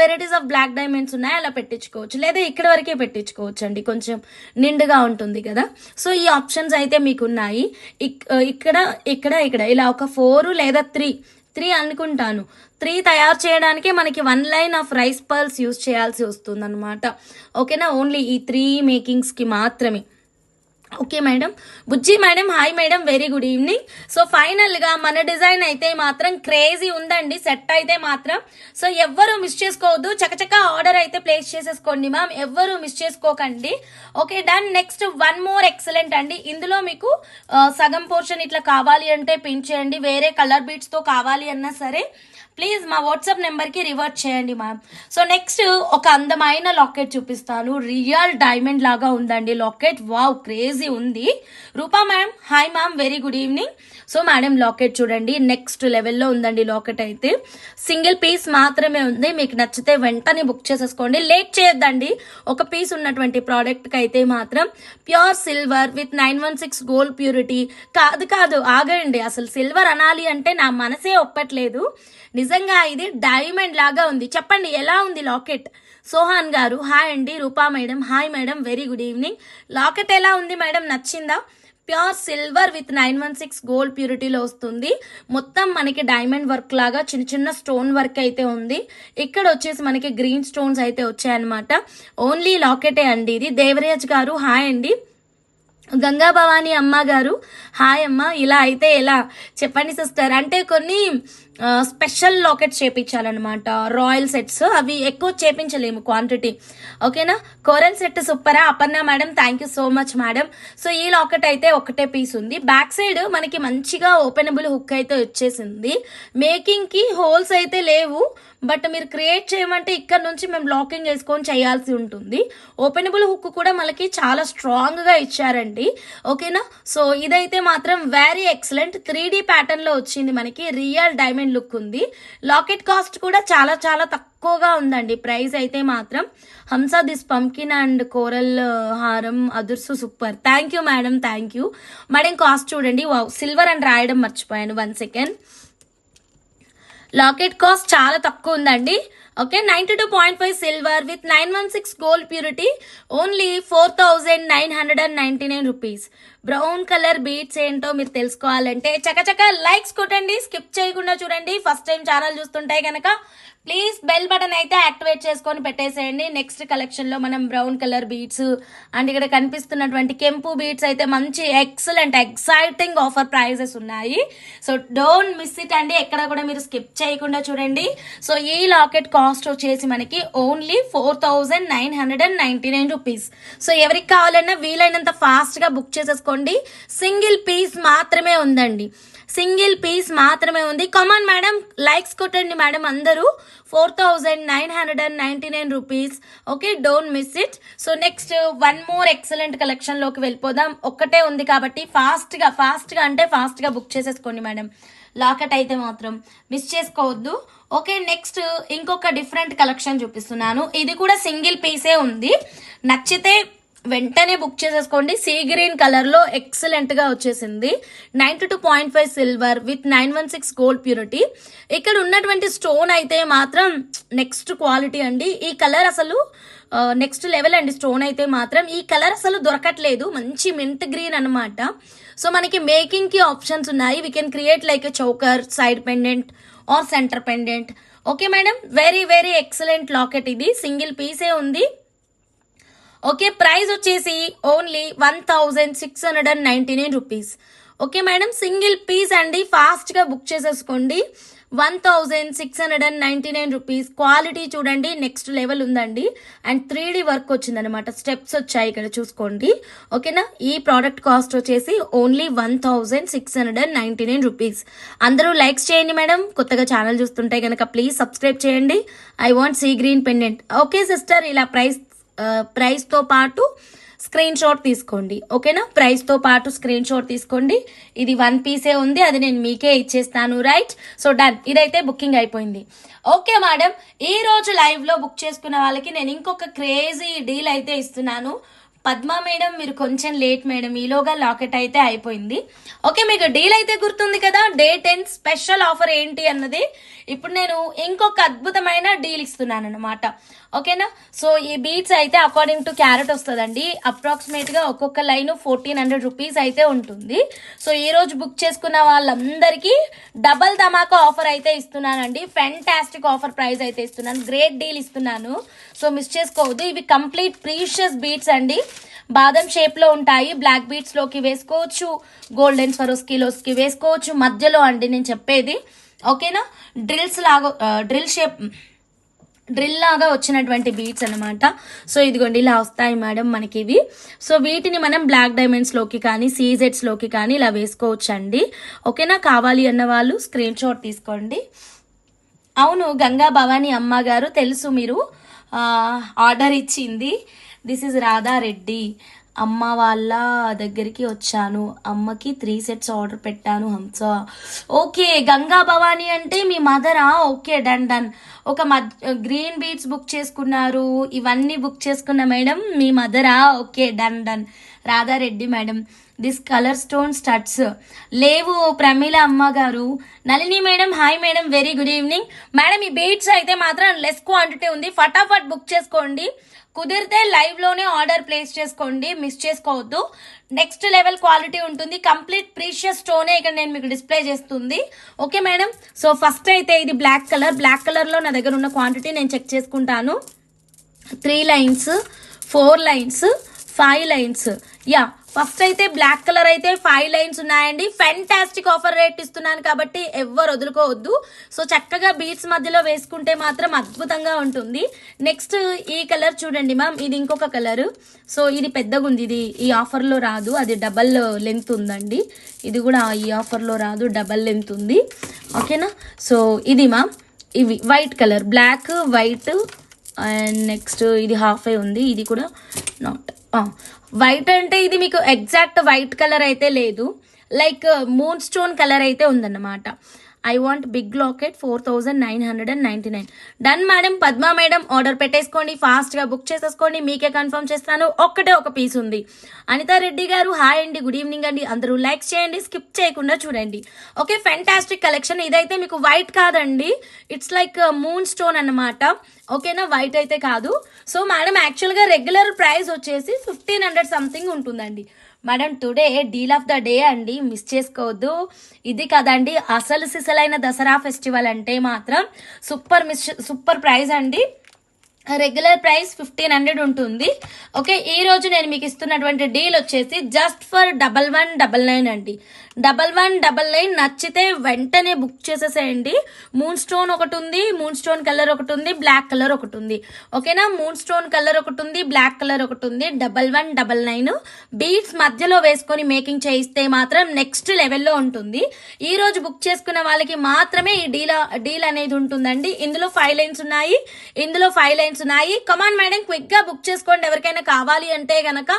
Varieties of black diamonds ఉన్నాయి, అలా పెట్టించుకోవచ్చు. లేదా ఇక్కడ వరకే పెట్టించుకోవచ్చు అండి, కొంచెం నిండుగా ఉంటుంది కదా. సో ఈ ఆప్షన్స్ అయితే మీకు ఉన్నాయి. ఇక్కడ ఇక్కడ ఇక్కడ ఇలా ఒక 4 లేదా 3 అనుకుంటాను. 3 తయారు చేయడానికి మనకి 1 line of rice pearls use చేయాల్సి వస్తుంది అనమాట. ఓకేనా, ఓన్లీ ఈ 3 మేకింగ్స్కి మాత్రమే. Okay madam. Bujji madam hi madam, very good evening. So ఫైనల్గా మన డిజైన్ అయితే మాత్రం క్రేజీ ఉందండి, సెట్ అయితే మాత్రం. సో ఎవ్వరూ మిస్ చేసుకోవద్దు, చకచక ఆర్డర్ అయితే ప్లేస్ చేసేసుకోండి మ్యామ్, ఎవ్వరూ మిస్ చేసుకోకండి. Okay done. Next 1 more excellent అండి. ఇందులో మీకు సగం పోర్షన్ ఇట్లా కావాలి అంటే పిన్ చేయండి, వేరే కలర్ బీట్స్తో కావాలి అన్నా సరే ప్లీజ్ మా వాట్సాప్ నెంబర్కి రివర్ట్ చేయండి మ్యామ్. సో నెక్స్ట్ ఒక అందమైన లాకెట్ చూపిస్తాను, రియల్ డైమండ్ లాగా ఉందండి లాకెట్, వావ్ క్రేజీ ఉంది. Rupa ma'am hi ma'am, very good evening. So madam locket చూడండి, నెక్స్ట్ లెవెల్లో ఉందండి లాకెట్ అయితే. సింగిల్ పీస్ మాత్రమే ఉంది, మీకు నచ్చితే వెంటనే బుక్ చేసేసుకోండి, లేట్ చేయొద్దండి. ఒక పీస్ ఉన్నటువంటి ప్రోడక్ట్కి అయితే మాత్రం pure silver with 916 gold purity. కాదు ఆగండి, అసలు సిల్వర్ అనాలి అంటే నా మనసే ఒప్పట్లేదు. నిజంగా ఇది డైమండ్ లాగా ఉంది. చెప్పండి ఎలా ఉంది లాకెట్? సోహాన్ గారు హాయ్ అండి. Rupa madam hi madam, very good evening. Locket ఎలా ఉంది మేడం, నచ్చిందా? ప్యూర్ సిల్వర్ విత్ 916 గోల్డ్ ప్యూరిటీలో వస్తుంది. మొత్తం మనకి డైమండ్ వర్క్ లాగా చిన్న చిన్న స్టోన్ వర్క్ అయితే ఉంది. ఇక్కడ వచ్చేసి మనకి గ్రీన్ స్టోన్స్ అయితే వచ్చాయన్నమాట. ఓన్లీ లాకెటే అండి ఇది. దేవరాజ్ గారు హాయ్ అండి. గంగా భవానీ అమ్మ గారు హాయ్ అమ్మ. ఇలా అయితే ఎలా చెప్పండి సిస్టర్, అంటే కొన్ని స్పెషల్ లాకెట్స్ చేపించాలన్నమాట, రాయల్ సెట్స్, అవి ఎక్కువ చేపించలేము క్వాంటిటీ. ఓకేనా. కోరల్ సెట్ సూపరా Aparna madam, thank you so much madam. So ఈ లాకెట్ అయితే ఒకటే పీస్ ఉంది. బ్యాక్ సైడ్ మనకి మంచిగా ఓపెనబుల్ హుక్ అయితే వచ్చేసింది. మేకింగ్కి హోల్స్ అయితే లేవు, బట్ మీరు క్రియేట్ చేయమంటే ఇక్కడ నుంచి మేము లాకింగ్ వేసుకొని చేయాల్సి ఉంటుంది. ఓపెనబుల్ హుక్ కూడా మనకి చాలా స్ట్రాంగ్గా ఇచ్చారండి. ఓకేనా. సో ఇదైతే మాత్రం వెరీ ఎక్సలెంట్ 3D ప్యాటర్న్లో వచ్చింది, మనకి రియల్ డైమండ్ లుక్ ఉంది. లాకెట్ కాస్ట్ కూడా చాలా చాలా తక్కువగా ఉందండి. ప్రైస్ అయితే మాత్రం Hamsa this pumpkin and coral హారం అదుర్సు super, thank you madam, thank you madam. Cost చూడండి, సిల్వర్ అని రాయడం మర్చిపోయాను, 1 సెకండ్. లాకెట్ కాస్ట్ చాలా తక్కువ ఉందండి. Okay 92.5 silver with 916 gold purity, only 4999 rupees. Brown colour beads ఏంటో మీరు తెలుసుకోవాలంటే చకచక లైక్స్ కొట్టండి, స్కిప్ చేయకుండా చూడండి. ఫస్ట్ టైం ఛానల్ చూస్తుంటే కనుక ప్లీజ్ బెల్ బటన్ అయితే యాక్టివేట్ చేసుకొని పెట్టేసేయండి. నెక్స్ట్ కలెక్షన్లో మనం బ్రౌన్ కలర్ బీట్స్ అండ్ ఇక్కడ కనిపిస్తున్నటువంటి కెంపు బీట్స్ అయితే మంచి ఎక్సలెంట్ ఎక్సైటింగ్ ఆఫర్ ప్రైజెస్ ఉన్నాయి. సో డోంట్ మిస్ ఇట్ అండి, ఎక్కడ కూడా మీరు స్కిప్ చేయకుండా చూడండి. సో ఈ లాకెట్ కాస్ట్ వచ్చేసి మనకి ఓన్లీ 4999 రూపీస్. సో ఎవరికి కావాలన్నా వీలైనంత ఫాస్ట్గా బుక్ చేసేసుకోండి. సింగిల్ పీస్ మాత్రమే ఉందండి, సింగిల్ పీస్ మాత్రమే ఉంది. కమాన్ మేడం లైక్స్ కొట్టండి మేడం అందరూ. 4999 rupees. Okay don't miss it. So next 1 more excellent కలెక్షన్లోకి వెళ్ళిపోదాం. ఒక్కటే ఉంది కాబట్టి ఫాస్ట్గా బుక్ చేసేసుకోండి మేడం. లాకెట్ అయితే మాత్రం మిస్ చేసుకోవద్దు. ఓకే నెక్స్ట్ ఇంకొక డిఫరెంట్ కలెక్షన్ చూపిస్తున్నాను. ఇది కూడా సింగిల్ పీసే ఉంది, నచ్చితే వెంటనే బుక్ చేసేసుకోండి. సీ గ్రీన్ కలర్లో ఎక్సలెంట్గా వచ్చేసింది. 92.5 సిల్వర్ విత్ 916 గోల్డ్ ప్యూరిటీ. ఇక్కడ ఉన్నటువంటి స్టోన్ అయితే మాత్రం నెక్స్ట్ క్వాలిటీ అండి. ఈ కలర్ అసలు నెక్స్ట్ లెవెల్ అండి. స్టోన్ అయితే మాత్రం ఈ కలర్ అసలు దొరకట్లేదు, మంచి మింట్ గ్రీన్ అనమాట. సో మనకి మేకింగ్కి ఆప్షన్స్ ఉన్నాయి. We can create like a choker, side pendant or centre pendant. Okay madam very very excellent locket. ఇది సింగిల్ పీసే ఉంది. ఓకే ప్రైస్ వచ్చేసి only 1699 rupees. Okay madam single piece అండి, ఫాస్ట్గా బుక్ చేసేసుకోండి. 1699 రూపీస్. క్వాలిటీ చూడండి నెక్స్ట్ లెవెల్ ఉందండి. And 3D work వచ్చిందనమాట, స్టెప్స్ వచ్చాయి ఇక్కడ చూసుకోండి. ఓకేనా. ఈ ప్రోడక్ట్ కాస్ట్ వచ్చేసి ఓన్లీ 1699 రూపీస్. అందరూ లైక్స్ చేయండి మేడం. కొత్తగా ఛానల్ చూస్తుంటే కనుక ప్లీజ్ సబ్స్క్రైబ్ చేయండి. I want sea green pendant. Okay sister ఇలా ప్రైస్తో పాటు స్క్రీన్ షాట్ తీసుకోండి. ఓకేనా, ప్రైస్తో పాటు స్క్రీన్ షాట్ తీసుకోండి. ఇది 1 పీసే ఉంది, అది నేను మీకే ఇచ్చేస్తాను. రైట్. సో డన్, ఇదైతే బుకింగ్ అయిపోయింది. ఓకే మేడం, ఈ రోజు లైవ్లో బుక్ చేసుకున్న వాళ్ళకి నేను ఇంకొక క్రేజీ డీల్ అయితే ఇస్తున్నాను. పద్మ మేడం మీరు కొంచెం లేట్ మేడం, ఈలోగా లాకెట్ అయితే అయిపోయింది. ఓకే, మీకు డీల్ అయితే గుర్తుంది కదా, డే 10 స్పెషల్ ఆఫర్ ఏంటి అన్నది. ఇప్పుడు నేను ఇంకొక అద్భుతమైన డీల్ ఇస్తున్నాను అనమాట. ఓకేనా, సో ఈ బీట్స్ అయితే అకార్డింగ్ టు క్యారెట్ వస్తుందండి. అప్రాక్సిమేట్గా ఒక్కొక్క లైన్ 1400 రూపీస్ అయితే ఉంటుంది. సో ఈ రోజు బుక్ చేసుకున్న వాళ్ళందరికీ డబల్ ధమాకా ఆఫర్ అయితే ఇస్తున్నానండి. ఫెంటాస్టిక్ ఆఫర్ ప్రైస్ అయితే ఇస్తున్నాను, గ్రేట్ డీల్ ఇస్తున్నాను. సో మిస్ చేసుకోవద్దు. ఇవి కంప్లీట్ ప్రీషియస్ బీట్స్ అండి, బాదం షేప్ లో ఉంటాయి. బ్లాక్ బీట్స్ లోకి వేసుకోవచ్చు, గోల్డెన్ స్వరోస్కీలోకి వేసుకోవచ్చు. మధ్యలో అండి నేను చెప్పేది, ఓకేనా, డ్రిల్ లాగా వచ్చినటువంటి బీట్స్ అనమాట. సో ఇదిగోండి ఇలా వస్తాయి మేడం మనకి ఇవి. సో వీటిని మనం బ్లాక్ డైమండ్స్ లోకి కానీ సీజెడ్స్ లోకి కానీ ఇలా వేసుకోవచ్చండి. ఓకేనా, కావాలి అన్న వాళ్ళు స్క్రీన్ షాట్ తీసుకోండి. అవును, గంగా భవానీ అమ్మ గారు తెలుసు, మీరు ఆర్డర్ ఇచ్చింది. This is Radha Reddy. అమ్మ వాళ్ళ దగ్గరికి వచ్చాను, అమ్మకి 3 sets ఆర్డర్ పెట్టాను హంస. ఓకే, గంగా భవానీ అంటే మీ మదరా? Okay, done done. ఒక గ్రీన్ బీట్స్ బుక్ చేసుకున్నారు, ఇవన్నీ బుక్ చేసుకున్న madam me మదరా? Okay, done done. Radha Reddy madam, this colour stone studs లేవు. ప్రమీల అమ్మ గారు. Nalini madam, hi madam, very good evening madam. ఈ బీట్స్ అయితే మాత్రం లెస్ క్వాంటిటీ ఉంది, ఫటాఫట్ బుక్ చేసుకోండి. కుదిరితే లైవ్ లోనే ఆర్డర్ ప్లేస్ చేసుకోండి, మిస్ చేసుకోవద్దు. నెక్స్ట్ లెవెల్ క్వాలిటీ ఉంటుంది, కంప్లీట్ ప్రీషియస్ స్టోనే ఇక్కడ నేను మీకు డిస్ప్లే చేస్తుంది. ఓకే మేడం, సో ఫస్ట్ అయితే ఇది బ్లాక్ కలర్ లో నా దగ్గర ఉన్న క్వాంటిటీ నేను చెక్ చేసుకుంటాను. 3 lines, 4 lines, 5 lines. Yeah, first అయితే బ్లాక్ కలర్ అయితే 5 lines ఉన్నాయండి. ఫెంటాస్టిక్ ఆఫర్ రేట్ ఇస్తున్నాను కాబట్టి ఎవ్వరు వదులుకోవద్దు. సో చక్కగా బీట్స్ మధ్యలో వేసుకుంటే మాత్రం అద్భుతంగా ఉంటుంది. నెక్స్ట్ ఈ కలర్ చూడండి మ్యామ్, ఇది ఇంకొక కలర్. సో ఇది పెద్దగా ఉంది, ఇది ఈ ఆఫర్లో రాదు, అది డబల్ లెంత్ ఉందండి. ఇది కూడా ఈ ఆఫర్లో రాదు, డబల్ లెంత్ ఉంది. ఓకేనా, సో ఇది మ్యామ్, ఇవి white colour, black white and next ఇది హాఫ్ ఏ ఉంది, ఇది కూడా నాట్ వైట్. అంటే ఇది మీకు ఎగ్జాక్ట్ వైట్ కలర్ అయితే లేదు, లైక్ మూన్ స్టోన్ కలర్ అయితే ఉందన్నమాట. I want big locket 4999. Done madam. Padma madam order పెట్టేసుకోండి, ఫాస్ట్గా బుక్ చేసేసుకోండి, మీకే కన్ఫర్మ్ చేస్తాను. ఒక్కటే ఒక పీస్ ఉంది. అనితా రెడ్డి గారు హాయ్ అండి, గుడ్ ఈవినింగ్ అండి. అందరూ లైక్ చేయండి, స్కిప్ చేయకుండా చూడండి. Okay, fantastic collection. ఇదైతే మీకు వైట్ కాదండి, ఇట్స్ లైక్ మూన్ స్టోన్ అన్నమాట. ఓకేనా, వైట్ అయితే కాదు. సో మేడం యాక్చువల్గా రెగ్యులర్ ప్రైస్ వచ్చేసి 1500 సంథింగ్ ఉంటుందండి. Madam today deal of the day అండి, మిస్ చేసుకోవద్దు. ఇది కదండి అసలు సిసలైన దసరా ఫెస్టివల్ అంటే మాత్రం సూపర్ ప్రైస్ అండి. రెగ్యులర్ ప్రైస్ 1500 ఉంటుంది. ఓకే, ఈ రోజు నేను మీకు ఇస్తున్నటువంటి డీల్ వచ్చేసి జస్ట్ ఫర్ 1199 అండి. 1199 నచ్చితే వెంటనే బుక్ చేసేసేయండి. మూన్ స్టోన్ ఒకటి ఉంది, మూన్ స్టోన్ కలర్ ఒకటి ఉంది, బ్లాక్ కలర్ ఒకటి ఉంది. ఓకేనా, మూన్ స్టోన్ కలర్ ఒకటి ఉంది, బ్లాక్ కలర్ ఒకటి ఉంది. 1199 బీట్స్ మధ్యలో వేసుకొని మేకింగ్ చేయిస్తే మాత్రం నెక్స్ట్ లెవెల్లో ఉంటుంది. ఈ రోజు బుక్ చేసుకున్న వాళ్ళకి మాత్రమే ఈ డీల్ అనేది ఉంటుందండి. ఇందులో 5 lines ఉన్నాయి, ఇందులో 5 lines ఉన్నాయి. కమాన్ మేడం, క్విక్ గా బుక్ చేసుకోండి. ఎవరికైనా కావాలి అంటే గనక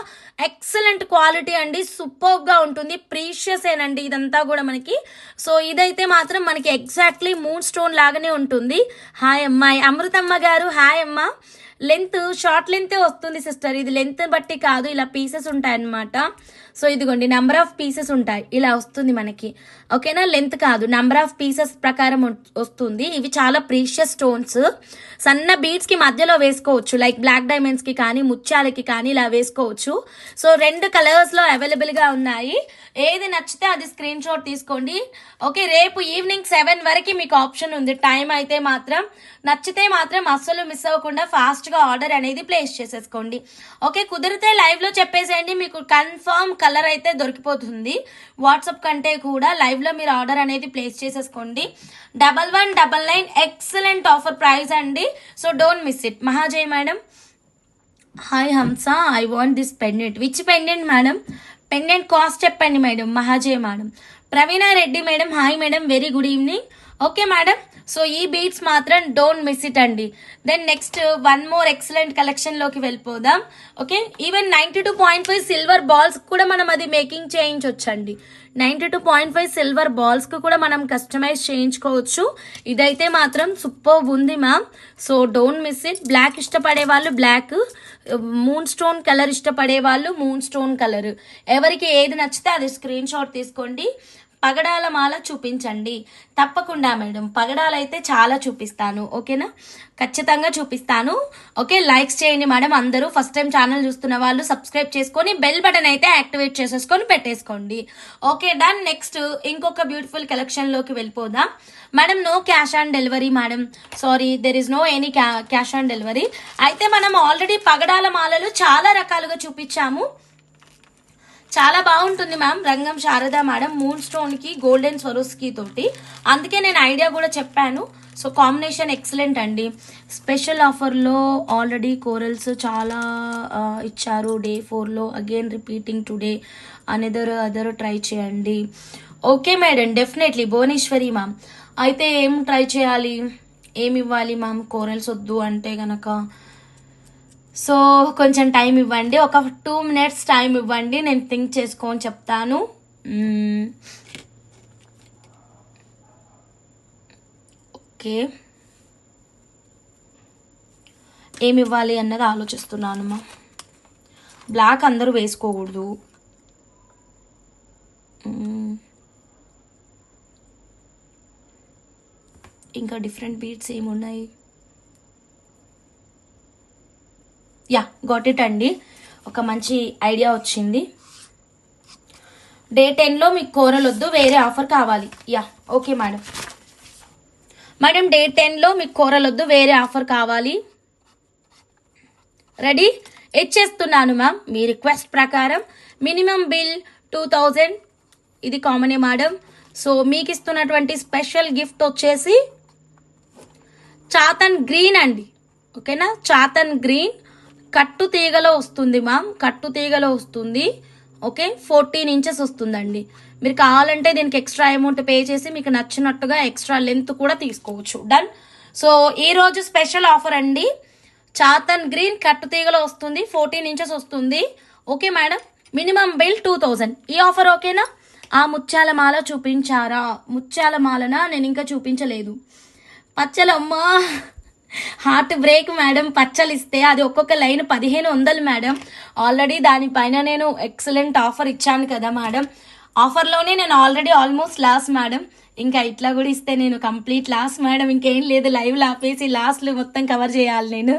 ఎక్సలెంట్ క్వాలిటీ అండి, సూపర్ గా ఉంటుంది, ప్రీషియస్ ఏనండి ఇదంతా కూడా మనకి. సో ఇదైతే మాత్రం మనకి ఎగ్జాక్ట్లీ మూన్ స్టోన్ లాగానే ఉంటుంది. హాయ్ అమ్మాయి అమృతమ్మ గారు, హాయ్ అమ్మ. లెంత్ షార్ట్ లెంతే వస్తుంది సిస్టర్, ఇది లెంత్ బట్టి కాదు, ఇలా పీసెస్ ఉంటాయి అన్నమాట. సో ఇదిగోండి నెంబర్ ఆఫ్ పీసెస్ ఉంటాయి, ఇలా వస్తుంది మనకి. ఓకేనా, లెంత్ కాదు, నెంబర్ ఆఫ్ పీసెస్ ప్రకారం వస్తుంది. ఇవి చాలా ప్రీషియస్ స్టోన్స్, సన్న బీడ్స్ కి మధ్యలో వేసుకోవచ్చు, లైక్ బ్లాక్ డైమండ్స్ కి కానీ ముత్యాలకి కానీ ఇలా వేసుకోవచ్చు. సో 2 కలర్స్ లో అవైలబుల్ గా ఉన్నాయి. ఏది నచ్చితే అది స్క్రీన్ షాట్ తీసుకోండి. ఓకే, రేపు ఈవినింగ్ 7 వరకు మీకు ఆప్షన్ ఉంది టైం. అయితే మాత్రం నచ్చితే మాత్రం అస్సలు మిస్ అవ్వకుండా ఫాస్ట్ గా ఆర్డర్ అనేది ప్లేస్ చేసేసుకోండి. ఓకే, కుదిరితే లైవ్ లో చెప్పేసేయండి, మీకు కన్ఫర్మ్ కలర్ అయితే దొరికిపోతుంది. వాట్సాప్ కంటే కూడా లైవ్ లో మీరు ఆర్డర్ అనేది ప్లేస్ చేసేసుకోండి. 1199 ఎక్సలెంట్ ఆఫర్ ప్రైస్ అండి. So don't miss it. Mahajay madam, hi Hamsa, I want this pendant. Which pendant madam? Pendant cost చెప్పండి madam. Mahajay madam. Praveena Reddy madam, hi madam, very good evening. Okay madam. So ఈ beads మాత్రం don't miss it అండి. Then next one more excellent collection లోకి వెళ్ళిపోదాం. Okay, even 92.5 silver balls కూడా మనం అది making చేయించవచ్చండి. 92.5 silver balls కు కూడా మనం కస్టమైజ్ చేయించుకోవచ్చు. ఇదైతే మాత్రం సూపర్ ఉంది ma'am. So don't miss it. Black ఇష్టపడే వాళ్ళు బ్లాక్, మూన్ స్టోన్ కలర్ ఇష్టపడే వాళ్ళు మూన్ స్టోన్ కలర్, ఎవరికి ఏది నచ్చితే అది స్క్రీన్ షాట్ తీసుకోండి. పగడాల మాల చూపించండి. తప్పకుండా మేడం, పగడాలు అయితే చాలా చూపిస్తాను. ఓకేనా, ఖచ్చితంగా చూపిస్తాను. ఓకే, లైక్స్ చేయండి మేడం అందరూ. ఫస్ట్ టైం ఛానల్ చూస్తున్న వాళ్ళు సబ్స్క్రైబ్ చేసుకొని బెల్ బటన్ అయితే యాక్టివేట్ చేసేసుకొని పెట్టేసుకోండి. Okay done. నెక్స్ట్ ఇంకొక బ్యూటిఫుల్ కలెక్షన్ లోకి వెళ్ళిపోదాం madam. No cash on delivery madam, sorry, there is no any cash on delivery. అయితే మనం ఆల్రెడీ పగడాల మాలలు చాలా రకాలుగా చూపించాము. చాలా బాగుంటుంది ma'am. Rangam Sharada madam moon stone కి గోల్డెన్ స్వరోస్కి తోటి, అందుకే నేను ఐడియా కూడా చెప్పాను. సో కాంబినేషన్ ఎక్సలెంట్ అండి. స్పెషల్ ఆఫర్లో ఆల్రెడీ కోరల్స్ చాలా ఇచ్చారు. డే 4లో again repeating today. Other try చేయండి. Okay madam, definitely. Bhuvaneshwari ma'am, అయితే ఏం ట్రై చేయాలి, ఏమి ఇవ్వాలి మ్యామ్? కోరల్స్ వద్దు అంటే గనక సో కొంచెం టైం ఇవ్వండి, ఒక 2 minutes టైం ఇవ్వండి, నేను థింక్ చేసుకొని చెప్తాను. ఓకే, ఏమి ఇవ్వాలి అన్నది ఆలోచిస్తున్నాను. బ్లాక్ అందరూ వేసుకోకూడదు. ఇంకా డిఫరెంట్ బీట్స్ ఏమున్నాయి? యా, గాట్ ఇట్ అండి. ఒక మంచి ఐడియా వచ్చింది. డే 10లో మీకు కూరలు వద్దు, వేరే ఆఫర్ కావాలి. Yeah, okay madam. Madam day 10లో మీకు కూరలు వద్దు, వేరే ఆఫర్ కావాలి. రెడీ, ఇచ్చేస్తున్నాను మ్యామ్. మీ రిక్వెస్ట్ ప్రకారం మినిమం బిల్ 2000. ఇది కామనే మేడం. సో మీకు ఇస్తున్నటువంటి స్పెషల్ గిఫ్ట్ వచ్చేసి చాతన్ గ్రీన్ అండి. ఓకేనా, చాతన్ గ్రీన్ కట్టు తీగలో వస్తుంది మ్యామ్, కట్టు తీగలో వస్తుంది. ఓకే, 14 inches వస్తుందండి. మీరు కావాలంటే దీనికి ఎక్స్ట్రా అమౌంట్ పే చేసి మీకు నచ్చినట్టుగా ఎక్స్ట్రా లెంత్ కూడా తీసుకోవచ్చు. డన్. సో ఈ రోజు స్పెషల్ ఆఫర్ అండి. చాతన్ గ్రీన్ కట్టు తీగలో వస్తుంది, 14 inches వస్తుంది. Okay madam, minimum bill 2000. ఈ ఆఫర్ ఓకేనా? ఆ ముత్యాల మాల చూపించారా? ముత్యాల మాలనా? నేను ఇంకా చూపించలేదు. పచ్చలమ్మా, హార్ట్ బ్రేక్ మేడం. పచ్చలు ఇస్తే అది ఒక్కొక్క లైన్ 1500 మేడం. ఆల్రెడీ దానిపైన నేను ఎక్సలెంట్ ఆఫర్ ఇచ్చాను కదా మేడం. ఆఫర్లోనే నేను ఆల్రెడీ ఆల్మోస్ట్ లాస్ మేడం. ఇంకా ఇట్లా కూడా ఇస్తే నేను కంప్లీట్ లాస్ మేడం. ఇంకేం లేదు, లైవ్ ఆపేసి లాస్ట్లు మొత్తం కవర్ చేయాలి నేను.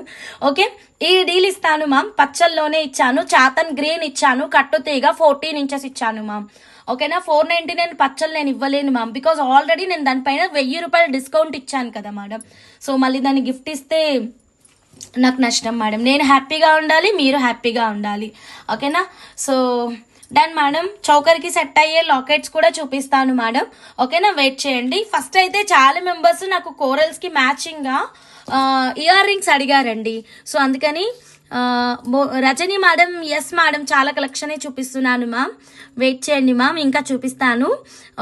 ఓకే, ఈ డీల్ ఇస్తాను మ్యామ్. పచ్చల్లోనే ఇచ్చాను, చాతన్ గ్రీన్ ఇచ్చాను, కట్టు తీగ 14 inches ఇచ్చాను మ్యామ్. ఓకేనా, 499 పచ్చలు నేను ఇవ్వలేను మ్యామ్, బికాజ్ ఆల్రెడీ నేను దానిపైన 1000 రూపాయలు డిస్కౌంట్ ఇచ్చాను కదా మేడం. సో మళ్ళీ దాన్ని గిఫ్ట్ ఇస్తే నాకు నష్టం మేడం. నేను హ్యాపీగా ఉండాలి, మీరు హ్యాపీగా ఉండాలి. ఓకేనా, సో డన్ మేడం. చౌకర్కి సెట్ అయ్యే లాకెట్స్ కూడా చూపిస్తాను మేడం. ఓకేనా, వెయిట్ చేయండి. ఫస్ట్ అయితే చాలా మెంబర్స్ నాకు కోరల్స్కి మ్యాచింగ్గా ఇయర్ రింగ్స్ అడిగారండి. సో అందుకని రజనీ మేడం, ఎస్ మేడం, చాలా కలెక్షనే చూపిస్తున్నాను మ్యామ్. వెయిట్ చేయండి మ్యామ్, ఇంకా చూపిస్తాను.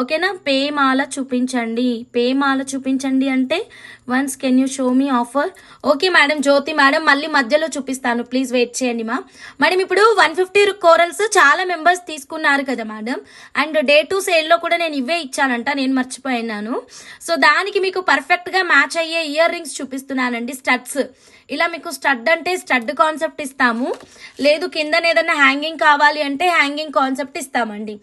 ఓకేనా, పేమాల చూపించండి. పేమాల చూపించండి అంటే once can you show me offer? Okay madam. Jyoti madam, మళ్ళీ మధ్యలో చూపిస్తాను, ప్లీజ్ వెయిట్ చేయండి మ్యామ్. మేడం ఇప్పుడు 150 కోరల్స్ చాలా మెంబర్స్ తీసుకున్నారు కదా మేడం. అండ్ డే 2 సేల్లో కూడా నేను ఇవే ఇచ్చానంట, నేను మర్చిపోయినాను. సో దానికి మీకు పర్ఫెక్ట్గా మ్యాచ్ అయ్యే ఇయర్ రింగ్స్ చూపిస్తున్నానండి. స్టడ్స్, ఇలా మీకు స్టడ్ అంటే స్టడ్ కాన్సెప్ట్ ఇస్తాము, లేదు కిందన ఏదైనా హ్యాంగింగ్ కావాలి అంటే హ్యాంగింగ్ కాన్సెప్ట్ ఇస్తామండి.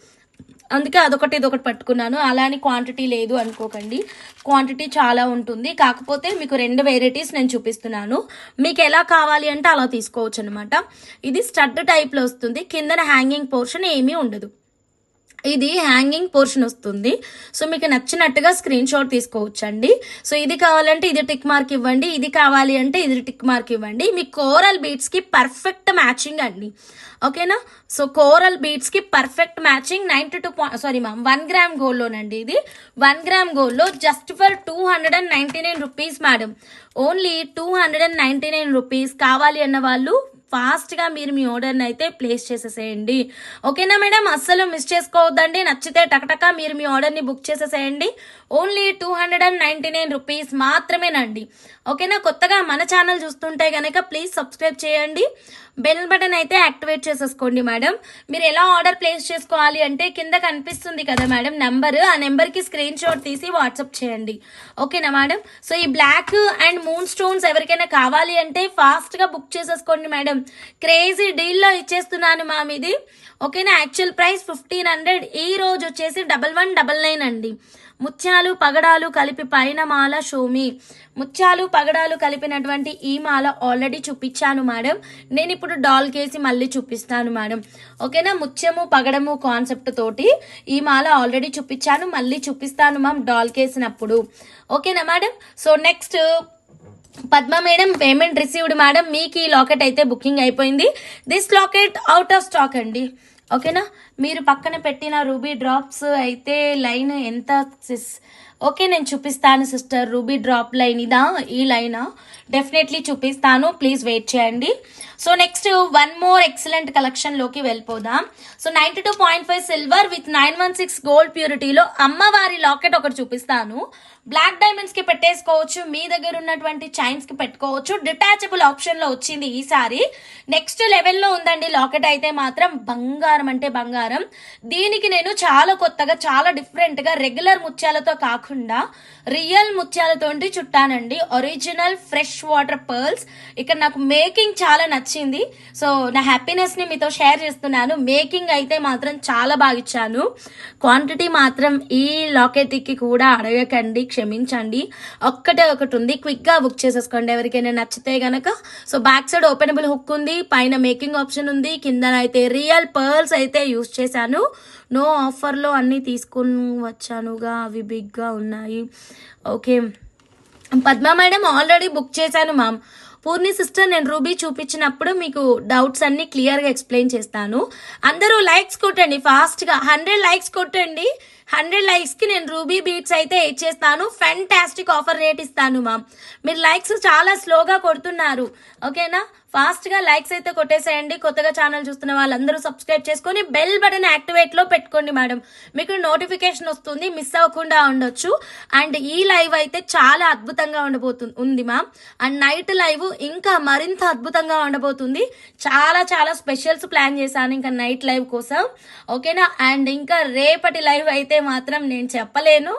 అందుకే అదొకటి ఇదొకటి పట్టుకున్నాను. అలానే క్వాంటిటీ లేదు అనుకోకండి, క్వాంటిటీ చాలా ఉంటుంది. కాకపోతే మీకు 2 వెరైటీస్ నేను చూపిస్తున్నాను. మీకు ఎలా కావాలి అంటే అలా తీసుకోవచ్చు అనమాట. ఇది స్టడ్ టైప్లో వస్తుంది, కిందన హ్యాంగింగ్ పోర్షన్ ఏమీ ఉండదు. ఇది హ్యాంగింగ్ పోర్షన్ వస్తుంది. సో మీకు నచ్చినట్టుగా స్క్రీన్ షాట్ తీసుకోవచ్చండి. సో ఇది కావాలంటే ఇది టిక్ మార్క్ ఇవ్వండి, ఇది కావాలి అంటే ఇది టిక్ మార్క్ ఇవ్వండి. మీ కోరల్ బీట్స్కి పర్ఫెక్ట్ మ్యాచింగ్ అండి. ఓకేనా, సో కోరల్ బీట్స్కి పర్ఫెక్ట్ మ్యాచింగ్. 1 gram గోల్డ్లోనండి. ఇది 1 gram గోల్డ్లో just for 299 rupees madam. Only 299 rupees. కావాలి అన్న వాళ్ళు ఫాస్ట్గా మీరు మీ ఆర్డర్ని అయితే ప్లేస్ చేసేసేయండి. ఓకేనా మేడం, అస్సలు మిస్ చేసుకోవద్దండి. నచ్చితే టకటక మీరు మీ ఆర్డర్ని బుక్ చేసేసేయండి. ఓన్లీ 299 రూపీస్ మాత్రమేనండి. ఓకేనా, కొత్తగా మన ఛానల్ చూస్తుంటే కనుక ప్లీజ్ సబ్స్క్రైబ్ చేయండి, బెల్ బటన్ అయితే యాక్టివేట్ చేసేసుకోండి మేడం. మీరు ఎలా ఆర్డర్ ప్లేస్ చేసుకోవాలి అంటే కింద కనిపిస్తుంది కదా మేడం నెంబర్, ఆ నెంబర్కి స్క్రీన్ షాట్ తీసి వాట్సాప్ చేయండి. ఓకేనా మేడం. సో ఈ బ్లాక్ అండ్ మూన్ స్టోన్స్ ఎవరికైనా కావాలి అంటే ఫాస్ట్గా బుక్ చేసేసుకోండి మేడం. క్రేజీ డీల్లో ఇచ్చేస్తున్నాను మ్యామ్ ఇది. ఓకేనా, యాక్చువల్ ప్రైస్ 1500, ఈ రోజు వచ్చేసి 1199 అండి. ముత్యాలు పగడాలు కలిపి పైన మాల షోమి, ముత్యాలు పగడాలు కలిపినటువంటి ఈ మాల ఆల్రెడీ చూపించాను మేడం. నేను ఇప్పుడు డాల్ కేసి మళ్ళీ చూపిస్తాను మేడం. ఓకేనా, ముత్యము పగడము కాన్సెప్ట్ తోటి ఈ మాల ఆల్రెడీ చూపించాను, మళ్ళీ చూపిస్తాను మ్యామ్ డాల్ కేసినప్పుడు. ఓకేనా madam. So next Padma madam, payment received madam. మీకు ఈ లాకెట్ అయితే బుకింగ్ అయిపోయింది. This locket out of stock అండి. ఓకేనా, మీరు పక్కన పెట్టిన రూబీ డ్రాప్స్ అయితే లైన్ ఎంత ఓకే నేను చూపిస్తాను సిస్టర్. రూబీ డ్రాప్ లైన్ ఇదా, ఈ లైనా డెఫినెట్లీ చూపిస్తాను, ప్లీజ్ వెయిట్ చేయండి. So next one more excellent collection లోకి వెళ్ళిపోదాం. సో 92.5 సిల్వర్ విత్ 916 గోల్డ్ ప్యూరిటీలో అమ్మవారి లాకెట్ ఒకటి చూపిస్తాను. బ్లాక్ డైమండ్స్ కి పెట్టేసుకోవచ్చు, మీ దగ్గర ఉన్నటువంటి చైన్స్ కి పెట్టుకోవచ్చు. డిటాచబుల్ ఆప్షన్ లో వచ్చింది ఈసారి. నెక్స్ట్ లెవెల్లో ఉందండి లాకెట్ అయితే మాత్రం. బంగారం అంటే బంగారం. దీనికి నేను చాలా కొత్తగా, చాలా డిఫరెంట్ గా రెగ్యులర్ ముత్యాలతో కాకుండా రియల్ ముత్యాలతోటి చుట్టానండి. Original fresh water pearls. ఇక్కడ నాకు మేకింగ్ చాలా నచ్చింది. సో నా హ్యాపీనెస్ ని మీతో షేర్ చేస్తున్నాను. మేకింగ్ అయితే మాత్రం చాలా బాగా ఇచ్చాను. క్వాంటిటీ మాత్రం ఈ లాకెట్ కి కూడా అడగకండి, క్షమించండి. ఒక్కటే ఒకటి ఉంది, క్విక్ గా బుక్ చేసేసుకోండి ఎవరికైనా నచ్చితే గనక. So back side openable hook ఉంది, పైన మేకింగ్ ఆప్షన్ ఉంది, కింద అయితే రియల్ పర్ల్స్ అయితే యూజ్ చేశాను. నో ఆఫర్లో అన్నీ తీసుకుని వచ్చానుగా, అవి బిగ్గా ఉన్నాయి. Okay Padma madam, already book చేశాను మ్యామ్. పూర్ణి సిస్టర్, నేను రూబీ చూపించినప్పుడు మీకు డౌట్స్ అన్ని క్లియర్గా ఎక్స్ప్లెయిన్ చేస్తాను. అందరూ లైక్స్ కొట్టండి ఫాస్ట్గా, 100 లైక్స్ కొట్టండి. 100 లైక్స్కి నేను రూబీ బీట్స్ అయితే ఇచ్చేస్తాను. ఫెంటాస్టిక్ ఆఫర్ రేట్ ఇస్తాను మ్యామ్. మీరు లైక్స్ చాలా స్లోగా కొడుతున్నారు. ఓకేనా, ఫాస్ట్గా లైక్స్ అయితే కొట్టేసేయండి. కొత్తగా ఛానల్ చూస్తున్న వాళ్ళందరూ సబ్స్క్రైబ్ చేసుకొని బెల్ బటన్ యాక్టివేట్లో పెట్టుకోండి మేడం, మీకు నోటిఫికేషన్ వస్తుంది, మిస్ అవ్వకుండా ఉండొచ్చు. అండ్ ఈ లైవ్ అయితే చాలా అద్భుతంగా ఉంది మ్యామ్. అండ్ నైట్ లైవ్ ఇంకా మరింత అద్భుతంగా ఉండబోతుంది. చాలా చాలా స్పెషల్స్ ప్లాన్ చేశాను ఇంకా నైట్ లైవ్ కోసం. ఓకేనా, అండ్ ఇంకా రేపటి లైవ్ అయితే మాత్రం నేను చెప్పలేను,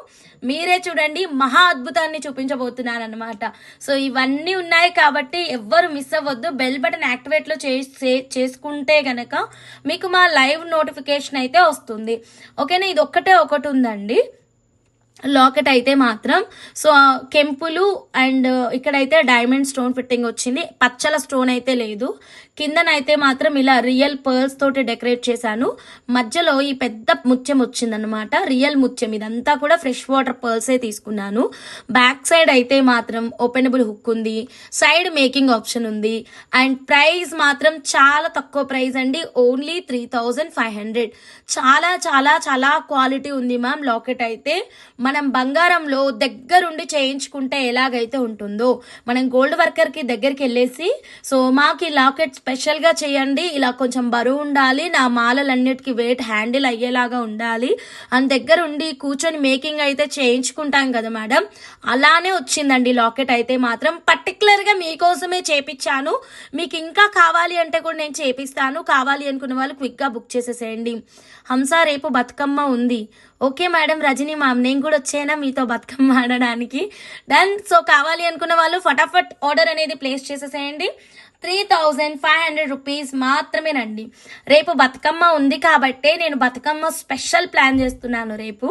మీరే చూడండి. మహా అద్భుతాన్ని చూపించబోతున్నాను అనమాట. సో ఇవన్నీ ఉన్నాయి కాబట్టి ఎవ్వరు మిస్ అవ్వద్దు. బెల్ బటన్ యాక్టివేట్లో చేసుకుంటే గనక మీకు మా లైవ్ నోటిఫికేషన్ అయితే వస్తుంది. ఓకేనా, ఇది ఒకటి ఉందండి లాకెట్ అయితే మాత్రం. సో కెంపులు అండ్ ఇక్కడైతే డైమండ్ స్టోన్ ఫిట్టింగ్ వచ్చింది, పచ్చల స్టోన్ అయితే లేదు. కిందనైతే మాత్రం ఇలా రియల్ పర్ల్స్ తోటి డెకరేట్ చేశాను. మధ్యలో ఈ పెద్ద ముత్యం వచ్చిందనమాట, రియల్ ముత్యం. ఇదంతా కూడా ఫ్రెష్ వాటర్ పర్ల్సే తీసుకున్నాను. బ్యాక్ సైడ్ అయితే మాత్రం ఓపెనబుల్ హుక్ ఉంది, సైడ్ మేకింగ్ ఆప్షన్ ఉంది. అండ్ ప్రైస్ మాత్రం చాలా తక్కువ ప్రైస్ అండి, ఓన్లీ 3500. చాలా చాలా చాలా క్వాలిటీ ఉంది మ్యామ్ లాకెట్ అయితే. మనం బంగారంలో దగ్గరుండి చేయించుకుంటే ఎలాగైతే ఉంటుందో, మనం గోల్డ్ వర్కర్కి దగ్గరికి వెళ్ళేసి సో మాకు ఈ లాకెట్ స్పెషల్గా చేయండి, ఇలా కొంచెం బరువు ఉండాలి, నా మాలలన్నిటికీ వెయిట్ హ్యాండిల్ అయ్యేలాగా ఉండాలి అని దగ్గర ఉండి కూర్చొని మేకింగ్ అయితే చేయించుకుంటాం కదా మేడం, అలానే వచ్చిందండి లాకెట్ అయితే మాత్రం. పర్టికులర్గా మీకోసమే చేపించాను. మీకు ఇంకా కావాలి అంటే కూడా నేను చేపిస్తాను. కావాలి అనుకున్న వాళ్ళు క్విక్గా బుక్ చేసేసేయండి. హంస, రేపు బతుకమ్మ ఉంది. Okay madam. రజనీ మ్యామ్, నేను కూడా వచ్చేనా మీతో బతుకమ్మ ఆడడానికి? డన్. సో కావాలి అనుకున్న వాళ్ళు ఫటాఫట్ ఆర్డర్ అనేది ప్లేస్ చేసేసేయండి. 3500 రూపీస్ మాత్రమేనండి. రేపు బతుకమ్మ ఉంది కాబట్టే నేను బతుకమ్మ స్పెషల్ ప్లాన్ చేస్తున్నాను రేపు.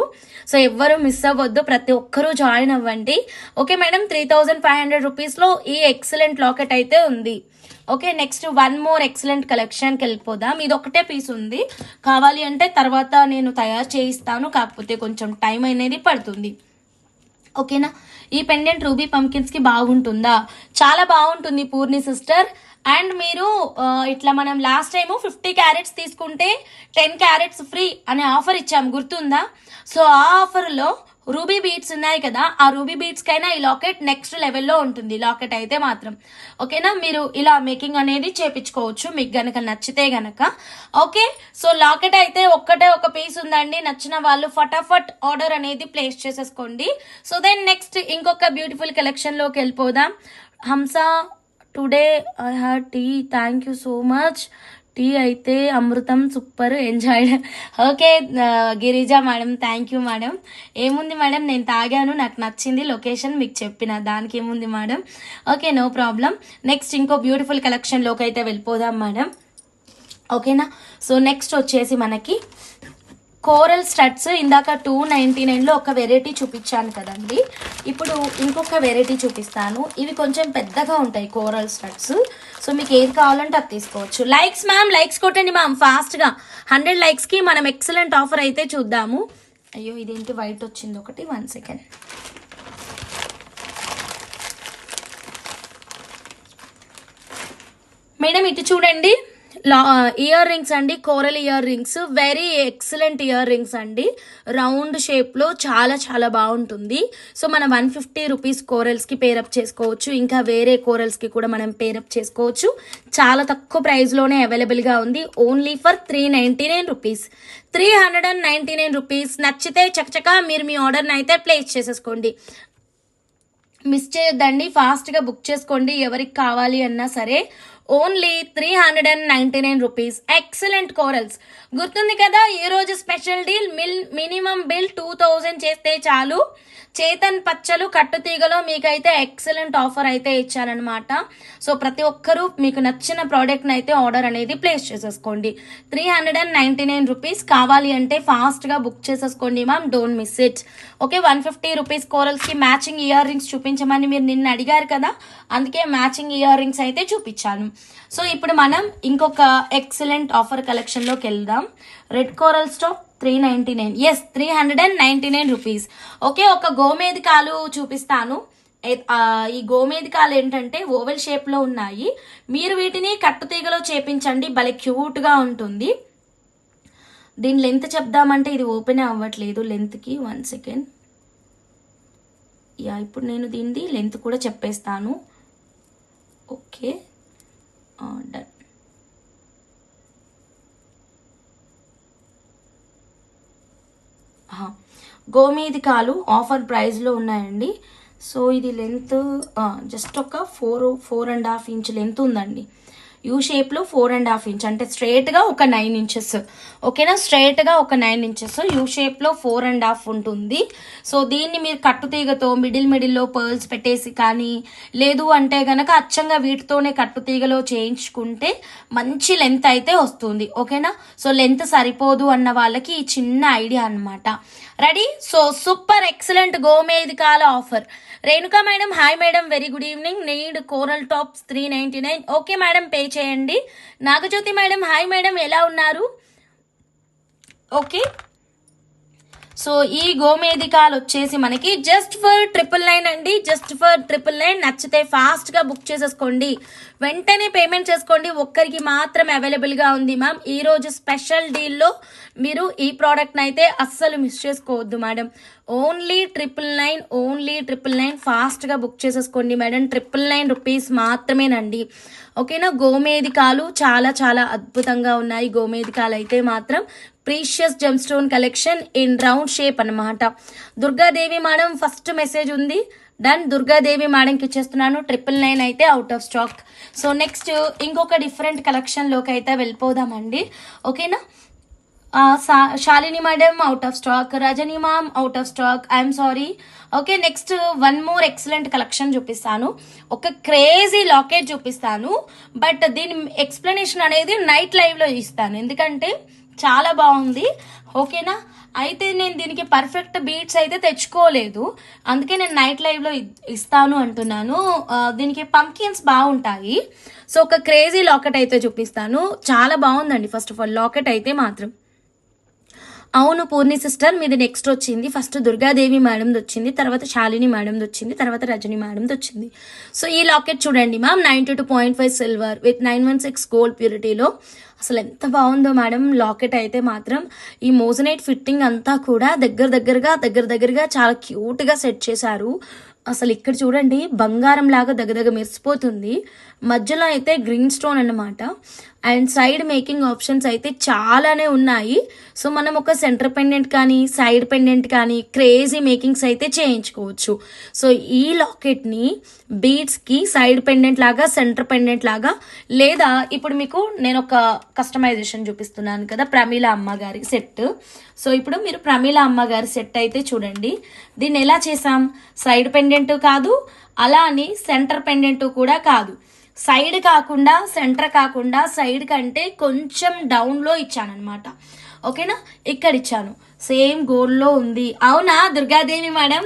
సో ఎవ్వరూ మిస్ అవ్వద్దు, ప్రతి ఒక్కరూ జాయిన్ అవ్వండి. ఓకే మేడం, 3500 రూపీస్లో ఈ ఎక్సలెంట్ లాకెట్ అయితే ఉంది. Okay, next one more excellent కలెక్షన్కి వెళ్ళిపోదాం. ఇది ఒకటే పీస్ ఉంది, కావాలి అంటే తర్వాత నేను తయారు చేయిస్తాను, కాకపోతే కొంచెం టైం అనేది పడుతుంది. ఓకేనా, ఈ పెండెంట్ రూబీ పంకిన్స్కి బాగుంటుందా? చాలా బాగుంటుంది పూర్ణి సిస్టర్. అండ్ మీరు ఇట్లా మనం లాస్ట్ టైము 50 క్యారెట్స్ తీసుకుంటే 10 క్యారెట్స్ ఫ్రీ అనే ఆఫర్ ఇచ్చాము, గుర్తుందా? సో ఆ ఆఫర్లో రూబీ బీడ్స్ ఉన్నాయి కదా, ఆ రూబీ బీడ్స్ కైనా ఈ లాకెట్ నెక్స్ట్ లెవెల్లో ఉంటుంది. లాకెట్ అయితే మాత్రం ఓకేనా, మీరు ఇలా మేకింగ్ అనేది చేపించుకోవచ్చు మీకు గనక నచ్చితే గనక. ఓకే, సో లాకెట్ అయితే ఒక్కటే ఒక పీస్ ఉందండి. నచ్చిన వాళ్ళు ఫటాఫట్ ఆర్డర్ అనేది ప్లేస్ చేసేసుకోండి. సో దెన్ నెక్స్ట్ ఇంకొక బ్యూటిఫుల్ కలెక్షన్ లోకి వెళ్ళిపోదాం. Hamsa today I had tea, thank you so much. Tea అయితే అమృతం, super, enjoyed. Okay Girija madam, thank you madam. ఏముంది మేడం, నేను తాగాను, నాకు నచ్చింది, లొకేషన్ మీకు చెప్పిన, దానికి ఏముంది madam. Okay, no problem. Next ఇంకో బ్యూటిఫుల్ కలెక్షన్లోకి అయితే వెళ్ళిపోదాం మేడం. ఓకేనా, సో నెక్స్ట్ వచ్చేసి మనకి కోరల్ స్టడ్స్. ఇందాక 299లో ఒక వెరైటీ చూపించాను కదండి, ఇప్పుడు ఇంకొక వెరైటీ చూపిస్తాను. ఇవి కొంచెం పెద్దగా ఉంటాయి కోరల్ స్టడ్స్. సో మీకు ఏది కావాలంటే అది తీసుకోవచ్చు. లైక్స్ మ్యామ్, లైక్స్ కొట్టండి మ్యామ్ ఫాస్ట్గా. 100 లైక్స్కి మనం ఎక్సలెంట్ ఆఫర్ అయితే చూద్దాము. అయ్యో ఇదేంటి వైట్ వచ్చింది ఒకటి, 1 సెకండ్. మేడం ఇటు చూడండి, ఇయర్ రింగ్స్ అండి, coral ear rings, very excellent ear rings అండి. రౌండ్ షేప్లో చాలా చాలా బాగుంటుంది. సో మనం 150 రూపీస్ కోరల్స్కి పేరప్ చేసుకోవచ్చు, ఇంకా వేరే కోరల్స్కి కూడా మనం పేరప్ చేసుకోవచ్చు. చాలా తక్కువ ప్రైస్లోనే అవైలబుల్గా ఉంది. Only for 399 rupees, 399 rupees. నచ్చితే చకచకా మీరు మీ ఆర్డర్ని అయితే ప్లేస్ చేసేసుకోండి. మిస్ చేయొద్దండి, ఫాస్ట్గా బుక్ చేసుకోండి ఎవరికి కావాలి అన్నా సరే. Only 399 rupees. Excellent corals. గుర్తుంది కదా ఈరోజు స్పెషల్ డీల్, మినిమం బిల్ 2000 చేస్తే చాలు. చేతన్ పచ్చలు కట్టుతీగలో మీకైతే ఎక్సలెంట్ ఆఫర్ అయితే ఇచ్చారనమాట. సో ప్రతి ఒక్కరూ మీకు నచ్చిన ప్రోడక్ట్ని అయితే ఆర్డర్ అనేది ప్లేస్ చేసేసుకోండి. 399 రూపీస్. కావాలి అంటే ఫాస్ట్గా బుక్ చేసేసుకోండి ma'am, don't miss it. Okay, 150 rupees కోరల్స్కి మ్యాచింగ్ ఇయర్ రింగ్స్ చూపించమని మీరు నిన్న అడిగారు కదా, అందుకే మ్యాచింగ్ ఇయర్ రింగ్స్ అయితే చూపించాను. సో ఇప్పుడు మనం ఇంకొక ఎక్సలెంట్ ఆఫర్ కలెక్షన్లోకి వెళ్దాం. Red coral stop 399, yes 399 rupees. Okay, ఒక గోమేధికాలు చూపిస్తాను. ఈ గోమేధికాలు ఏంటంటే ఓవెల్ షేప్లో ఉన్నాయి. మీరు వీటిని కట్టుతీగలో చేపించండి, భలే క్యూట్గా ఉంటుంది. దీని లెంత్ చెప్దామంటే ఇది ఓపెన్ అవ్వట్లేదు లెంత్కి, 1 సెకండ్. యా, ఇప్పుడు నేను దీనిది లెంత్ కూడా చెప్పేస్తాను. Okay done. గోమేధికాలు ఆఫర్ ప్రైస్లో ఉన్నాయండి. సో ఇది లెంత్ జస్ట్ ఒక 4.5 ఇంచ్ లెంత్ ఉందండి. యూ షేప్లో 4.5 ఇంచ్ అంటే స్ట్రైట్గా ఒక 9 ఇంచెస్. ఓకేనా, స్ట్రైట్గా ఒక 9 ఇంచెస్, యూ షేప్లో 4.5 ఉంటుంది. సో దీన్ని మీరు కట్టుతీగతో మిడిల్లో పర్ల్స్ పెట్టేసి కానీ, లేదు అంటే గనక అచ్చంగా వీటితోనే కట్టుతీగలో చేయించుకుంటే మంచి లెంత్ అయితే వస్తుంది. ఓకేనా, సో లెంత్ సరిపోదు అన్న వాళ్ళకి ఈ చిన్న ఐడియా అనమాట. రెడీ? సో సూపర్ ఎక్సలెంట్ గోమేధికాల offer. Renuka madam, hi madam, very good evening. Need coral tops 399. Okay madam, pay చేయండి. నాగజ్యోతి మేడం, హాయ్ మేడం, ఎలా ఉన్నారు? ఓకే, సో ఈ గోమేధికాలు వచ్చేసి మనకి జస్ట్ ఫర్ 999 అండి, జస్ట్ ఫర్ 999. నచ్చితే ఫాస్ట్గా బుక్ చేసేసుకోండి, వెంటనే పేమెంట్ చేసుకోండి. ఒక్కరికి మాత్రం అవైలబుల్గా ఉంది మ్యామ్. ఈరోజు స్పెషల్ డీల్లో మీరు ఈ ప్రోడక్ట్ని అయితే అస్సలు మిస్ చేసుకోవద్దు మేడం. Only 999, only 999. ఫాస్ట్గా బుక్ చేసేసుకోండి మేడం. 999 రూపీస్ మాత్రమేనండి. ఓకేనా, గోమేధికాలు చాలా చాలా అద్భుతంగా ఉన్నాయి. గోమేధికాలు అయితే మాత్రం precious gem stone collection in round shape అనమాట. దుర్గాదేవి మేడం ఫస్ట్ మెసేజ్ ఉంది, డన్. దుర్గాదేవి మేడంకి ఇచ్చేస్తున్నాను. 999 అయితే out of stock. So next ఇంకొక డిఫరెంట్ కలెక్షన్లోకి అయితే వెళ్ళిపోదామండి. ఓకేనా, Shalini madam out of stock, Rajani ma'am out of stock, I'm sorry. Okay, next one more excellent collection చూపిస్తాను. ఒక క్రేజీ లాకెట్ చూపిస్తాను, బట్ దీని ఎక్స్ప్లెనేషన్ అనేది నైట్ లైవ్లో ఇస్తాను, ఎందుకంటే చాలా బాగుంది. ఓకేనా, అయితే నేను దీనికి పర్ఫెక్ట్ బీట్స్ అయితే తెచ్చుకోలేదు, అందుకే నేను నైట్ లైవ్లో ఇస్తాను అంటున్నాను. దీనికి పంకిన్స్ బాగుంటాయి. సో ఒక క్రేజీ లాకెట్ అయితే చూపిస్తాను, చాలా బాగుందండి. ఫస్ట్ ఆఫ్ ఆల్ లాకెట్ అయితే మాత్రం అవును పూర్ణి సిస్టర్, మీది నెక్స్ట్ వచ్చింది. ఫస్ట్ దుర్గాదేవి మేడంది వచ్చింది, తర్వాత శాలిని మేడంది వచ్చింది, తర్వాత రజని మేడంది వచ్చింది. సో ఈ లాకెట్ చూడండి మ్యామ్, 92.5 సిల్వర్ విత్ 916 గోల్డ్ ప్యూరిటీలో. అసలు ఎంత బాగుందో మేడం లాకెట్ అయితే మాత్రం. ఈ మోజనైట్ ఫిట్టింగ్ అంతా కూడా దగ్గరగా చాలా క్యూట్గా సెట్ చేశారు. అసలు ఇక్కడ చూడండి బంగారం లాగా దగ్గర మెరిసిపోతుంది. మధ్యలో అయితే గ్రీన్ స్టోన్ అన్నమాట. అండ్ సైడ్ మేకింగ్ ఆప్షన్స్ అయితే చాలానే ఉన్నాయి. సో మనం ఒక సెంటర్ పెండెంట్ కానీ సైడ్ పెండెంట్ కానీ క్రేజీ మేకింగ్స్ అయితే చేయించుకోవచ్చు. సో ఈ లాకెట్ని బీడ్స్కి సైడ్ పెండెంట్ లాగా, సెంటర్ పెండెంట్ లాగా, లేదా ఇప్పుడు మీకు నేను ఒక కస్టమైజేషన్ చూపిస్తున్నాను కదా, ప్రమీల అమ్మగారి సెట్. సో ఇప్పుడు మీరు ప్రమీల అమ్మగారి సెట్ అయితే చూడండి. దీన్ని ఎలా చేసాం, సైడ్ పెండెంట్ కాదు, అలా అని సెంటర్ పెండెంట్ కూడా కాదు. సైడ్ కాకుండా సెంటర్ కాకుండా సైడ్ కంటే కొంచెం డౌన్లో ఇచ్చానమాట. ఓకేనా, ఇక్కడ ఇచ్చాను. సేమ్ గోల్డ్లో ఉంది. అవునా దుర్గాదేవి మేడం?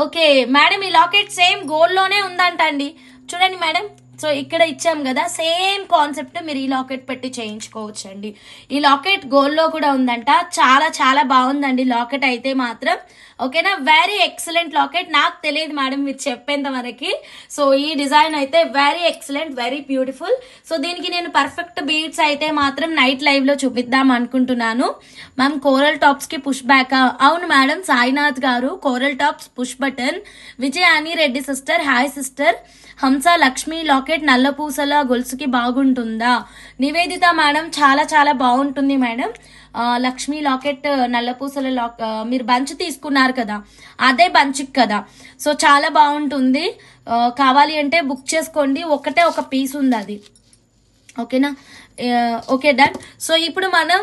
ఓకే మేడం, ఈ లాకెట్ సేమ్ గోల్డ్లోనే ఉందంట అండి. చూడండి మేడం, సో ఇక్కడ ఇచ్చాం కదా, సేమ్ కాన్సెప్ట్ మీరు ఈ లాకెట్ పెట్టి చేయించుకోవచ్చు అండి. ఈ లాకెట్ గోల్డ్లో కూడా ఉందంట. చాలా చాలా బాగుందండి లాకెట్ అయితే మాత్రం. ఓకేనా, వెరీ ఎక్సలెంట్ లాకెట్. నాకు తెలియదు మేడం మీరు చెప్పేంత వరకు. సో ఈ డిజైన్ అయితే very excellent, very beautiful. So దీనికి నేను పర్ఫెక్ట్ బీడ్స్ అయితే మాత్రం నైట్ లైవ్లో చూపిద్దాం అనుకుంటున్నాను. మ్యామ్ కోరల్ టాప్స్కి పుష్ బ్యాక్. అవును మేడం, సాయినాథ్ గారు coral tops push button. Vijayani Reddy sister, hi sister. Hamsa Lakshmi locket నల్లపూసల గొలుసుకి బాగుంటుందా? నివేదిత మేడం, చాలా చాలా బాగుంటుంది మేడం. లక్ష్మీ లాకెట్ నల్లపూసల మీరు బంచ్ తీసుకున్నారు కదా, అదే బంచ్కి కదా. సో చాలా బాగుంటుంది. కావాలి అంటే బుక్ చేసుకోండి. ఒకటే ఒక పీస్ ఉంది అది. ఓకేనా, ఓకే డన్. సో ఇప్పుడు మనం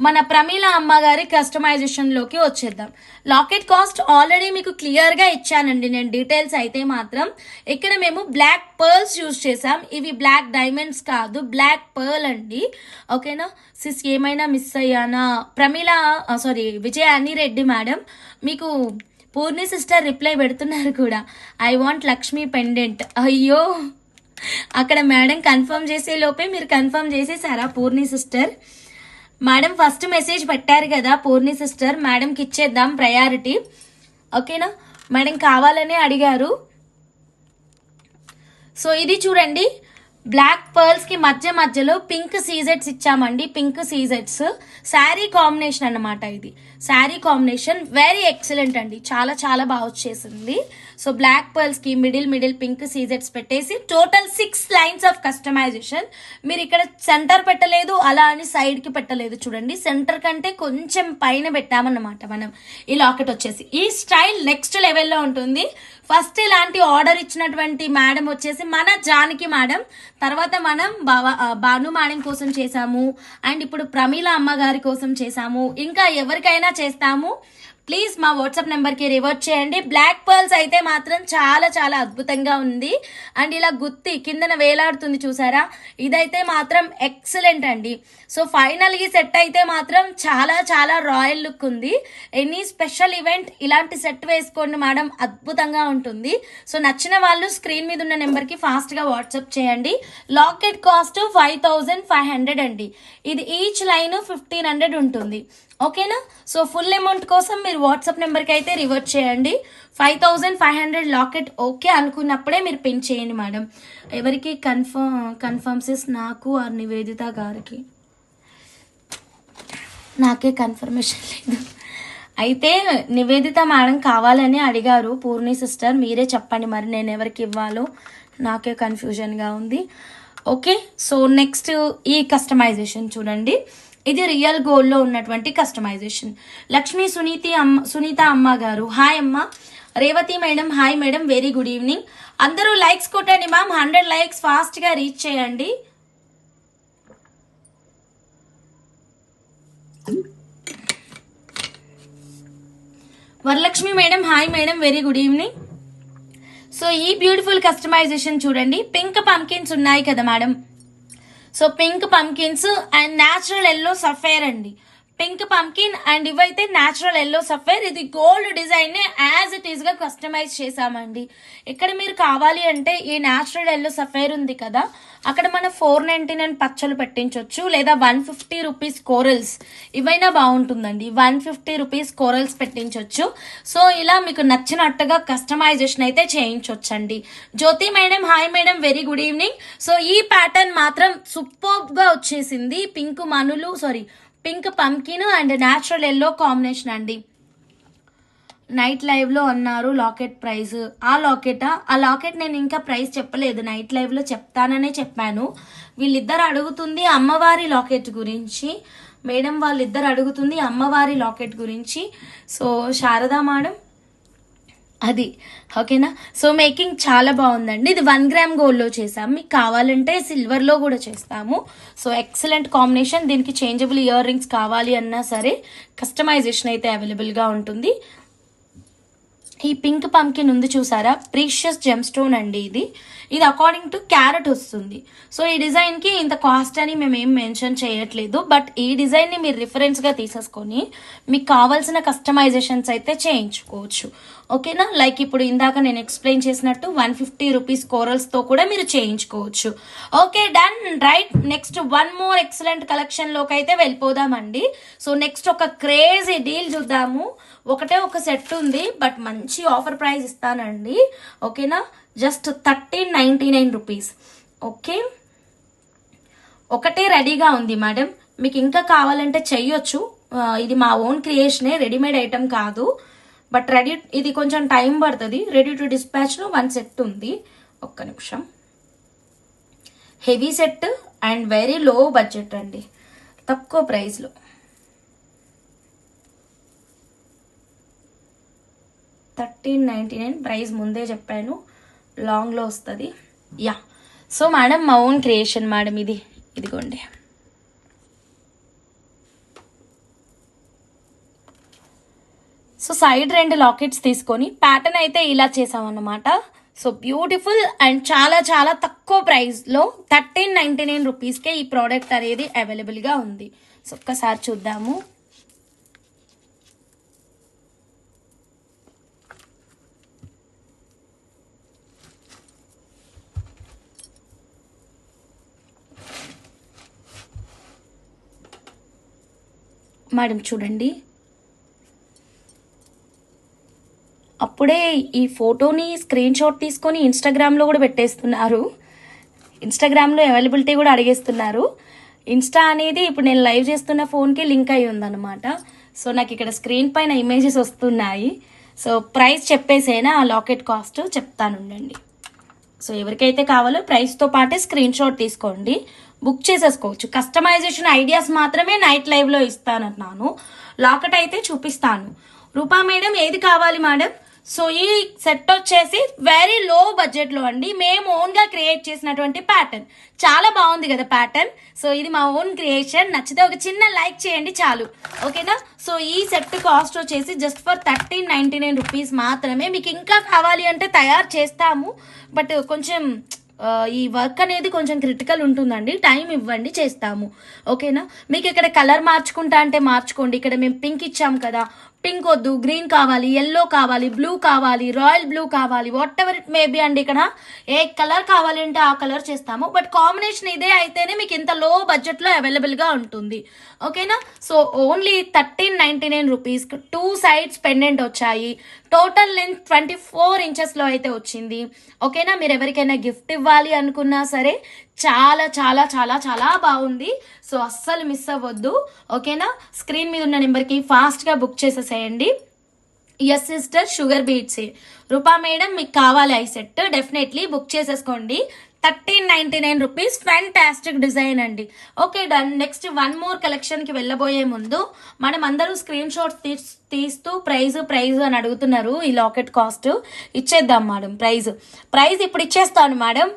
మన ప్రమీల అమ్మగారి కస్టమైజేషన్లోకి వచ్చేద్దాం. లాకెట్ కాస్ట్ ఆల్రెడీ మీకు క్లియర్గా ఇచ్చానండి నేను డీటెయిల్స్ అయితే మాత్రం. ఇక్కడ మేము బ్లాక్ పర్ల్స్ యూజ్ చేసాం. ఇవి బ్లాక్ డైమండ్స్ కాదు, బ్లాక్ పర్ల్ అండి. ఓకేనా సిస్, ఏమైనా మిస్ అయ్యానా? ప్రమీల విజయాని రెడ్డి మేడం, మీకు పూర్ణి సిస్టర్ రిప్లై పెడుతున్నారు కూడా, ఐ వాంట్ లక్ష్మీ పెండెంట్. అయ్యో, అక్కడ మేడం కన్ఫర్మ్ చేసే లోపే మీరు కన్ఫర్మ్ చేసేసారా Purni sister? Madam first message పెట్టారు కదా పూర్ణి సిస్టర్, మేడంకి ఇచ్చేద్దాం ప్రయారిటీ. ఓకేనా, మేడం కావాలనే అడిగారు. సో ఇది చూడండి, బ్లాక్ పర్ల్స్కి మధ్యలో పింక్ సీజెట్స్ ఇచ్చామండి. పింక్ సీజెట్స్ శారీ కాంబినేషన్ అన్నమాట. ఇది శారీ కాంబినేషన్ వెరీ ఎక్సలెంట్ అండి, చాలా చాలా బాగా వచ్చేసింది. సో బ్లాక్ పర్ల్స్కి మిడిల్ పింక్ సీజెట్స్ పెట్టేసి టోటల్ 6 లైన్స్ ఆఫ్ కస్టమైజేషన్. మీరు ఇక్కడ సెంటర్ పెట్టలేదు, అలా అని సైడ్కి పెట్టలేదు. చూడండి, సెంటర్ కంటే కొంచెం పైన పెట్టామన్నమాట మనం. ఈ లాకెట్ వచ్చేసి ఈ స్టైల్ నెక్స్ట్ లెవెల్లో ఉంటుంది. ఫస్ట్ ఇలాంటి ఆర్డర్ ఇచ్చినటువంటి మేడం వచ్చేసి మన జానకి మేడం, తర్వాత మనం భాను మేడం కోసం చేసాము, అండ్ ఇప్పుడు ప్రమీల అమ్మగారి కోసం చేసాము, ఇంకా ఎవరికైనా చేస్తాము. ప్లీజ్ మా వాట్సాప్ నెంబర్కి రివర్ట్ చేయండి. బ్లాక్ పర్ల్స్ అయితే మాత్రం చాలా చాలా అద్భుతంగా ఉంది. అండ్ ఇలా గుత్తి కిందన వేలాడుతుంది చూసారా, ఇదైతే మాత్రం ఎక్సలెంట్ అండి. సో ఫైనల్ ఈ సెట్ అయితే మాత్రం చాలా చాలా రాయల్ లుక్ ఉంది. ఎనీ స్పెషల్ ఈవెంట్ ఇలాంటి సెట్ వేసుకోండి మేడం, అద్భుతంగా ఉంటుంది. సో నచ్చిన వాళ్ళు స్క్రీన్ మీద ఉన్న నెంబర్కి ఫాస్ట్గా వాట్సాప్ చేయండి. లాకెట్ కాస్ట్ 5500 అండి. ఇది ఈచ్ లైన్ 1500 ఉంటుంది. ఓకేనా, సో ఫుల్ అమౌంట్ కోసం మీరు వాట్సాప్ నెంబర్కి అయితే రివర్ట్ చేయండి. 5500 లాకెట్ ఓకే అనుకున్నప్పుడే మీరు పిన్ చేయండి మేడం. ఎవరికి కన్ఫర్మ్సెస్? నాకు ఆ నివేదిత గారికి, నాకే కన్ఫర్మేషన్ లేదు. అయితే నివేదిత మేడం కావాలని అడిగారు పూర్ణి సిస్టర్, మీరే చెప్పండి మరి నేను ఎవరికి ఇవ్వాలో, నాకే కన్ఫ్యూజన్గా ఉంది. ఓకే, సో నెక్స్ట్ ఈ కస్టమైజేషన్ చూడండి. ఇది రియల్ గోల్డ్లో ఉన్నటువంటి కస్టమైజేషన్. లక్ష్మీ సునీత అమ్మ గారు, హాయ్ అమ్మ. Revathi madam, hi madam, very good evening. అందరూ లైక్స్ కొట్టండి మ్యామ్, 100 లైక్స్ ఫాస్ట్గా రీచ్ చేయండి. Varalakshmi madam, hi madam, very good evening. So ఈ బ్యూటిఫుల్ కస్టమైజేషన్ చూడండి. పింక్ పంకిన్స్ ఉన్నాయి కదా madam. So pink pumpkins and natural yellow sapphire అండి. పింక్ పంకిన్ అండ్ ఇవైతే న్యాచురల్ ఎల్లో సఫైర్. ఇది gold design as it is గా customise చేసామండి. ఇక్కడ మీరు కావాలి అంటే ఈ న్యాచురల్ ఎల్లో సఫైర్ ఉంది కదా, అక్కడ మనం 499 పచ్చలు పెట్టించవచ్చు, లేదా 150 రూపీస్ కోరల్స్ ఇవైనా బాగుంటుందండి. 150 రూపీస్ కోరల్స్ పెట్టించవచ్చు. సో ఇలా మీకు నచ్చినట్టుగా కస్టమైజేషన్ అయితే చేయించవచ్చండి. Jyothi madam, hi madam, very good evening. So ఈ ప్యాటర్న్ మాత్రం సూపర్ గా వచ్చేసింది. Pink pumpkin and natural yellow combination అండి. నైట్ లైవ్ లో అన్నారు లాకెట్ ప్రైస్. ఆ లాకెట్ నేను ఇంకా ప్రైస్ చెప్పలేదు, నైట్ లైవ్ లో చెప్తాననే చెప్పాను. వీళ్ళిద్దరు అడుగుతుంది అమ్మవారి లాకెట్ గురించి, మేడం వాళ్ళిద్దరు అడుగుతుంది అమ్మవారి లాకెట్ గురించి. సో శారదా మేడం అది ఓకేనా. సో మేకింగ్ చాలా బాగుందండి. ఇది 1 గ్రామ్ గోల్డ్లో చేసాము, మీకు కావాలంటే సిల్వర్లో కూడా చేస్తాము. So excellent combination. దీనికి చేంజబుల్ ఇయర్ రింగ్స్ కావాలి అన్నా సరే కస్టమైజేషన్ అయితే అవైలబుల్గా ఉంటుంది. ఈ పింక్ పంకిన్ ఉంది చూసారా, ప్రీషియస్ జెమ్ స్టోన్ అండి. ఇది అకార్డింగ్ టు క్యారెట్ వస్తుంది. సో ఈ డిజైన్కి ఇంత కాస్ట్ అని మేము ఏం మెన్షన్ చేయట్లేదు, బట్ ఈ డిజైన్ని మీరు రిఫరెన్స్గా తీసేసుకొని మీకు కావాల్సిన కస్టమైజేషన్స్ అయితే చేయించుకోవచ్చు. ఓకేనా. లైక్ ఇప్పుడు ఇందాక నేను ఎక్స్ప్లెయిన్ చేసినట్టు 150 రూపీస్ కోరల్స్తో కూడా మీరు చేయించుకోవచ్చు. Okay, done, right. Next one more excellent కలెక్షన్లోకి అయితే వెళ్ళిపోదామండి. సో నెక్స్ట్ ఒక క్రేజీ డీల్ చూద్దాము. ఒకటే ఒక సెట్ ఉంది, బట్ మంచి ఆఫర్ ప్రైస్ ఇస్తానండి. ఓకేనా, జస్ట్ 1399 రూపీస్. ఓకే, ఒకటే రెడీగా ఉంది మేడం, మీకు ఇంకా కావాలంటే చెయ్యొచ్చు. ఇది మా ఓన్ క్రియేషనే, రెడీమేడ్ ఐటమ్ కాదు. బట్ ఇది కొంచెం టైం పడుతుంది. రెడీ టు డిస్పాచ్లో 1 సెట్ ఉంది. ఒక్క నిమిషం. Heavy set and very low budget అండి, తక్కువ ప్రైస్లో. $1399 ప్రైస్ ముందే చెప్పాను, లాంగ్లో వస్తుంది. యా, సో మేడం మా ఓన్ క్రియేషన్ మేడం ఇదిగోండి. సో సైడ్ 2 లాకెట్స్ తీసుకొని ప్యాటర్న్ అయితే ఇలా చేసామన్నమాట. సో బ్యూటిఫుల్ అండ్ చాలా చాలా తక్కువ ప్రైస్లో 1399 రూపీస్కే ఈ ప్రోడక్ట్ అనేది అవైలబుల్గా ఉంది. సో ఒక్కసారి చూద్దాము. మేడం చూడండి, అప్పుడే ఈ ఫోటోని స్క్రీన్ షాట్ తీసుకొని ఇన్స్టాగ్రామ్లో కూడా పెట్టేస్తున్నారు. ఇన్స్టాగ్రామ్లో అవైలబిలిటీ కూడా అడిగేస్తున్నారు. ఇన్స్టా అనేది ఇప్పుడు నేను లైవ్ చేస్తున్న ఫోన్కి లింక్ అయి ఉందన్నమాట. సో నాకు ఇక్కడ స్క్రీన్ పైన ఇమేజెస్ వస్తున్నాయి. సో ప్రైస్ చెప్పేసేనా, ఆ లాకెట్ కాస్ట్ చెప్తానుండండి. సో ఎవరికైతే కావాలో ప్రైస్తో పాటే స్క్రీన్ షాట్ తీసుకోండి, బుక్ చేసేసుకోవచ్చు. కస్టమైజేషన్ ఐడియాస్ మాత్రమే నైట్ లైవ్లో ఇస్తానన్నాను. లాకెట్ అయితే చూపిస్తాను. రూపా మేడం ఏది కావాలి మేడం? సో ఈ సెట్ వచ్చేసి వెరీ లో బడ్జెట్లో అండి, మేము ఓన్గా క్రియేట్ చేసినటువంటి ప్యాటర్న్. చాలా బాగుంది కదా ప్యాటర్న్. సో ఇది మా ఓన్ క్రియేషన్. నచ్చితే ఒక చిన్న లైక్ చేయండి చాలు, ఓకేనా. సో ఈ సెట్ కాస్ట్ వచ్చేసి జస్ట్ ఫర్ 1399 రూపీస్ మాత్రమే. మీకు ఇంకా కావాలి అంటే తయారు చేస్తాము, బట్ కొంచెం ఈ వర్క్ అనేది కొంచెం క్రిటికల్ ఉంటుందండి, టైం ఇవ్వండి, చేస్తాము, ఓకేనా. మీకు ఇక్కడ కలర్ మార్చుకుంటా అంటే మార్చుకోండి. ఇక్కడ మేము పింక్ ఇచ్చాం కదా, పింక్ వద్దు, గ్రీన్ కావాలి, ఎల్లో కావాలి, బ్లూ కావాలి, రాయల్ బ్లూ కావాలి, వాట్ ఎవర్ ఇట్ మేబీ అండి. ఇక్కడ ఏ కలర్ కావాలి అంటే ఆ కలర్ చేస్తాము, బట్ కాంబినేషన్ ఇదే అయితేనే మీకు ఇంత లో బడ్జెట్లో అవైలబుల్గా ఉంటుంది, ఓకేనా. So only 1399 rupees. 2 sides pendant వచ్చాయి. టోటల్ లెంత్ 24 ఇంచెస్లో అయితే వచ్చింది, ఓకేనా. మీరు ఎవరికైనా గిఫ్ట్ ఇవ్వాలి అనుకున్నా సరే చాలా చాలా చాలా చాలా బాగుంది. సో అస్సలు మిస్ అవ్వద్దు, ఓకేనా. స్క్రీన్ మీద ఉన్న నెంబర్కి ఫాస్ట్గా బుక్ చేసేసేయండి. Yes sister, sugar beads. Rupa madam మీకు కావాలి ఐ సెట్, డెఫినెట్లీ బుక్ చేసేసుకోండి. 1399 రూపీస్, ఫ్యాంటాస్టిక్ డిజైన్ అండి. Okay done. Next one more కలెక్షన్కి వెళ్ళబోయే ముందు మనం అందరూ స్క్రీన్ షాట్స్ తీస్తూ ప్రైజ్ అని అడుగుతున్నారు. ఈ లాకెట్ కాస్ట్ ఇచ్చేద్దాం మేడం. ప్రైజ్ ఇప్పుడు ఇచ్చేస్తాను మేడం.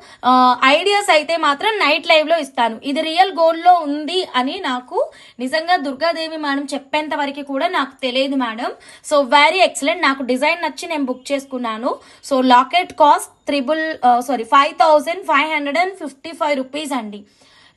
ఐడియాస్ అయితే మాత్రం నైట్ లైవ్లో ఇస్తాను. ఇది రియల్ గోల్డ్లో ఉంది అని నాకు నిజంగా దుర్గాదేవి మేడం చెప్పేంత వరకు కూడా నాకు తెలియదు మేడం. సో వెరీ ఎక్సలెంట్, నాకు డిజైన్ నచ్చి నేను బుక్ చేసుకున్నాను. సో లాకెట్ కాస్ట్ 5555 రూపీస్ అండి.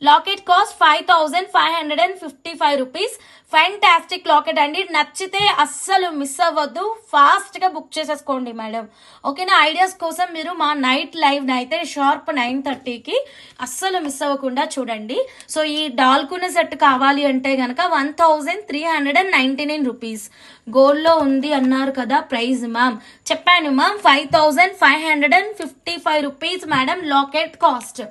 Locket cost 5555 rupees. Fantastic locket అండి. నచ్చితే అస్సలు మిస్ అవ్వద్దు, ఫాస్ట్గా బుక్ చేసేసుకోండి మేడం. ఓకేనా, ఐడియాస్ కోసం మీరు మా నైట్ లైవ్ అయితే షార్ప్ 9:30కి అస్సలు మిస్ అవ్వకుండా చూడండి. సో ఈ డాల్కున సెట్ కావాలి అంటే కనుక 1399 రూపీస్. గోల్డ్లో ఉంది అన్నారు కదా ప్రైస్ మ్యామ్, చెప్పాను ma'am 5555 rupees madam locket cost.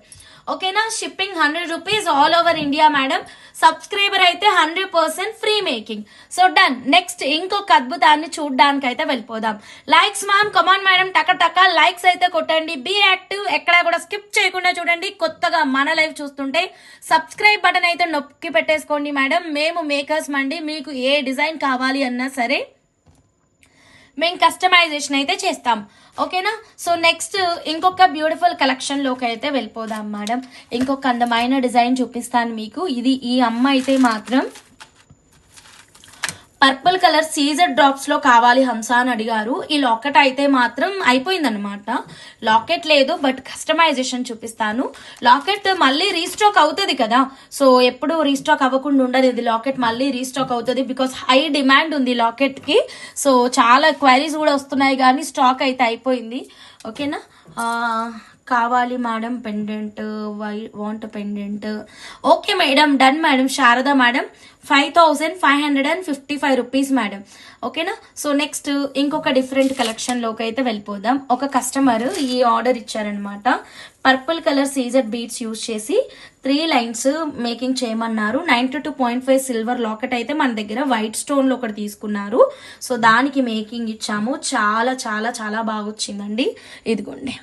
ఓకేనా, shipping 100 rupees all over India madam. Subscriber అయితే 100% free making. So done. Next ఇంకొక అద్భుతాన్ని చూడడానికి అయితే వెళ్ళిపోదాం. లైక్స్ మ్యామ్, కమాన్ మేడం, టక లైక్స్ అయితే కొట్టండి. బీ యాక్టివ్, ఎక్కడ కూడా స్కిప్ చేయకుండా చూడండి. కొత్తగా మన లైవ్ చూస్తుంటే సబ్స్క్రైబ్ బటన్ అయితే నొక్కి పెట్టేసుకోండి మేడం. మేము మేకర్స్ మండి, మీకు ఏ డిజైన్ కావాలి అన్నా సరే మేము కస్టమైజేషన్ అయితే చేస్తాం. ఓకేనా, సో నెక్స్ట్ ఇంకొక బ్యూటిఫుల్ కలెక్షన్లోకి అయితే వెళ్ళిపోదాం మేడం. ఇంకొక అందమైన డిజైన్ చూపిస్తాను మీకు. ఈ అమ్మ అయితే మాత్రం పర్పుల్ కలర్ సీజర్ డ్రాప్స్ లో కావాలి హంస అని అడిగారు. ఈ లాకెట్ అయితే మాత్రం అయిపోయిందనమాట. లాకెట్ లేదు, బట్ కస్టమైజేషన్ చూపిస్తాను. లాకెట్ మళ్ళీ రీస్టాక్ అవుతుంది కదా, సో ఎప్పుడు రీస్టాక్ అవ్వకుండా ఉండదు. ఇది లాకెట్ మళ్ళీ రీస్టాక్ అవుతుంది, బికాస్ హై డిమాండ్ ఉంది లాకెట్ కి. సో చాలా క్వైరీస్ కూడా వస్తున్నాయి, కానీ స్టాక్ అయితే అయిపోయింది. ఓకేనా, కావాలి madam pendant, want pendant. Okay madam, done madam. Sharada madam 5555 rupees madam. ఓకేనా, సో నెక్స్ట్ ఇంకొక డిఫరెంట్ కలెక్షన్లోకి అయితే వెళ్ళిపోదాం. ఒక కస్టమర్ ఈ ఆర్డర్ ఇచ్చారనమాట. Purple colour CZ beads use చేసి 3 లైన్స్ మేకింగ్ చేయమన్నారు. 92.5 సిల్వర్ లాకెట్ అయితే మన దగ్గర వైట్ స్టోన్లో ఒకటి తీసుకున్నారు. సో దానికి మేకింగ్ ఇచ్చాము. చాలా చాలా చాలా బాగా వచ్చిందండి. ఇదిగోండి.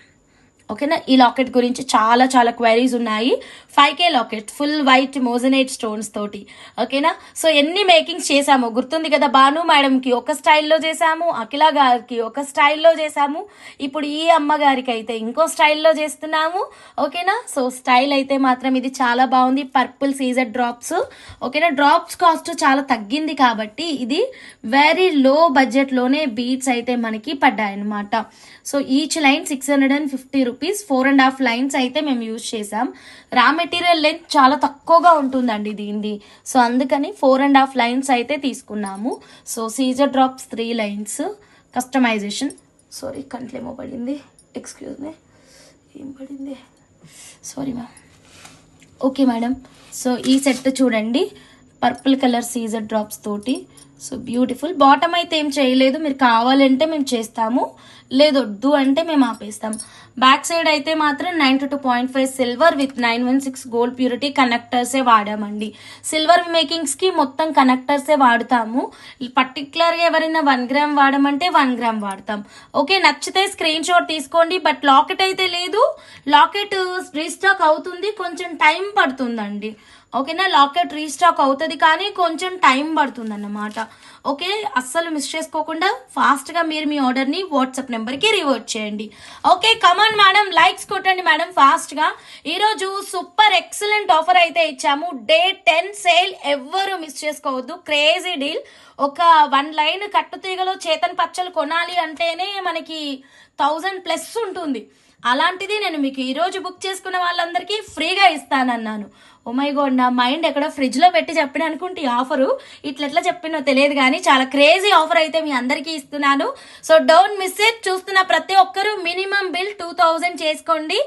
ఓకేనా, ఈ లాకెట్ గురించి చాలా చాలా క్వైరీస్ ఉన్నాయి. 5K locket, full white moissanite stones తోటి. ఓకేనా, సో ఎన్ని మేకింగ్స్ చేసాము గుర్తుంది కదా. భాను మేడంకి ఒక స్టైల్లో చేసాము, అఖిల గారికి ఒక స్టైల్లో చేసాము, ఇప్పుడు ఈ అమ్మగారికి అయితే ఇంకో స్టైల్లో చేస్తున్నాము. ఓకేనా, సో స్టైల్ అయితే మాత్రం ఇది చాలా బాగుంది. Purple CZ drops. ఓకేనా, డ్రాప్స్ కాస్ట్ చాలా తగ్గింది కాబట్టి ఇది వెరీ లో బడ్జెట్లోనే బీట్స్ అయితే మనకి పడ్డాయన్నమాట. So each line 650 rupees. 4.5 lines అయితే మేము యూజ్ చేసాం. రా మెటీరియల్ లెంత్ చాలా తక్కువగా ఉంటుందండి దీనిది, సో అందుకని 4.5 లైన్స్ అయితే తీసుకున్నాము. సో సీజర్ డ్రాప్స్ 3 లైన్స్. కస్టమైజేషన్, సారీ కంట్లేమో పడింది, ఎక్స్క్యూజ్ మీ, ఏం పడింది, sorry ma'am. Okay madam, so ఈ సెట్ చూడండి, పర్పుల్ కలర్ సీజర్ డ్రాప్స్ తోటి. So beautiful. బాటమ్ అయితే ఏం చేయలేదు, మీరు కావాలంటే మేము చేస్తాము, లేదొద్దు అంటే మేము ఆపేస్తాం. బ్యాక్ సైడ్ అయితే మాత్రం 92.5 సిల్వర్ విత్ 916 గోల్డ్ ప్యూరిటీ కనెక్టర్సే వాడామండి. సిల్వర్ మేకింగ్స్కి మొత్తం కనెక్టర్సే వాడతాము. పర్టికులర్గా ఎవరైనా 1 గ్రామ్ వాడమంటే 1 గ్రామ్ వాడతాం. ఓకే, నచ్చితే స్క్రీన్ షాట్ తీసుకోండి. బట్ లాకెట్ అయితే లేదు, లాకెట్ రీస్టాక్ అవుతుంది, కొంచెం టైం పడుతుందండి. ఓకేనా, లాకెట్ రీస్టాక్ అవుతుంది కానీ కొంచెం టైం పడుతుంది అన్నమాట. ఓకే, అస్సలు మిస్ చేసుకోకుండా ఫాస్ట్గా మీరు మీ ఆర్డర్ని వాట్సాప్ నెంబర్కి రివర్ట్ చేయండి. ఓకే, కమాన్ మేడం, లైక్స్ కొట్టండి మేడం ఫాస్ట్గా. ఈరోజు సూపర్ ఎక్సలెంట్ ఆఫర్ అయితే ఇచ్చాము. డే 10 సేల్, ఎవ్వరు మిస్ చేసుకోవద్దు. Crazy deal. ఒక 1 లైన్ కట్టుతీగలో చేతన్ పచ్చలు కొనాలి అంటేనే మనకి 1000+ ఉంటుంది. అలాంటిది నేను మీకు ఈరోజు బుక్ చేసుకున్న వాళ్ళందరికీ ఫ్రీగా ఇస్తానన్నాను. ఓ మై గాడ్, నా మైండ్ ఎక్కడో ఫ్రిడ్జ్లో పెట్టి చెప్పిన అనుకుంటే ఈ ఆఫరు ఇట్లా చెప్పినో తెలియదు, కానీ చాలా క్రేజీ ఆఫర్ అయితే మీ అందరికీ ఇస్తున్నాను. So don't miss it. చూస్తున్న ప్రతి ఒక్కరూ మినిమం బిల్ 2000 చేసుకోండి.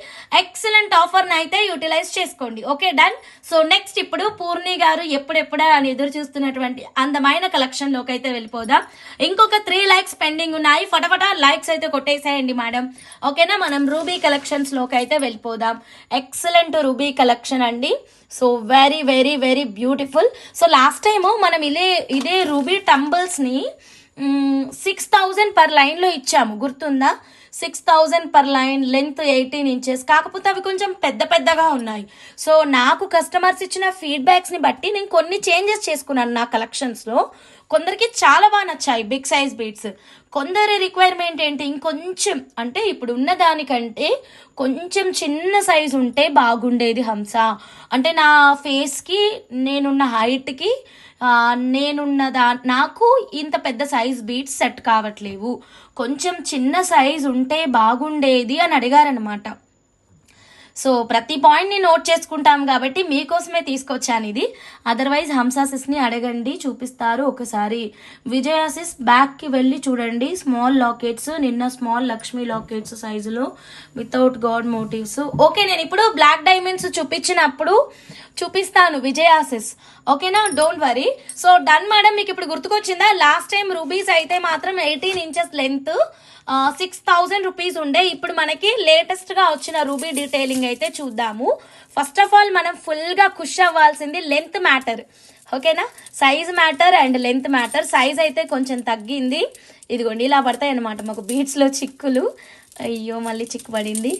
ఎక్సలెంట్ ఆఫర్ని అయితే యూటిలైజ్ చేసుకోండి. Okay, done. సో నెక్స్ట్ ఇప్పుడు పూర్ణి గారు ఎప్పుడెప్పుడా అని ఎదురు చూస్తున్నటువంటి అందమైన కలెక్షన్లోకి అయితే వెళ్ళిపోదాం. ఇంకొక 3 లైక్స్ పెండింగ్ ఉన్నాయి, ఫటాఫటా లైక్స్ అయితే కొట్టేసేయండి మేడం. ఓకేనా, మనం రూబీ కలెక్షన్స్లోకి అయితే వెళ్ళిపోదాం. ఎక్సలెంట్ రూబీ కలెక్షన్ అండి. So very very very beautiful. So last time మనం ఇదే రూబీ టంబుల్స్ని 6000 పర్ లైన్లో ఇచ్చాము, గుర్తుందా? 6000 పర్ లైన్, లెంత్ 18 ఇంచెస్. కాకపోతే అవి కొంచెం పెద్దగా ఉన్నాయి. సో నాకు కస్టమర్స్ ఇచ్చిన ఫీడ్బ్యాక్స్ని బట్టి నేను కొన్ని చేంజెస్ చేసుకున్నాను నా కలెక్షన్స్లో. కొందరికి చాలా బాగా నచ్చాయి బిగ్ సైజ్ బీడ్స్. కొందరి రిక్వైర్మెంట్ ఏంటి, ఇంకొంచెం అంటే ఇప్పుడు ఉన్న దానికంటే కొంచెం చిన్న సైజు ఉంటే బాగుండేది హంస. అంటే నా ఫేస్కి, నేనున్న హైట్కి, నాకు ఇంత పెద్ద సైజ్ బీడ్స్ సెట్ కావట్లేవు, కొంచెం చిన్న సైజ్ ఉంటే బాగుండేది అని అడిగారనమాట. సో ప్రతి పాయింట్ని నోట్ చేసుకుంటాం కాబట్టి మీకోసమే తీసుకొచ్చాను ఇది. అదర్వైజ్ హంసాసిస్ని అడగండి, చూపిస్తారు ఒకసారి. విజయాసిస్ బ్యాక్కి వెళ్ళి చూడండి. స్మాల్ లాకెట్స్, నిన్న స్మాల్ లక్ష్మీ లాకెట్స్ సైజులో వితౌట్ గాడ్ మోటివ్స్. ఓకే, నేను ఇప్పుడు బ్లాక్ డైమండ్స్ చూపించినప్పుడు చూపిస్తాను విజయాసిస్, ఓకేనా, don't worry. So done madam. మీకు ఇప్పుడు గుర్తుకొచ్చిందా? లాస్ట్ టైం రూబీస్ అయితే మాత్రం 18 ఇంచెస్ లెంత్ 6000 రూపీస్ ఉండే. ఇప్పుడు మనకి లేటెస్ట్గా వచ్చిన రూబీ డీటెయిలింగ్ అయితే చూద్దాము. ఫస్ట్ ఆఫ్ ఆల్ మనం ఫుల్గా ఖుష్ అవ్వాల్సింది లెంత్ మ్యాటర్, ఓకేనా. Size matter and length matter. Size అయితే కొంచెం తగ్గింది. ఇదిగోండి ఇలా పడతాయి అన్నమాట మాకు బీడ్స్లో చిక్కులు. అయ్యో మళ్ళీ చిక్కు పడింది.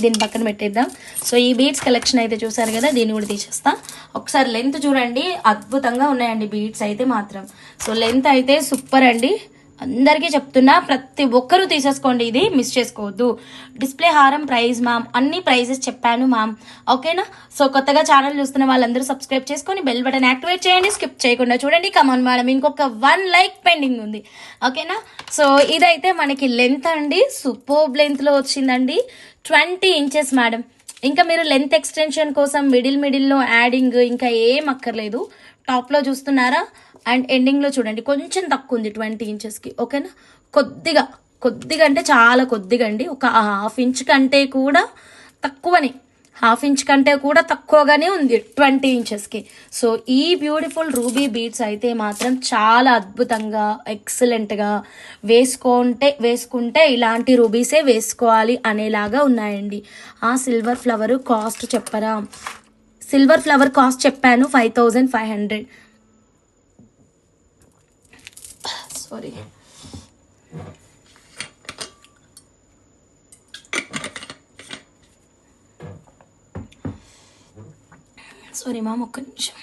దీన్ని పక్కన పెట్టేద్దాం. సో ఈ బీడ్స్ కలెక్షన్ అయితే చూసారు కదా, దీన్ని కూడా తీసేస్తా. ఒకసారి లెంత్ చూడండి, అద్భుతంగా ఉన్నాయండి బీడ్స్ అయితే మాత్రం. సో లెంత్ అయితే సూపర్ అండి, అందరికీ చెప్తున్నా, ప్రతి ఒక్కరూ తీసేసుకోండి, ఇది మిస్ చేసుకోవద్దు. డిస్ప్లే హారం ప్రైస్ మ్యామ్, అన్ని ప్రైజెస్ చెప్పాను మ్యామ్, ఓకేనా. సో కొత్తగా ఛానల్ చూస్తున్న వాళ్ళందరూ సబ్స్క్రైబ్ చేసుకొని బెల్ బటన్ యాక్టివేట్ చేయండి, స్కిప్ చేయకుండా చూడండి. కమాన్ మేడం, ఇంకొక 1 లైక్ పెండింగ్ ఉంది, ఓకేనా. సో ఇదైతే మనకి లెంత్ అండి, సూపర్బ్ లెంత్లో వచ్చిందండి. 20 ఇంచెస్ మేడం. ఇంకా మీరు లెంత్ ఎక్స్టెన్షన్ కోసం మిడిల్లో యాడింగ్ ఇంకా ఏం అక్కర్లేదు. టాప్లో చూస్తున్నారా, అండ్ ఎండింగ్లో చూడండి కొంచెం తక్కువ ఉంది 20 ఇంచెస్కి, ఓకేనా. కొద్దిగా అంటే చాలా కొద్దిగా అండి, ఒక ½ ఇంచ్ కంటే కూడా తక్కువనే, ½ ఇంచ్ కంటే కూడా తక్కువగానే ఉంది 20 ఇంచెస్కి. సో ఈ బ్యూటిఫుల్ రూబీ బీడ్స్ అయితే మాత్రం చాలా అద్భుతంగా ఎక్సలెంట్గా వేసుకుంటే ఇలాంటి రూబీసే వేసుకోవాలి అనేలాగా ఉన్నాయండి. ఆ సిల్వర్ ఫ్లవర్ కాస్ట్ చెప్పరా? సిల్వర్ ఫ్లవర్ కాస్ట్ చెప్పాను 5500. సారీ, మ్యామ్ ఒక్క నిమిషం.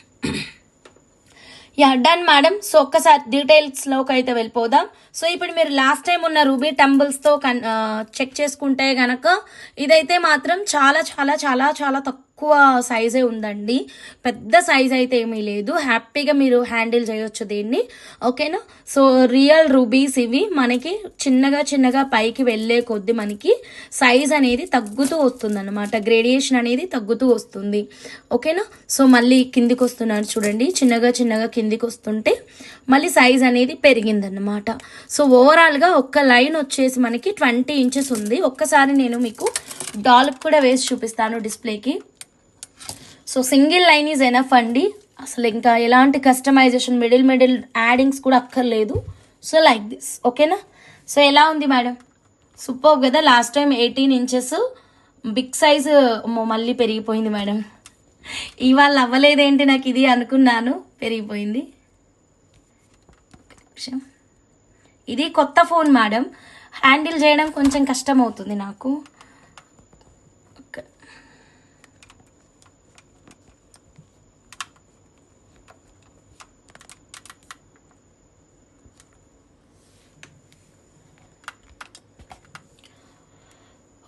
Yeah done madam. సో ఒక్కసారి డీటెయిల్స్లోకి అయితే వెళ్ళిపోదాం. సో ఇప్పుడు మీరు లాస్ట్ టైం ఉన్న రూబీ టంబుల్స్తో చెక్ చేసుకుంటే గనక ఇదైతే మాత్రం చాలా చాలా చాలా చాలా తక్కువ సైజే ఉందండి, పెద్ద సైజ్ అయితే ఏమీ లేదు. హ్యాపీగా మీరు హ్యాండిల్ చేయొచ్చు దీన్ని, ఓకేనా. సో రియల్ రూబీస్ ఇవి. మనకి చిన్నగా పైకి వెళ్ళే కొద్ది మనకి సైజ్ అనేది తగ్గుతూ వస్తుంది అనమాట, గ్రేడియేషన్ అనేది తగ్గుతూ వస్తుంది, ఓకేనా. సో మళ్ళీ కిందికి వస్తున్నాను చూడండి, చిన్నగా కిందికి వస్తుంటే మళ్ళీ సైజ్ అనేది పెరిగిందన్నమాట. సో ఓవరాల్గా ఒక్క లైన్ వచ్చేసి మనకి 20 ఇంచెస్ ఉంది. ఒక్కసారి నేను మీకు డాల్కి కూడా వేసి చూపిస్తాను డిస్ప్లేకి. So single line is enough అండి, అసలు ఇంకా ఎలాంటి కస్టమైజేషన్ మిడిల్ యాడింగ్స్ కూడా అక్కర్లేదు. సో లైక్ దిస్, ఓకేనా. సో ఎలా ఉంది మేడం? సూపర్ కదా. Last time 18 inches big size మళ్ళీ పెరిగిపోయింది మేడం. ఇవాళ అవ్వలేదేంటి నాకు ఇది అనుకున్నాను, పెరిగిపోయింది. ఇది కొత్త ఫోన్ మేడం, హ్యాండిల్ చేయడం కొంచెం కష్టం అవుతుంది నాకు.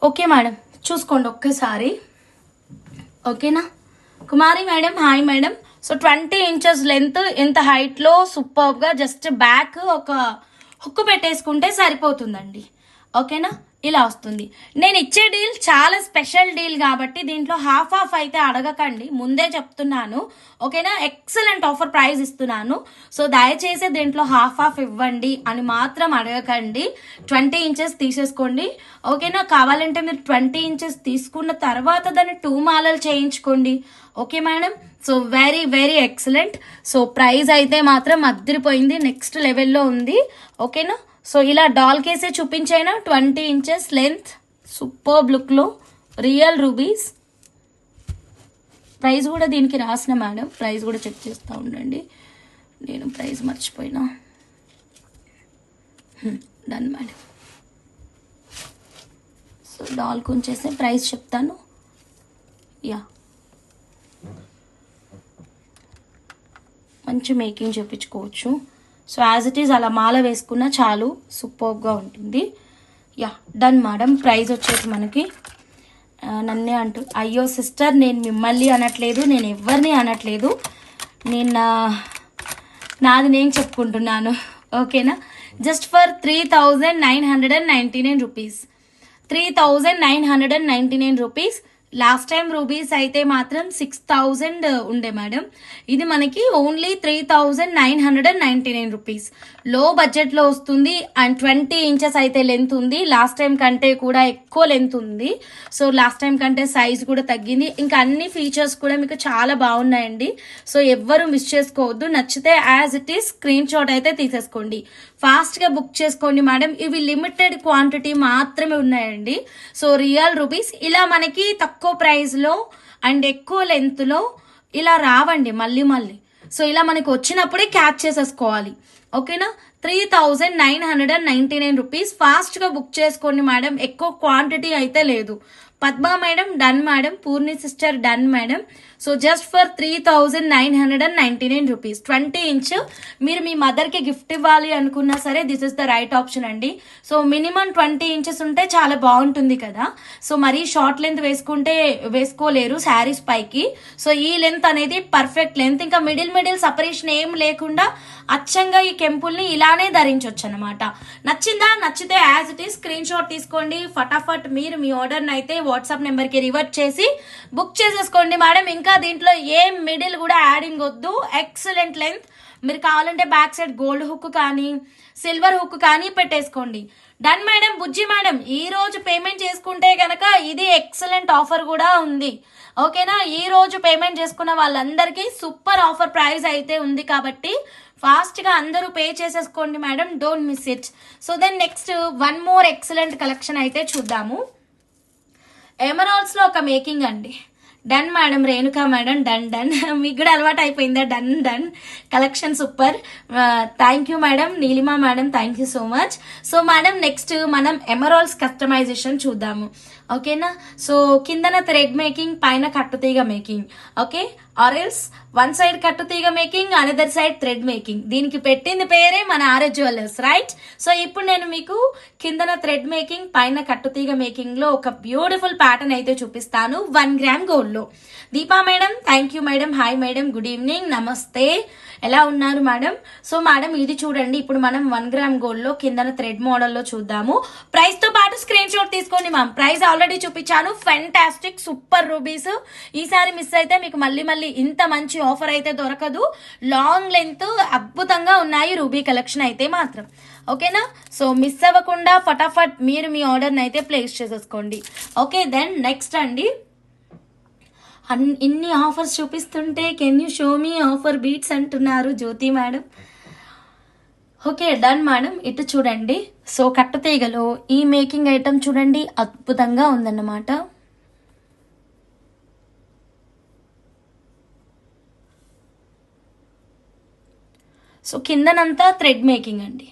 ఓకే మేడం, చూసుకోండి ఒక్కసారి, ఓకేనా. Kumari madam, hi madam. So 20 inches length, ఎంత హైట్లో సూపర్గా, జస్ట్ బ్యాక్ ఒక హుక్ పెట్టేసుకుంటే సరిపోతుందండి, ఓకేనా. ఇలా వస్తుంది. నేను ఇచ్చే డీల్ చాలా స్పెషల్ డీల్ కాబట్టి దీంట్లో హాఫ్ అయితే అడగకండి, ముందే చెప్తున్నాను, ఓకేనా. ఎక్సలెంట్ ఆఫర్ ప్రైస్ ఇస్తున్నాను. సో దయచేసి దీంట్లో హాఫ్ ఇవ్వండి అని మాత్రం అడగకండి. 20 ఇంచెస్ తీసేసుకోండి, ఓకేనా. కావాలంటే మీరు 20 ఇంచెస్ తీసుకున్న తర్వాత దాన్ని 2 మాలలు చేయించుకోండి, okay madam. So very excellent. So price అయితే మాత్రం అదిరిపోయింది, నెక్స్ట్ లెవెల్లో ఉంది, ఓకేనా. సో ఇలా డాల్ కేసే చూపించైనా 20 ఇంచెస్ లెంత్, సూపర్ లుక్లో రియల్ రూబీస్. ప్రైస్ కూడా దీనికి రాసిన మేడం, ప్రైస్ కూడా చెక్ చేస్తూ ఉండండి, నేను ప్రైస్ మర్చిపోయినా. Done madam. సో డాల్ కొంచేస్తే ప్రైస్ చెప్తాను. యా, మంచి మేకింగ్ చేయించుకోవచ్చు. సో యాజ్ ఇట్ ఈజ్ అలా మాల వేసుకున్నా చాలు, సూపర్గా ఉంటుంది. Yeah done madam. ప్రైస్ వచ్చేసి మనకి నన్నే అయ్యో సిస్టర్, నేను మిమ్మల్ని అనట్లేదు, నేను ఎవరిని అనట్లేదు, నేను నాది నేను చెప్పుకుంటున్నాను, ఓకేనా. Just for 3999 rupees, 3,999 rupees. Last time rubies అయితే మాత్రం 6,000 ఉండే మేడం. ఇది మనకి ఓన్లీ 3,999 రూపీస్. లో బడ్జెట్లో వస్తుంది అండ్ 20 ఇంచెస్ అయితే లెంత్ ఉంది. లాస్ట్ టైం కంటే కూడా ఎక్కువ లెంత్ ఉంది. సో లాస్ట్ టైం కంటే సైజ్ కూడా తగ్గింది. ఇంకా అన్ని ఫీచర్స్ కూడా మీకు చాలా బాగున్నాయండి. సో ఎవ్వరు మిస్ చేసుకోవద్దు. నచ్చితే as it is screen shot అయితే తీసేసుకోండి. ఫాస్ట్గా బుక్ చేసుకోండి మేడం. ఇవి లిమిటెడ్ క్వాంటిటీ మాత్రమే ఉన్నాయండి. సో రియల్ రూబీస్ ఇలా మనకి తక్కువ ప్రైస్లో అండ్ ఎక్కువ లెంత్లో ఇలా రావండి మళ్ళీ మళ్ళీ. సో ఇలా మనకి వచ్చినప్పుడే క్యాచ్ చేసేసుకోవాలి. ఓకేనా, 3,999 రూపీస్. ఫాస్ట్గా బుక్ చేసుకోండి మేడం. ఎక్కువ క్వాంటిటీ అయితే లేదు. Padma madam done madam. Purni sister done madam. So just for 3,999 rupees. 20 inch మీరు మీ మదర్కి గిఫ్ట్ ఇవ్వాలి అనుకున్నా సరే this is the right option అండి. సో మినిమం 20 ఇంచెస్ ఉంటే చాలా బాగుంటుంది కదా. సో మరీ షార్ట్ లెంత్ వేసుకోలేరు శారీస్ పైకి. సో ఈ లెంత్ అనేది పర్ఫెక్ట్ లెంత్. ఇంకా మిడిల్ సపరేషన్ ఏం లేకుండా అచ్చంగా ఈ కెంపుల్ని ఇలానే ధరించవచ్చు అనమాట. నచ్చితే as it is screen shot తీసుకోండి. ఫటాఫట్ మీరు మీ ఆర్డర్ని అయితే వాట్సాప్ నెంబర్కి రివర్ట్ చేసి బుక్ చేసేసుకోండి మేడం. ఇంకా దీంట్లో ఏం మిడిల్ కూడా యాడింగ్ వద్దు. Excellent length. మీరు కావాలంటే బ్యాక్ సైడ్ గోల్డ్ హుక్ కానీ సిల్వర్ హుక్ కానీ పెట్టేసుకోండి. Done madam. బుజ్జి మేడం ఈ రోజు పేమెంట్ చేసుకుంటే కనుక ఇది ఎక్సలెంట్ ఆఫర్ కూడా ఉంది. ఓకేనా, ఈ రోజు పేమెంట్ చేసుకున్న వాళ్ళందరికీ సూపర్ ఆఫర్ ప్రైస్ అయితే ఉంది కాబట్టి ఫాస్ట్గా అందరూ పే చేసేసుకోండి madam. Don't miss it. So then next one more excellent collection అయితే చూద్దాము. ఎమరాల్డ్స్లో ఒక మేకింగ్ అండి. Done madam. Renuka madam done. మీకు కూడా అలవాటు అయిపోయిందా? Done. Collection super. Thank you madam. Neelima madam thank you so much. So madam next మనం ఎమరాల్డ్స్ కస్టమైజేషన్ చూద్దాము. ఓకేనా, సో కిందన థ్రెడ్ మేకింగ్, పైన కట్టుతీగ మేకింగ్. ఓకే, ఆరెల్స్ వన్ సైడ్ కట్టుతీగ making, another side thread making. దీనికి పెట్టింది పేరే మన ఆర్ఎస్ జ్యువెలర్స్, రైట్? సో ఇప్పుడు నేను మీకు కిందన థ్రెడ్ మేకింగ్, పైన కట్టుతీగ మేకింగ్ లో ఒక బ్యూటిఫుల్ ప్యాటర్న్ అయితే చూపిస్తాను 1 గ్రామ్ గోల్డ్ లో. Deepa madam thank you madam. Hi madam, good evening, నమస్తే. ఎలా ఉన్నారు మేడం? సో మేడం ఇది చూడండి, ఇప్పుడు మనం 1 గ్రామ్ గోల్డ్ లో కిందన థ్రెడ్ మోడల్లో చూద్దాము. ప్రైస్ తో పాటు స్క్రీన్ షాట్ తీసుకోండి మ్యామ్. ప్రైస్ ఆల్రెడీ చూపించాను. Fantastic super rubies. ఈసారి మిస్ అయితే మీకు మళ్ళీ ఇంత మంచి ఆఫర్ అయితే దొరకదు. లాంగ్ లెంత్ అద్భుతంగా ఉన్నాయి రూబీ కలెక్షన్ అయితే మాత్రం. ఓకేనా, సో మిస్ అవ్వకుండా ఫటాఫట్ మీరు మీ ఆర్డర్ని అయితే ప్లేస్ చేసేసుకోండి. ఓకే, దెన్ నెక్స్ట్ అండి, ఇన్ని ఆఫర్స్ చూపిస్తుంటే can you show me offer beads అంటున్నారు Jyothi madam. Okay done madam. ఇటు చూడండి, సో కట్టుతీగలో ఈ మేకింగ్ ఐటమ్ చూడండి అద్భుతంగా ఉందన్నమాట. సో కిందనంతా థ్రెడ్ మేకింగ్ అండి,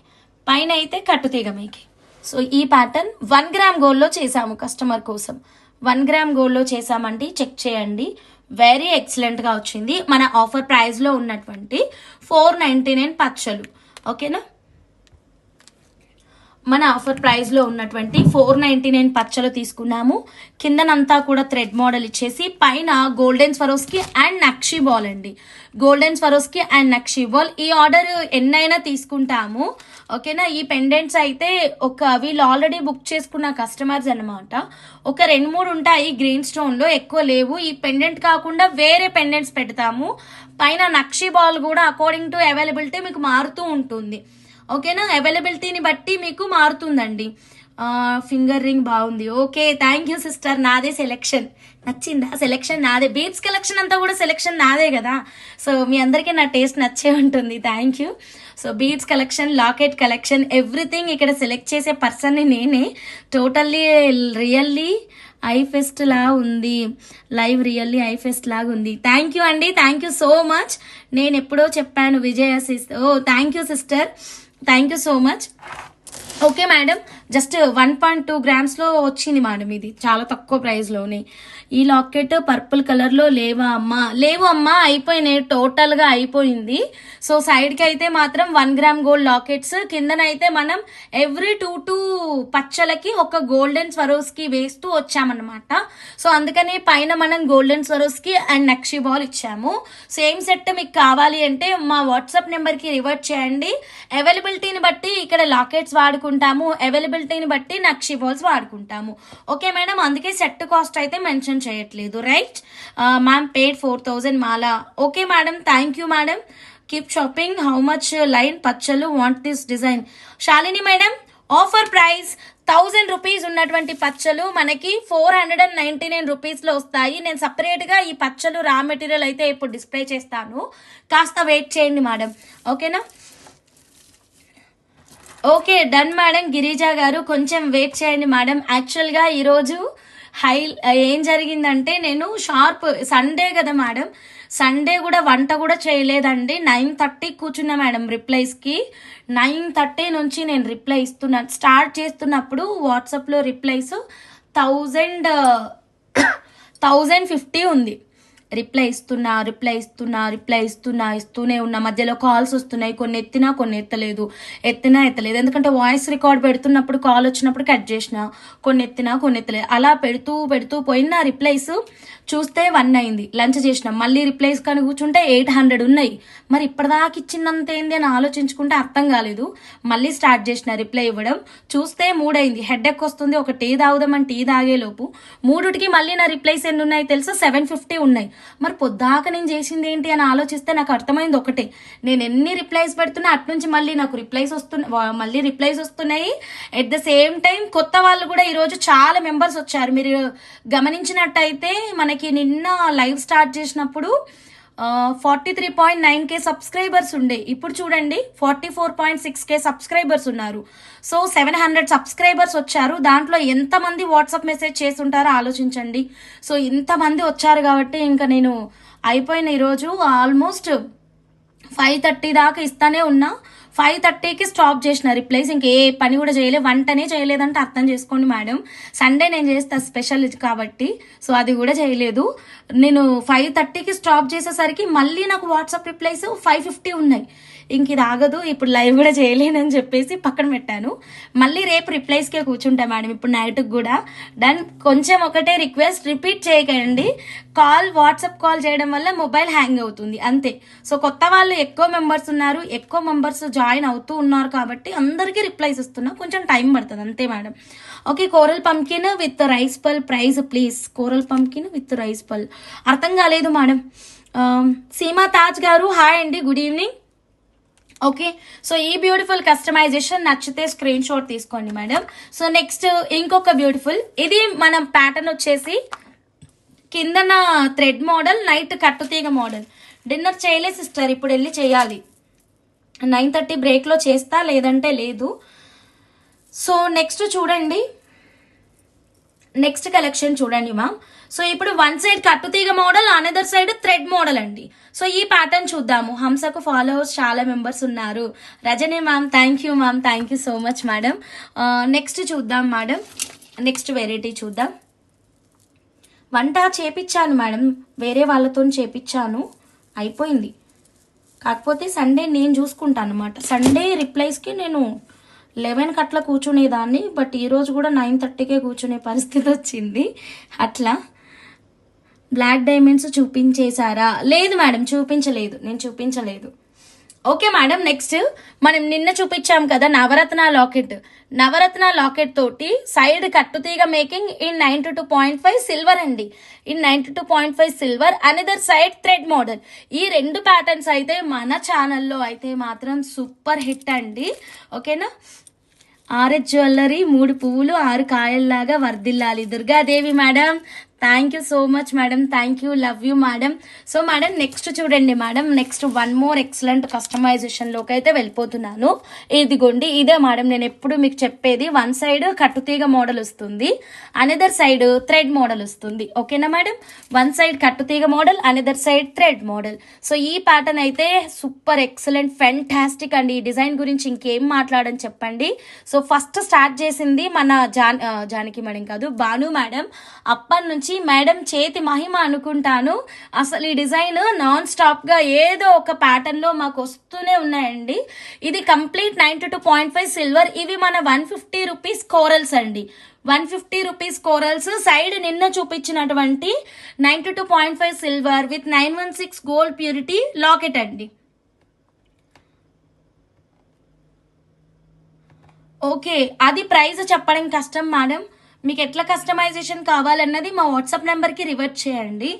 పైన అయితే కట్టుతీగ మేకింగ్. సో ఈ ప్యాటర్న్ 1 గ్రామ్ గోల్డ్లో చేసాము కస్టమర్ కోసం. 1 గ్రామ్ గోల్డ్లో చేసామండి, చెక్ చేయండి. వెరీ ఎక్సలెంట్గా వచ్చింది. మన ఆఫర్ ప్రైస్లో ఉన్నటువంటి 499 పచ్చలు. ఓకేనా, మన ఆఫర్ ప్రైస్లో ఉన్నటువంటి 499 పచ్చలు తీసుకున్నాము. కిందనంతా కూడా థ్రెడ్ మోడల్ ఇచ్చేసి పైన golden Swarovski and nakshi ball అండి. Golden Swarovski and nakshi ball. ఈ ఆర్డర్ ఎన్నైనా తీసుకుంటాము. ఓకేనా, ఈ పెండెంట్స్ అయితే వీళ్ళు ఆల్రెడీ బుక్ చేసుకున్న కస్టమర్స్ అనమాట. ఒక 2-3 ఉంటాయి గ్రీన్ స్టోన్లో, ఎక్కువ లేవు. ఈ పెండెంట్ కాకుండా వేరే పెండెంట్స్ పెడతాము. పైన నక్షి బాల్ కూడా అకార్డింగ్ టు అవైలబిలిటీ మీకు మారుతూ ఉంటుంది. ఓకేనా, అవైలబిలిటీని బట్టి మీకు మారుతుందండి. ఫింగర్ రింగ్ బాగుంది. Okay thank you sister. నాదే సెలెక్షన్, నచ్చిందా? సెలెక్షన్ నాదే. బీట్స్ కలెక్షన్ అంతా కూడా సెలెక్షన్ నాదే కదా. సో మీ అందరికీ నా టేస్ట్ నచ్చే ఉంటుంది. Thank you. So beads collection, locket collection, everything ఇక్కడ సెలెక్ట్ చేసే పర్సన్ని నేనే. టోటల్లీ రియల్లీ ఐ ఫెస్ట్ లా ఉంది. లైవ్ రియల్లీ ఐ ఫెస్ట్ లాగా ఉంది. థ్యాంక్ యూ అండి, థ్యాంక్ యూ సో మచ్. నేను ఎప్పుడో చెప్పాను Vijaya sister. Oh thank you sister, thank you so much. Okay madam, just 1.2 గ్రామ్స్లో వచ్చింది మేడం. ఇది చాలా తక్కువ ప్రైస్లోనే. ఈ లాకెట్ పర్పుల్ కలర్లో లేవా అమ్మా? లేవు అమ్మా, అయిపోయినాయి, టోటల్గా అయిపోయింది. సో సైడ్కి అయితే మాత్రం 1 గ్రామ్ గోల్డ్ లాకెట్స్, కిందనైతే మనం ఎవ్రీ 2 పచ్చలకి ఒక గోల్డెన్ స్వరోస్కి వేస్తూ వచ్చామన్నమాట. సో అందుకని పైన మనం golden Swarovski and nakshi ball ఇచ్చాము. సేమ్ సెట్ మీకు కావాలి అంటే మా వాట్సాప్ నెంబర్కి రివర్ట్ చేయండి. అవైలబిలిటీని బట్టి ఇక్కడ లాకెట్స్ వాడుకుంటాము, అవైలబిలిటీని బట్టి నక్షి బాల్స్ వాడుకుంటాము. ఓకే మేడం, అందుకే సెట్ కాస్ట్ అయితే మెన్షన్ చేయట్లేదు, రైట్? మ్యామ్ పేడ్ 4000 మాలా. Okay madam, thank you madam. Keep shopping. How much line పచ్చలు want this design? Shalini madam, offer price 1000 rupees ఉన్నటువంటి పచ్చలు మనకి 499 రూపీస్లో వస్తాయి. నేను సపరేట్గా ఈ పచ్చలు రా మెటీరియల్ అయితే ఇప్పుడు డిస్ప్లే చేస్తాను, కాస్త వెయిట్ చేయండి మేడం, ఓకేనా? Okay done madam. గిరిజా గారు కొంచెం వెయిట్ చేయండి మేడం. యాక్చువల్గా ఈరోజు ఏం జరిగిందంటే, నేను షార్ప్ సండే కదా మేడం, సండే కూడా వంట కూడా చేయలేదండి. 9:30 కూర్చున్నా మేడం రిప్లైస్కి. 9:30 నుంచి నేను రిప్లై ఇస్తున్నాను. స్టార్ట్ చేస్తున్నప్పుడు వాట్సాప్లో రిప్లైస్ 1050 ఉంది. రిప్లై ఇస్తూనే ఉన్నా. మధ్యలో కాల్స్ వస్తున్నాయి, కొన్ని ఎత్తినా కొన్ని ఎత్తలేదు. ఎందుకంటే వాయిస్ రికార్డ్ పెడుతున్నప్పుడు కాల్ వచ్చినప్పుడు కట్ చేసిన, కొన్ని ఎత్తినా కొన్ని ఎత్తలేదు. అలా పెడుతూ పోయిన రిప్లైస్ చూస్తే 1 అయింది. లంచ్ చేసినాం, మళ్ళీ రిప్లైస్ కానీ కూర్చుంటే 800 ఉన్నాయి. మరి ఇప్పటిదాకా ఇచ్చిందంత ఏంది అని ఆలోచించుకుంటే అర్థం కాలేదు. మళ్ళీ స్టార్ట్ చేసిన రిప్లై ఇవ్వడం, చూస్తే 3 అయింది. హెడ్ఎక్ వస్తుంది. ఒక టీ తాగుదామని టీ తాగేలోపు 3కి మళ్ళీ నా రిప్లైస్ ఎన్ని ఉన్నాయి తెలుసా? 750 ఉన్నాయి. మరి పొద్దాక నేను చేసింది ఏంటి అని ఆలోచిస్తే నాకు అర్థమైంది ఒకటే, నేను ఎన్ని రిప్లైస్ పెడుతున్నా అట్నుంచి మళ్ళీ నాకు రిప్లైస్ వస్తున్నాయి. ఎట్ ద సేమ్ టైం కొత్త వాళ్ళు కూడా ఈరోజు చాలా మెంబర్స్ వచ్చారు. మీరు గమనించినట్టయితే మనకి నిన్న లైవ్ స్టార్ట్ చేసినప్పుడు 43.9K సబ్స్క్రైబర్స్ ఉండే, ఇప్పుడు చూడండి 44.6K సబ్స్క్రైబర్స్ ఉన్నారు. సో 700 సబ్స్క్రైబర్స్ వచ్చారు. దాంట్లో ఎంతమంది వాట్సాప్ మెసేజ్ చేస్తుంటారో ఆలోచించండి. సో ఇంతమంది వచ్చారు కాబట్టి ఇంకా నేను అయిపోయిన ఈరోజు ఆల్మోస్ట్ 5:30 దాకా ఇస్తానే ఉన్నా. 5:30కి స్టాప్ చేసిన రిప్లైస్. ఇంకే పని కూడా చేయలేదు, వంటనే చేయలేదంటే అర్థం చేసుకోండి మేడం. సండే నేను చేస్తా స్పెషల్ కాబట్టి, సో అది కూడా చేయలేదు. నేను 5:30కి స్టాప్ చేసేసరికి మళ్ళీ నాకు వాట్సాప్ రిప్లైస్ 550 ఉన్నాయి. ఇంక ఇది ఆగదు, ఇప్పుడు లైవ్ కూడా చేయలేనని చెప్పేసి పక్కన పెట్టాను. మళ్ళీ రేపు రిప్లైస్కే కూర్చుంటా మేడం, ఇప్పుడు నైట్కి కూడా. డన్. కొంచెం ఒకటే రిక్వెస్ట్, రిపీట్ చేయకండి. వాట్సాప్ కాల్ చేయడం వల్ల మొబైల్ హ్యాంగ్ అవుతుంది అంతే. సో కొత్త వాళ్ళు ఎక్కువ మెంబర్స్ జాయిన్ అవుతూ ఉన్నారు కాబట్టి అందరికీ రిప్లైస్ ఇస్తున్నా, కొంచెం టైం పడుతుంది అంతే madam. Okay, coral pumpkin with rice pearl price please. Coral pumpkin with rice pearl అర్థం కాలేదు మేడం. సీమా తాజ్ గారు హాయ్ అండి, గుడ్ ఈవినింగ్. ఓకే, సో ఈ బ్యూటిఫుల్ కస్టమైజేషన్ నచ్చితే స్క్రీన్ షాట్ తీసుకోండి మేడం. సో నెక్స్ట్ ఇంకొక బ్యూటిఫుల్, ఇది మనం ప్యాటర్న్ వచ్చేసి కిందన థ్రెడ్ మోడల్, నైట్ కట్టుతీగ మోడల్. డిన్నర్ చేయలే సిస్టర్, ఇప్పుడు వెళ్ళి చేయాలి. 9:30 బ్రేక్లో చేస్తా, లేదంటే లేదు. సో నెక్స్ట్ చూడండి, నెక్స్ట్ కలెక్షన్ చూడండి మ్యామ్. సో ఇప్పుడు వన్ సైడ్ కట్టుతీగ model, another side thread model అండి. సో ఈ ప్యాటర్న్ చూద్దాము. హంసకు ఫాలోవర్స్ చాలా మెంబర్స్ ఉన్నారు. Rajini ma'am thank you ma'am, thank you so much madam. Next చూద్దాం మేడం, నెక్స్ట్ వెరైటీ చూద్దాం. వంట చేపించాను మేడం, వేరే వాళ్ళతో చేపించాను, అయిపోయింది. కాకపోతే సండే నేను చూసుకుంటాను అనమాట. సండే రిప్లైస్కి నేను 11కి అట్లా కూర్చునేదాన్ని, బట్ ఈరోజు కూడా 9:30కే కూర్చునే పరిస్థితి వచ్చింది. అట్లా బ్లాక్ డైమండ్స్ చూపించేశారా? లేదు మేడం, నేను చూపించలేదు. ఓకే మేడం, నెక్స్ట్ మనం నిన్న చూపించాం కదా నవరత్న లాకెట్ తోటి సైడ్ కట్టుతీగ మేకింగ్ ఇన్ 92.5 సిల్వర్ అండి. In 92.5 silver, another side thread model. ఈ 2 ప్యాటర్న్స్ అయితే మన ఛానల్లో అయితే మాత్రం సూపర్ హిట్ అండి. ఓకేనా? ఆర్ఎస్ జ్యువెలరీ 3 పువ్వులు 6 కాయల్లాగా వర్దిల్లాలి. Durgadevi madam thank you so much madam, thank you, love you madam. So madam next చూడండి మేడం, నెక్స్ట్ 1 మోర్ ఎక్సలెంట్ కస్టమైజేషన్లోకి అయితే వెళ్ళిపోతున్నాను. ఇదిగోండి, ఇదే మేడం నేను ఎప్పుడు మీకు చెప్పేది. వన్ సైడ్ కట్టుతీగ మోడల్ వస్తుంది, అనదర్ సైడ్ థ్రెడ్ మోడల్ వస్తుంది. ఓకేనా మేడం? వన్ సైడ్ కట్టుతీగ model, another side thread model. So ఈ ప్యాటర్న్ అయితే సూపర్ ఎక్సలెంట్ ఫెంటాస్టిక్ అండి. ఈ డిజైన్ గురించి ఇంకేం మాట్లాడని చెప్పండి. సో ఫస్ట్ స్టార్ట్ చేసింది మన జానకి మేడం కాదు, భాను మేడం. అప్పటి నుంచి నుంచి మేడం చేతి మహిమ అనుకుంటాను. అసలు ఈ డిజైన్ నాన్ స్టాప్గా ఏదో ఒక ప్యాటర్న్లో మాకు వస్తూనే ఉన్నాయండి. ఇది కంప్లీట్ 92.5 సిల్వర్. ఇవి మన 150 రూపీస్ కోరల్స్ అండి. 150 రూపీస్ కోరల్స్. సైడ్ నిన్న చూపించినటువంటి 92.5 silver with 916 gold purity locket అండి. ఓకే, అది ప్రైస్ చెప్పడం కష్టం మేడం. మీకు ఎట్లా కస్టమైజేషన్ కావాలన్నది మా వాట్సాప్ నెంబర్కి రివర్ట్ చేయండి.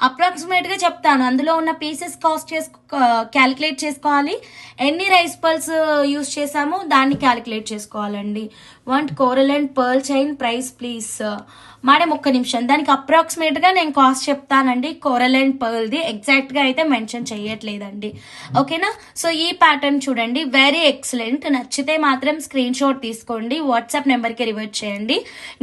అప్రాక్సిమేట్గా చెప్తాను. అందులో ఉన్న పీసెస్ కాస్ట్ క్యాలిక్యులేట్ చేసుకోవాలి. ఎన్ని రైస్ పర్ల్స్ యూస్ చేసామో దాన్ని క్యాలిక్యులేట్ చేసుకోవాలండి. Want coral and pearl chain price please madam. ఒక్క నిమిషం, దానికి అప్రాక్సిమేట్గా నేను కాస్ట్ చెప్తానండి. కోరల్ అండ్ పర్ల్ది ఎగ్జాక్ట్గా అయితే మెన్షన్ చేయట్లేదండి. ఓకేనా? సో ఈ ప్యాటర్న్ చూడండి, వెరీ ఎక్సలెంట్. నచ్చితే మాత్రం స్క్రీన్ షాట్ తీసుకోండి, వాట్సాప్ నెంబర్కి రివర్ట్ చేయండి.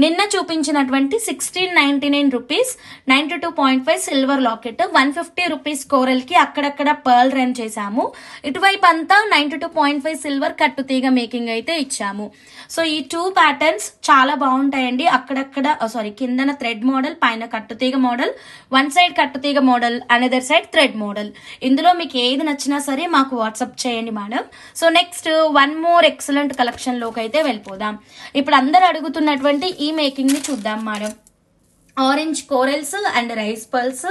నిన్న చూపించినటువంటి 1699 రూపీస్ 92.5 సిల్వర్ లాకెట్, 150 రూపీస్ కోరల్కి అక్కడక్కడ పర్ల్ రన్ చేశాము. ఇటువైపు అంతా 92.5 సిల్వర్ కట్టుతీగ మేకింగ్ అయితే ఇచ్చాము. సో ఈ 2 ప్యాటర్న్స్ చాలా బాగుంటాయండి. అక్కడక్కడ కిందన థ్రెడ్ మోడల్, పైన కట్టుతీగ మోడల్, వన్ సైడ్ కట్టుతీగ model, another side thread model. ఇందులో మీకు ఏది నచ్చినా సరే మాకు వాట్సాప్ చేయండి madam. So next one more excellent కలెక్షన్లోకి అయితే వెళ్ళిపోదాం. ఇప్పుడు అందరు అడుగుతున్నటువంటి ఈ మేకింగ్ ని చూద్దాం madam. Orange corals and rice pearls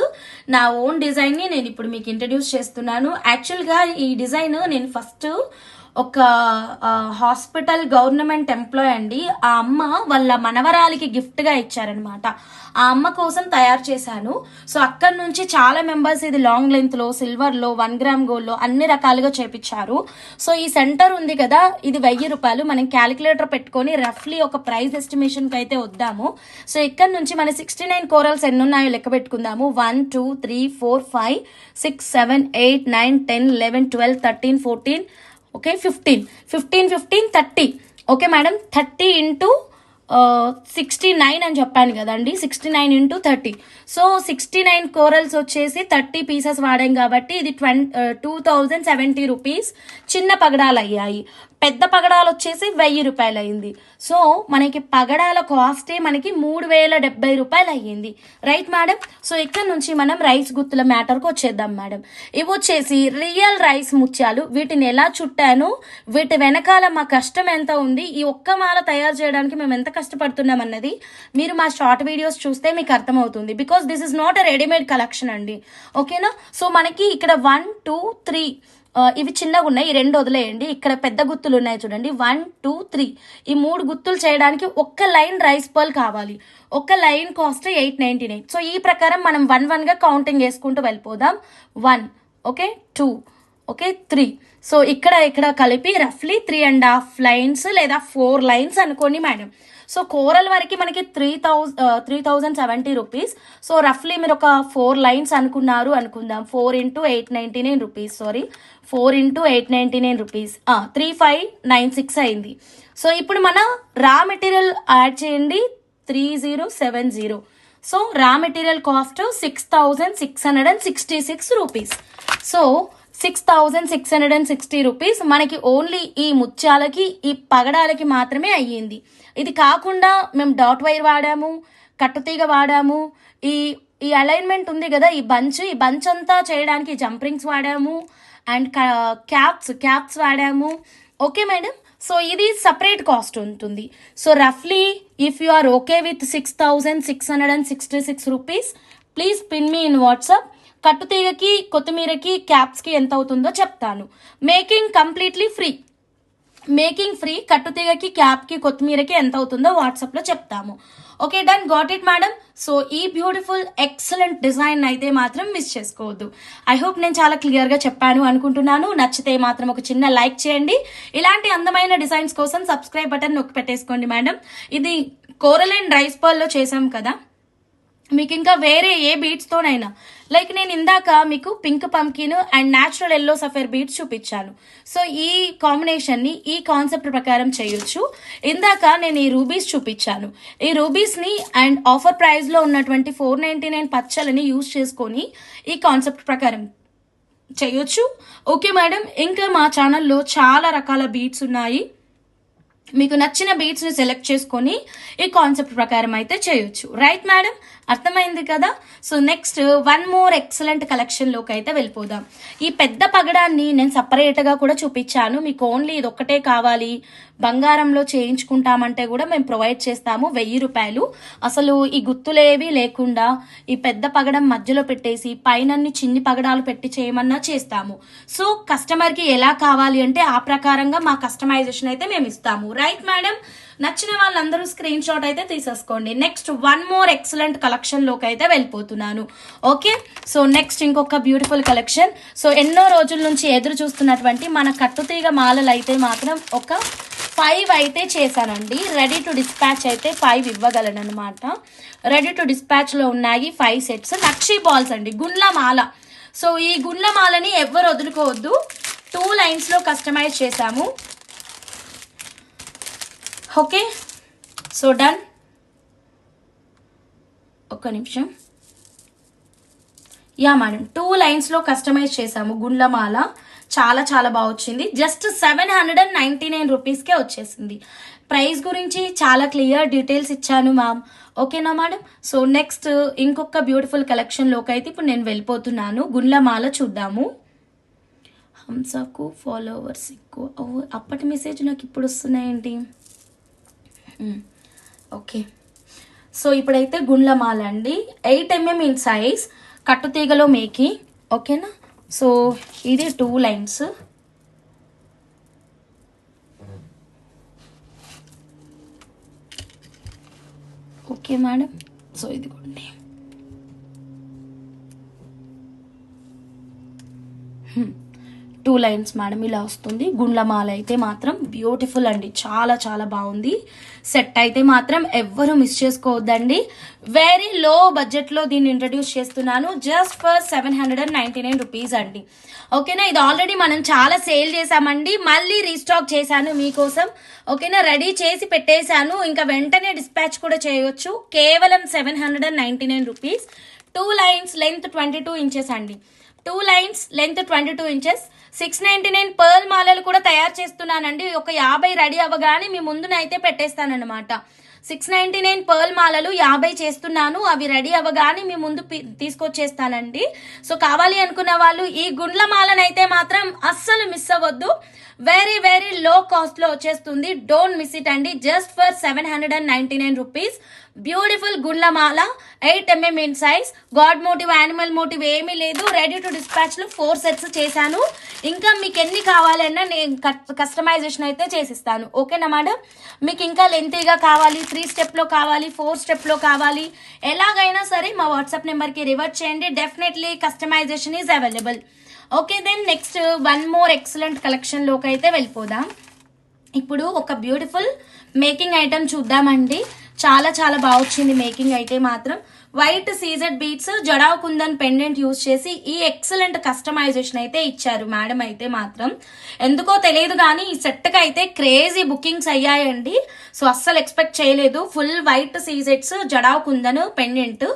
నా ఓన్ డిజైన్ ని నేను ఇప్పుడు మీకు ఇంట్రడ్యూస్ చేస్తున్నాను. యాక్చువల్గా ఈ డిజైన్ నేను ఫస్ట్ ఒక హాస్పిటల్ గవర్నమెంట్ ఎంప్లాయ్ అండి. ఆ అమ్మ వాళ్ళ మనవరాలికి గిఫ్ట్గా ఇచ్చారనమాట. ఆ అమ్మ కోసం తయారు చేశాను. సో అక్కడ నుంచి చాలా మెంబర్స్ ఇది లాంగ్ లెంత్లో, సిల్వర్లో, 1 గ్రామ్ గోల్డ్లో అన్ని రకాలుగా చేపించారు. సో ఈ సెంటర్ ఉంది కదా, ఇది 1000 రూపాయలు. మనం క్యాలిక్యులేటర్ పెట్టుకొని రఫ్లీ ఒక ప్రైస్ ఎస్టిమేషన్కి అయితే వద్దాము. సో ఇక్కడ నుంచి మన 69 కోరల్స్ ఎన్ని ఉన్నాయో లెక్క పెట్టుకుందాము. 1 2 3 4 5 6 7 8 9 10 11 12 13 14 ఓకే 15 30. ఓకే మేడం, 30 ఇంటూ 69 అని చెప్పాను కదండి. 69 ఇంటూ 30. సో 69 కోరల్స్ వచ్చేసి 30 పీసెస్ వాడాం కాబట్టి ఇది 2070 రూపీస్ చిన్న పగడాలు అయ్యాయి. పెద్ద పగడాలు వచ్చేసి 1000 రూపాయలు అయింది. సో మనకి పగడాల కాస్టే మనకి 3070 రూపాయలు అయ్యింది. Right madam? సో ఇక్కడ నుంచి మనం రైస్ గుత్తుల మ్యాటర్కి వచ్చేద్దాం మేడం. ఇవి వచ్చేసి రియల్ రైస్ ముత్యాలు. వీటిని ఎలా చుట్టాను, వీటి వెనకాల మా కష్టం ఎంత ఉంది, ఈ ఒక్క మాల తయారు చేయడానికి మేము ఎంత కష్టపడుతున్నాం అన్నది మీరు మా షార్ట్ వీడియోస్ చూస్తే మీకు అర్థమవుతుంది. Because this is not a readymade collection అండి. ఓకేనా? సో మనకి ఇక్కడ 1 2 3 ఇవి చిన్నగా ఉన్నాయి, ఈ 2 వదిలేయండి. ఇక్కడ పెద్ద గుత్తులు ఉన్నాయి చూడండి, 1 2 3. ఈ 3 గుత్తులు చేయడానికి ఒక్క లైన్ రైస్ పర్ల్ కావాలి. ఒక లైన్ కాస్ట్ 899. సో ఈ ప్రకారం మనం 1 1గా కౌంటింగ్ వేసుకుంటూ వెళ్ళిపోదాం. 1 ఓకే 2 ఓకే 3. సో ఇక్కడ కలిపి రఫ్లీ 3.5 లైన్స్ లేదా 4 లైన్స్ అనుకోండి మేడం. సో కోరల్ వరకు మనకి 3070 రూపీస్. సో రఫ్లీ మీరు ఒక 4 లైన్స్ అనుకున్నారు అనుకుందాం. 4 × 899 రూపీస్. 4 × 899 రూపీస్ 3596 అయింది. సో ఇప్పుడు మన రా మెటీరియల్ యాడ్ చేయండి 3070. So raw material cost 6666 rupees. So 6660 rupees మనకి ఓన్లీ ఈ ముత్యాలకి, ఈ పగడాలకి మాత్రమే అయ్యింది. ఇది కాకుండా మేము డాట్ వైర్ వాడాము, కట్టుతీగ వాడాము, ఈ అలైన్మెంట్ ఉంది కదా, ఈ బంచ్ అంతా చేయడానికి జంప్రింగ్స్ వాడాము, అండ్ క్యాప్స్ వాడాము. Okay madam? సో ఇది సపరేట్ కాస్ట్ ఉంటుంది. సో రఫ్లీ if you are okay with 6666 rupees, please pin me in WhatsApp. కట్టుతీగకి, కొత్తిమీరకి, క్యాప్స్కి ఎంత అవుతుందో చెప్తాను. Making completely free. Making free. కట్టుతీగకి, క్యాప్కి, కొత్తిమీరకి ఎంత అవుతుందో వాట్సాప్లో చెప్తాము. Okay done, got it madam. So ఈ బ్యూటిఫుల్ ఎక్సలెంట్ డిజైన్ అయితే మాత్రం మిస్ చేసుకోవద్దు. ఐ హోప్ నేను చాలా క్లియర్గా చెప్పాను అనుకుంటున్నాను. నచ్చితే మాత్రం ఒక చిన్న లైక్ చేయండి. ఇలాంటి అందమైన డిజైన్స్ కోసం సబ్స్క్రైబ్ బటన్ నొక్కి పెట్టేసుకోండి మేడం. ఇది కోరల్ అండ్ రైస్ పర్ల్లో చేసాం కదా, మీకు ఇంకా వేరే ఏ బీట్స్తోనైనా, లైక్ నేను ఇందాక మీకు pink pumpkin and natural yellow sapphire beads చూపించాను. సో ఈ కాంబినేషన్ని ఈ కాన్సెప్ట్ ప్రకారం చేయొచ్చు. ఇందాక నేను ఈ రూబీస్ చూపించాను. ఈ రూబీస్ని అండ్ ఆఫర్ ప్రైస్లో ఉన్నటువంటి 499 పచ్చలని యూజ్ చేసుకొని ఈ కాన్సెప్ట్ ప్రకారం చేయొచ్చు. ఓకే మేడం, ఇంకా మా ఛానల్లో చాలా రకాల బీట్స్ ఉన్నాయి. మీకు నచ్చిన బీట్స్ని సెలెక్ట్ చేసుకొని ఈ కాన్సెప్ట్ ప్రకారం అయితే చేయొచ్చు. Right madam? అర్థమైంది కదా. So next one more excellent కలెక్షన్లోకి అయితే వెళ్ళిపోదాం. ఈ పెద్ద పగడాన్ని నేను సపరేట్గా కూడా చూపించాను. మీకు ఓన్లీ ఇది ఒక్కటే కావాలి, బంగారంలో చేయించుకుంటామంటే కూడా మేము ప్రొవైడ్ చేస్తాము. 1000 రూపాయలు. అసలు ఈ గుత్తులేవి లేకుండా ఈ పెద్ద పగడం మధ్యలో పెట్టేసి పైనన్ని చిన్ని పగడాలు పెట్టి చేయమన్నా చేస్తాము. సో కస్టమర్కి ఎలా కావాలి అంటే ఆ ప్రకారంగా మా కస్టమైజేషన్ అయితే మేము ఇస్తాము. Right madam? నచ్చిన వాళ్ళందరూ స్క్రీన్ షాట్ అయితే తీసేసుకోండి. నెక్స్ట్ వన్ మోర్ ఎక్సలెంట్ కలెక్షన్లోకి అయితే వెళ్ళిపోతున్నాను. ఓకే, సో నెక్స్ట్ ఇంకొక బ్యూటిఫుల్ కలెక్షన్. సో ఎన్నో రోజుల నుంచి ఎదురు చూస్తున్నటువంటి మన కట్టుతీగ మాలలు అయితే మాత్రం ఒక 5 అయితే చేశానండి. రెడీ టు డిస్పాచ్ అయితే 5 ఇవ్వగలను అనమాట. రెడీ టు డిస్పాచ్లో ఉన్నాయి 5 సెట్స్. నక్షీ బాల్స్ అండి, గుండ్ల మాల. సో ఈ గుండ్ల మాలని ఎవ్వరు వదులుకోవద్దు. 2 లైన్స్లో కస్టమైజ్ చేశాము. Okay, so done. ఒక్క నిమిషం. యా మేడం, 2 లైన్స్లో కస్టమైజ్ చేసాము గుండ్లమాల. చాలా చాలా బాగా వచ్చింది. జస్ట్ 799 రూపీస్కే వచ్చేసింది. ప్రైస్ గురించి చాలా క్లియర్ డీటెయిల్స్ ఇచ్చాను మ్యామ్. ఓకేనా మేడం? సో నెక్స్ట్ ఇంకొక బ్యూటిఫుల్ కలెక్షన్లోకి అయితే ఇప్పుడు నేను వెళ్ళిపోతున్నాను. గుండ్లమాల చూద్దాము. హంసకు ఫాలోవర్స్ ఎక్కువ. అప్పటి మెసేజ్ నాకు ఇప్పుడు వస్తున్నాయేంటి? ఓకే, సో ఇప్పుడైతే గుండ్లమాల అండి. 8 mm ఇన్ సైజ్, కట్టుతీగలో మేకి. ఓకేనా? సో ఇది 2 లైన్స్. ఓకే మేడం, సో ఇదిగోండి. టూ లైన్స్ మేడం, ఇలా వస్తుంది. గుండ్లమాల అయితే మాత్రం బ్యూటిఫుల్ అండి, చాలా చాలా బాగుంది. సెట్ అయితే మాత్రం ఎవ్వరు మిస్ చేసుకోవద్దండి. వెరీ లో బడ్జెట్లో దీన్ని ఇంట్రడ్యూస్ చేస్తున్నాను. జస్ట్ ఫర్ 799 రూపీస్ అండి. ఓకేనా? ఇది ఆల్రెడీ మనం చాలా సేల్ చేసామండి, మళ్ళీ రీస్టాక్ చేశాను మీకోసం. ఓకేనా? రెడీ చేసి పెట్టేశాను, ఇంకా వెంటనే డిస్పాచ్ కూడా చేయొచ్చు. కేవలం 799 రూపీస్. 2 లైన్స్ లెంత్ 22 ఇంచెస్ అండి. 2 లైన్స్ లెంత్ 22 ఇంచెస్. 699 పర్ల్ మాలలు కూడా తయారు చేస్తున్నానండి. ఒక 50 రెడీ అవ్వగానే మీ ముందునైతే పెట్టేస్తానన్నమాట. 699 పర్ల్ మాలలు 50 చేస్తున్నాను. అవి రెడీ అవ్వగానే మీ ముందు తీసుకొచ్చేస్తానండి. సో కావాలి అనుకున్న వాళ్ళు ఈ గుండ్ల మాలనైతే మాత్రం అస్సలు మిస్ అవ్వద్దు. వెరీ వెరీ లో కాస్ట్ లో వచ్చేస్తుంది. డోంట్ మిస్ ఇట్ అండి. Just for 799 rupees. బ్యూటిఫుల్ గుండ్లమాల, 8 mm in size. God motif, animal motif ఏమీ లేదు. రెడీ టు డిస్పాచ్ లో 4 సెట్స్ చేశాను. ఇంకా మీకు ఎన్ని కావాలన్నా నేను కస్టమైజేషన్ అయితే చేసిస్తాను. ఓకేనా మేడం? మీకు ఇంకా లెంతీగా కావాలి, 3 స్టెప్ లో కావాలి, 4 స్టెప్ లో కావాలి, ఎలాగైనా సరే మా వాట్సాప్ నెంబర్కి రివర్ట్ చేయండి. Definitely customization is available. Okay, then next one more excellent కలెక్షన్లోకి అయితే వెళ్ళిపోదాం. ఇప్పుడు ఒక బ్యూటిఫుల్ మేకింగ్ ఐటమ్ చూద్దామండి. చాలా చాలా బాగా వచ్చింది మేకింగ్ అయితే మాత్రం. White CZ beads, jadau kundan pendant use చేసి ఈ ఎక్సలెంట్ కస్టమైజేషన్ అయితే ఇచ్చారు మేడం అయితే మాత్రం. ఎందుకో తెలియదు కానీ ఈ సెట్కి అయితే క్రేజీ బుకింగ్స్ అయ్యాయండి. సో అస్సలు ఎక్స్పెక్ట్ చేయలేదు. ఫుల్ వైట్ సీజెడ్స్, జడావ్ కుందన్ పెండెంట్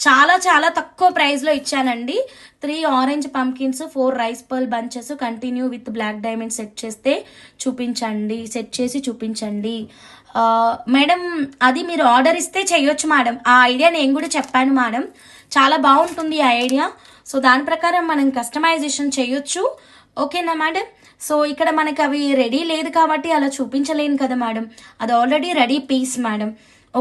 చాలా చాలా తక్కువ ప్రైస్లో ఇచ్చానండి. 3 orange pumpkins, 4 rice pearl bunches continue with black diamond set చేస్తే చూపించండి, సెట్ చేసి చూపించండి మేడం. అది మీరు ఆర్డర్ ఇస్తే చేయొచ్చు మేడం. ఆ ఐడియా నేను కూడా చెప్పాను మేడం. చాలా బాగుంటుంది ఆ ఐడియా. సో దాని ప్రకారం మనం కస్టమైజేషన్ చేయొచ్చు. ఓకేనా మేడం? సో ఇక్కడ మనకి అవి రెడీ లేదు కాబట్టి అలా చూపించలేను కదా మేడం. అది already ready piece madam.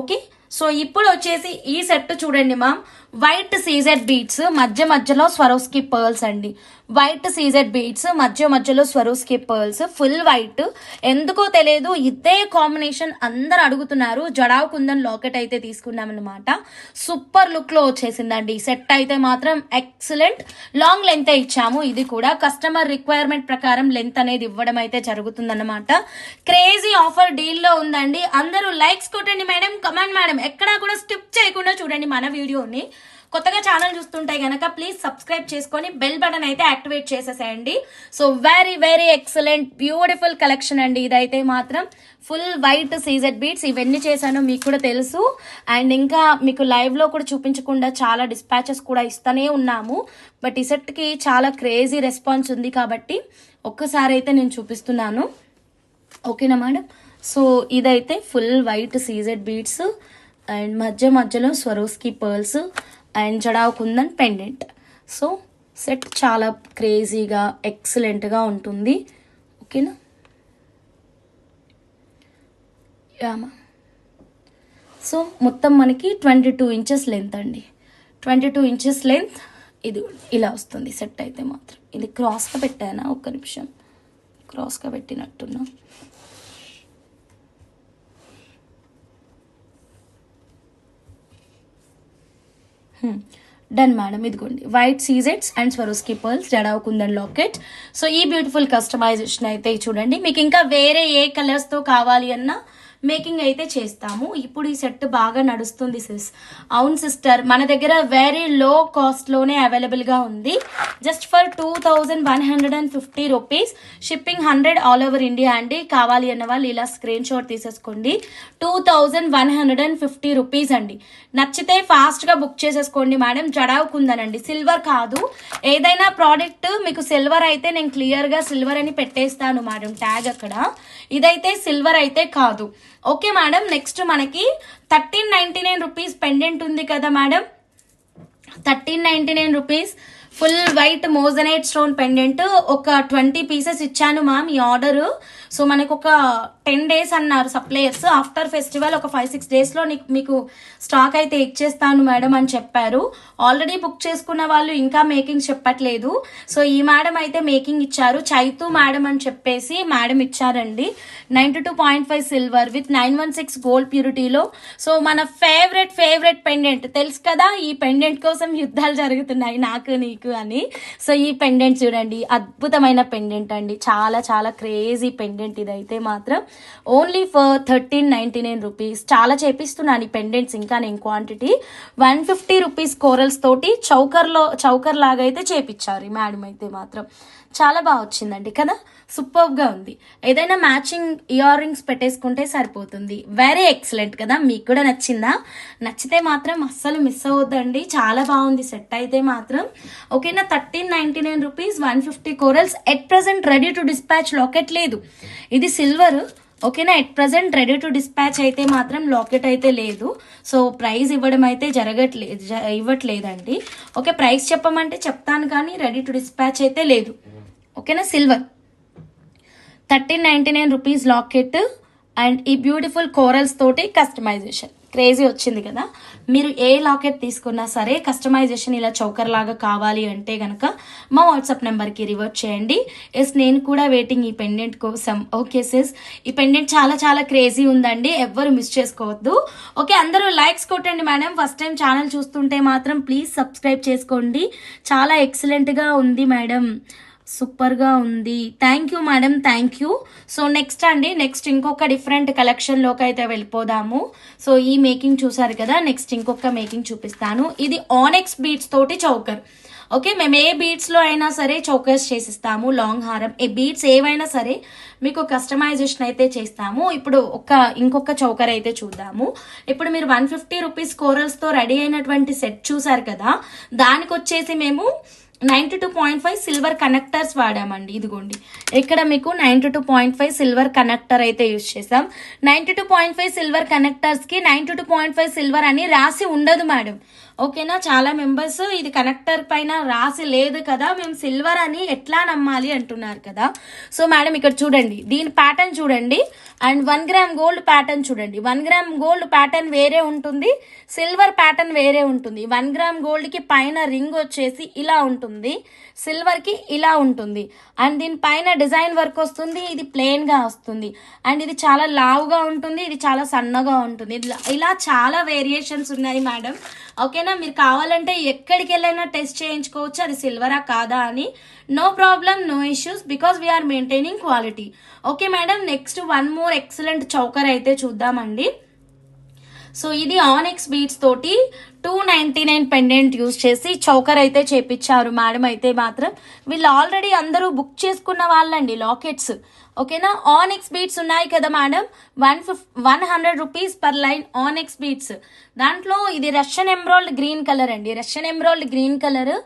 Okay, so ఇప్పుడు వచ్చేసి ఈ సెట్ చూడండి మ్యామ్. వైట్ సీజెడ్ బీట్స్, మధ్య మధ్యలో స్వరోస్కి పర్ల్స్ అండి. వైట్ సీజెడ్ బీట్స్, మధ్య మధ్యలో స్వరోస్కి పర్ల్స్, ఫుల్ వైట్. ఎందుకో తెలియదు ఇదే కాంబినేషన్ అందరు అడుగుతున్నారు. జడావ్ కుందన్ లాకెట్ అయితే తీసుకున్నాం అనమాట. సూపర్ లుక్ లో వచ్చేసిందండి. సెట్ అయితే మాత్రం ఎక్సలెంట్. లాంగ్ లెంత్ ఇచ్చాము. ఇది కూడా కస్టమర్ రిక్వైర్మెంట్ ప్రకారం లెంత్ అనేది ఇవ్వడం అయితే జరుగుతుందన్నమాట. క్రేజీ ఆఫర్ డీల్ లో ఉందండి. అందరూ లైక్స్ కొట్టండి మేడం, కమెంట్ మేడం, ఎక్కడా కూడా స్కిప్ చేయకుండా చూడండి మన వీడియోని. కొత్తగా ఛానల్ చూస్తుంటే కనుక ప్లీజ్ సబ్స్క్రైబ్ చేసుకొని బెల్ బటన్ అయితే యాక్టివేట్ చేసేసేయండి. So very very excellent beautiful collection అండి ఇదైతే మాత్రం. ఫుల్ వైట్ సీజెడ్ బీట్స్, ఇవన్నీ చేశానో మీకు కూడా తెలుసు. అండ్ ఇంకా మీకు లైవ్లో కూడా చూపించకుండా చాలా డిస్పాచెస్ కూడా ఇస్తూనే ఉన్నాము. బట్ ఈ సెట్కి చాలా క్రేజీ రెస్పాన్స్ ఉంది కాబట్టి ఒక్కసారి అయితే నేను చూపిస్తున్నాను. ఓకేనా మేడం? సో ఇదైతే full white CZ beads, and మధ్యలో Swarovski pearls and jadau kundan pendant. So set చాలా క్రేజీగా ఎక్సలెంట్గా ఉంటుంది. ఓకేనా. యామా. సో మొత్తం మనకి 22 ఇంచెస్ లెంత్ అండి. 22 ఇంచెస్ లెంత్. ఇది ఇలా వస్తుంది సెట్ అయితే మాత్రం. ఇది క్రాస్గా పెట్టానా, ఒక్క నిమిషం, క్రాస్గా పెట్టినట్టున్నా. Done madam. ఇదిగోండి వైట్ సీజెట్స్ and Swarovski pearls, jadau kundan locket. So ఈ బ్యూటిఫుల్ కస్టమైజేషన్ అయితే చూడండి. మీకు ఇంకా వేరే ఏ కలర్స్తో కావాలి అన్నా మేకింగ్ అయితే చేస్తాము. ఇప్పుడు ఈ సెట్ బాగా నడుస్తుంది సిస్. అవును సిస్టర్, మన దగ్గర వెరీ లో కాస్ట్లోనే అవైలబుల్గా ఉంది. Just for 2150 rupees. Shipping 100 all over India అండి. కావాలి అన్న వాళ్ళు ఇలా స్క్రీన్ షాట్ తీసేసుకోండి. 2150 రూపీస్ అండి. నచ్చితే ఫాస్ట్గా బుక్ చేసేసుకోండి మేడం. జడావ్ కుందనండి, సిల్వర్ కాదు. ఏదైనా ప్రోడక్ట్ మీకు సిల్వర్ అయితే నేను క్లియర్గా సిల్వర్ అని పెట్టేస్తాను మేడం ట్యాగ్ అక్కడ. ఇదైతే సిల్వర్ అయితే కాదు. Okay madam. నెక్స్ట్ మనకి 1399 రూపీస్ పెండెంట్ ఉంది కదా madam. 1399 rupees full white moissanite stone pendant. ఒక 20 పీసెస్ ఇచ్చాను మ్యామ్ ఈ ఆర్డర్. సో మనకు ఒక 10 days అన్నారు సప్లయర్స్. ఆఫ్టర్ ఫెస్టివల్ ఒక 5-6 daysలో మీకు స్టాక్ అయితే ఇచ్చేస్తాను మేడం అని చెప్పారు. ఆల్రెడీ బుక్ చేసుకున్న వాళ్ళు ఇంకా మేకింగ్ చెప్పట్లేదు. సో ఈ మేడం అయితే మేకింగ్ ఇచ్చారు. చైతు మేడం అని చెప్పేసి మేడం ఇచ్చారండి. 92.5 సిల్వర్ విత్ 916 గోల్డ్ ప్యూరిటీలో. సో మన ఫేవరెట్ పెండెంట్ తెలుసు కదా. ఈ పెండెంట్ కోసం యుద్ధాలు జరుగుతున్నాయి నాకు నీకు అని. సో ఈ పెండెంట్ చూడండి, అద్భుతమైన పెండెంట్ అండి. చాలా చాలా క్రేజీ పెండెంట్ ఇదైతే మాత్రం. Only for 1399 rupees. చాలా చేపిస్తున్నాను ఈ పెండెంట్స్ ఇంకా నేను క్వాంటిటీ. 150 రూపీస్ కోరల్స్ తోటి చౌకర్ లాగా అయితే చేపించారు ఈ మేడం అయితే మాత్రం. చాలా బాగా వచ్చిందండి కదా, సూపర్గా ఉంది. ఏదైనా మ్యాచింగ్ ఇయర్ రింగ్స్ పెట్టేసుకుంటే సరిపోతుంది. వెరీ ఎక్సలెంట్ కదా. మీకు కూడా నచ్చిందా? నచ్చితే మాత్రం అస్సలు మిస్ అవ్వద్దండి. చాలా బాగుంది సెట్ అయితే మాత్రం. ఓకేనా. 1399 rupees, 150 corals. At present ready to dispatch locket లేదు. ఇది సిల్వర్. ఓకేనా. At present ready to dispatch అయితే మాత్రం లాకెట్ అయితే లేదు. సో ప్రైస్ ఇవ్వడం అయితే ఇవ్వట్లేదండి. ఓకే, ప్రైస్ చెప్పమంటే చెప్తాను కానీ రెడీ టు డిస్పాచ్ అయితే లేదు. ఓకేనా. సిల్వర్ 1399 రూపీస్ లాకెట్ అండ్ ఈ బ్యూటిఫుల్ కోరల్స్ తోటి కస్టమైజేషన్. క్రేజీ వచ్చింది కదా. మీరు ఏ లాకెట్ తీసుకున్నా సరే కస్టమైజేషన్ ఇలా చౌకర్ లాగా కావాలి అంటే కనుక మా వాట్సాప్ నెంబర్కి రివర్ట్ చేయండి. నేను కూడా వెయిటింగ్ ఈ పెండెంట్ కోసం. ఓకే సిస్, ఈ పెండెంట్ చాలా చాలా క్రేజీ ఉందండి. ఎవ్వరు మిస్ చేసుకోవద్దు. ఓకే, అందరూ లైక్స్ కొట్టండి మేడం. ఫస్ట్ టైం ఛానల్ చూస్తుంటే మాత్రం ప్లీజ్ సబ్స్క్రైబ్ చేసుకోండి. చాలా ఎక్సలెంట్గా ఉంది మేడం, సూపర్గా ఉంది. Thank you madam, thank you. So next ఇంకొక డిఫరెంట్ కలెక్షన్లోకి అయితే వెళ్ళిపోదాము. సో ఈ మేకింగ్ చూసారు కదా. నెక్స్ట్ ఇంకొక మేకింగ్ చూపిస్తాను. ఇది ఆనెక్స్ బీడ్స్ తోటి చౌకర్. ఓకే, మేము ఏ బీడ్స్లో అయినా సరే చౌకర్స్ చేసిస్తాము. లాంగ్ హారం, ఏ బీడ్స్ ఏవైనా సరే మీకు కస్టమైజేషన్ అయితే చేస్తాము. ఇప్పుడు ఇంకొక చౌకర్ అయితే చూద్దాము. ఇప్పుడు మీరు 150 రూపీస్ కోరల్స్తో రెడీ అయినటువంటి సెట్ చూసారు కదా. దానికి వచ్చేసి మేము 92.5 సిల్వర్ కనెక్టర్స్ వాడామండి. ఇదిగోండి ఇక్కడ మీకు 92.5 సిల్వర్ కనెక్టర్ అయితే యూజ్ చేసాం. 92.5 సిల్వర్ కనెక్టర్స్కి 92.5 సిల్వర్ అని రాసి ఉండదు మేడం. ఓకేనా. చాలా మెంబర్స్ ఇది కనెక్టర్ పైన రాసి లేదు కదా, మేము సిల్వర్ అని ఎట్లా నమ్మాలి అంటున్నారు కదా. సో మేడం ఇక్కడ చూడండి, దీని ప్యాటర్న్ చూడండి అండ్ 1 గ్రామ్ గోల్డ్ ప్యాటర్న్ చూడండి. 1 గ్రామ్ గోల్డ్ ప్యాటర్న్ వేరే ఉంటుంది, సిల్వర్ ప్యాటర్న్ వేరే ఉంటుంది. 1 గ్రామ్ గోల్డ్కి పైన రింగ్ వచ్చేసి ఇలా ఉంటుంది, సిల్వర్కి ఇలా ఉంటుంది అండ్ దీని పైన డిజైన్ వర్క్ వస్తుంది. ఇది ప్లెయిన్గా వస్తుంది అండ్ ఇది చాలా లావుగా ఉంటుంది, ఇది చాలా సన్నగా ఉంటుంది. ఇలా చాలా వేరియేషన్స్ ఉన్నాయి మేడం. ఓకేనా. మీరు కావాలంటే ఎక్కడికి వెళ్ళైనా టెస్ట్ చేయించుకోవచ్చు అది సిల్వరా కాదా అని. No problem, no issues, because we're maintaining quality. Okay madam. Next one more excellent choker అయితే చూద్దామండి. సో ఇది ఆనెక్స్ బీడ్స్ తోటి 299 పెండెంట్ యూజ్ చేసి చౌకర్ అయితే చేపించారు మేడం అయితే మాత్రం. వీళ్ళు ఆల్రెడీ అందరూ బుక్ చేసుకున్న వాళ్ళండి లాకెట్స్. ఓకేనా. ఆనెక్స్ బీట్స్ ఉన్నాయి కదా madam, 100 rupees per line ఆనెక్స్ beats. దాంట్లో ఇది రష్యన్ ఎమ్రాల్డ్ గ్రీన్ కలర్ అండి, Russian emerald green colour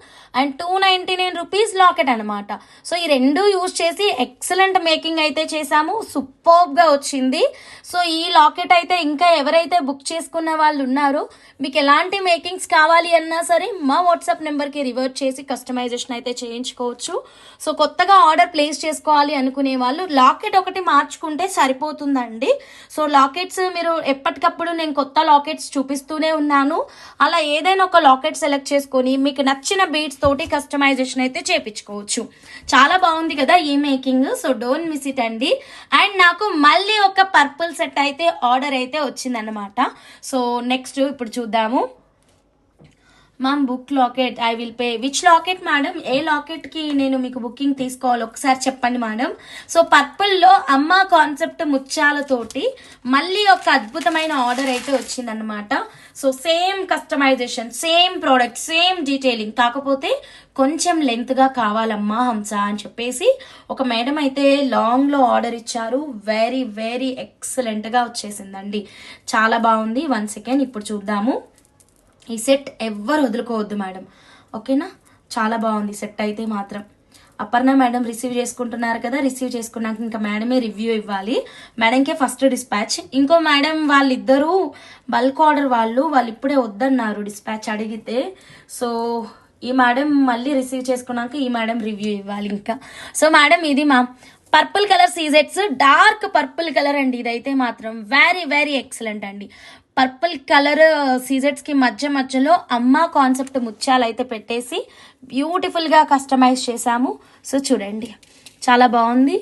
and 299 rupees locket అనమాట. సో ఈ రెండు యూజ్ చేసి ఎక్సలెంట్ మేకింగ్ అయితే చేసాము, సూపర్గా వచ్చింది. సో ఈ లాకెట్ అయితే ఇంకా ఎవరైతే బుక్ చేసుకున్న వాళ్ళు ఉన్నారో మీకు ఎలాంటి మేకింగ్స్ కావాలి అన్నా సరే మా వాట్సాప్ నెంబర్కి రివర్ట్ చేసి కస్టమైజేషన్ అయితే చేయించుకోవచ్చు. సో కొత్తగా ఆర్డర్ ప్లేస్ చేసుకోవాలి అనుకునే వాళ్ళు లాకెట్ ఒకటి మార్చుకుంటే సరిపోతుందండి. సో లాకెట్స్ మీరు ఎప్పటికప్పుడు నేను కొత్త లాకెట్స్ చూపిస్తూనే ఉన్నాను, అలా ఏదైనా ఒక లాకెట్ సెలెక్ట్ చేసుకొని మీకు నచ్చిన బీట్స్ తోటి కస్టమైజేషన్ అయితే చేపించుకోవచ్చు. చాలా బాగుంది కదా ఈ making, so don't miss it అండి. అండ్ నాకు మళ్ళీ ఒక పర్పుల్ సెట్ అయితే ఆర్డర్ అయితే వచ్చిందనమాట. సో నెక్స్ట్ ఇప్పుడు చూద్దాము. Ma'am book locket I will pay. Which locket madam? ఏ లాకెట్కి నేను మీకు బుకింగ్ తీసుకోవాలి ఒకసారి చెప్పండి మేడం. సో పర్పుల్లో అమ్మ కాన్సెప్ట్ ముత్యాలతోటి మళ్ళీ ఒక అద్భుతమైన ఆర్డర్ అయితే వచ్చిందనమాట. So same customisation, same product, same detailing, కాకపోతే కొంచెం లెంత్గా కావాలమ్మా హంస అని చెప్పేసి ఒక మేడం అయితే లాంగ్లో ఆర్డర్ ఇచ్చారు. వెరీ వెరీ ఎక్సలెంట్గా వచ్చేసిందండి, చాలా బాగుంది. 1 సెకండ్ ఇప్పుడు చూద్దాము. ఈ సెట్ ఎవ్వరు వదులుకోవద్దు మేడం, ఓకేనా. చాలా బాగుంది సెట్ అయితే మాత్రం. అపర్ణ మేడం రిసీవ్ చేసుకుంటున్నారు కదా, రిసీవ్ చేసుకున్నాక ఇంకా మేడమే రివ్యూ ఇవ్వాలి. మేడంకే ఫస్ట్ డిస్పాచ్. ఇంకో మేడం వాళ్ళిద్దరూ బల్క్ ఆర్డర్ వాళ్ళు ఇప్పుడే వద్దన్నారు డిస్పాచ్ అడిగితే. సో ఈ మేడం మళ్ళీ రిసీవ్ చేసుకున్నాక ఈ మేడం రివ్యూ ఇవ్వాలి ఇంకా. సో మేడం ఇది మా పర్పుల్ కలర్ సీజెట్స్, డార్క్ పర్పుల్ కలర్ అండి ఇదైతే మాత్రం వెరీ వెరీ ఎక్సలెంట్ అండి. పర్పుల్ కలర్ సీజెట్స్కి మధ్యలో అమ్మ కాన్సెప్ట్ ముత్యాలు అయితే పెట్టేసి బ్యూటిఫుల్గా కస్టమైజ్ చేసాము. సో చూడండి చాలా బాగుంది,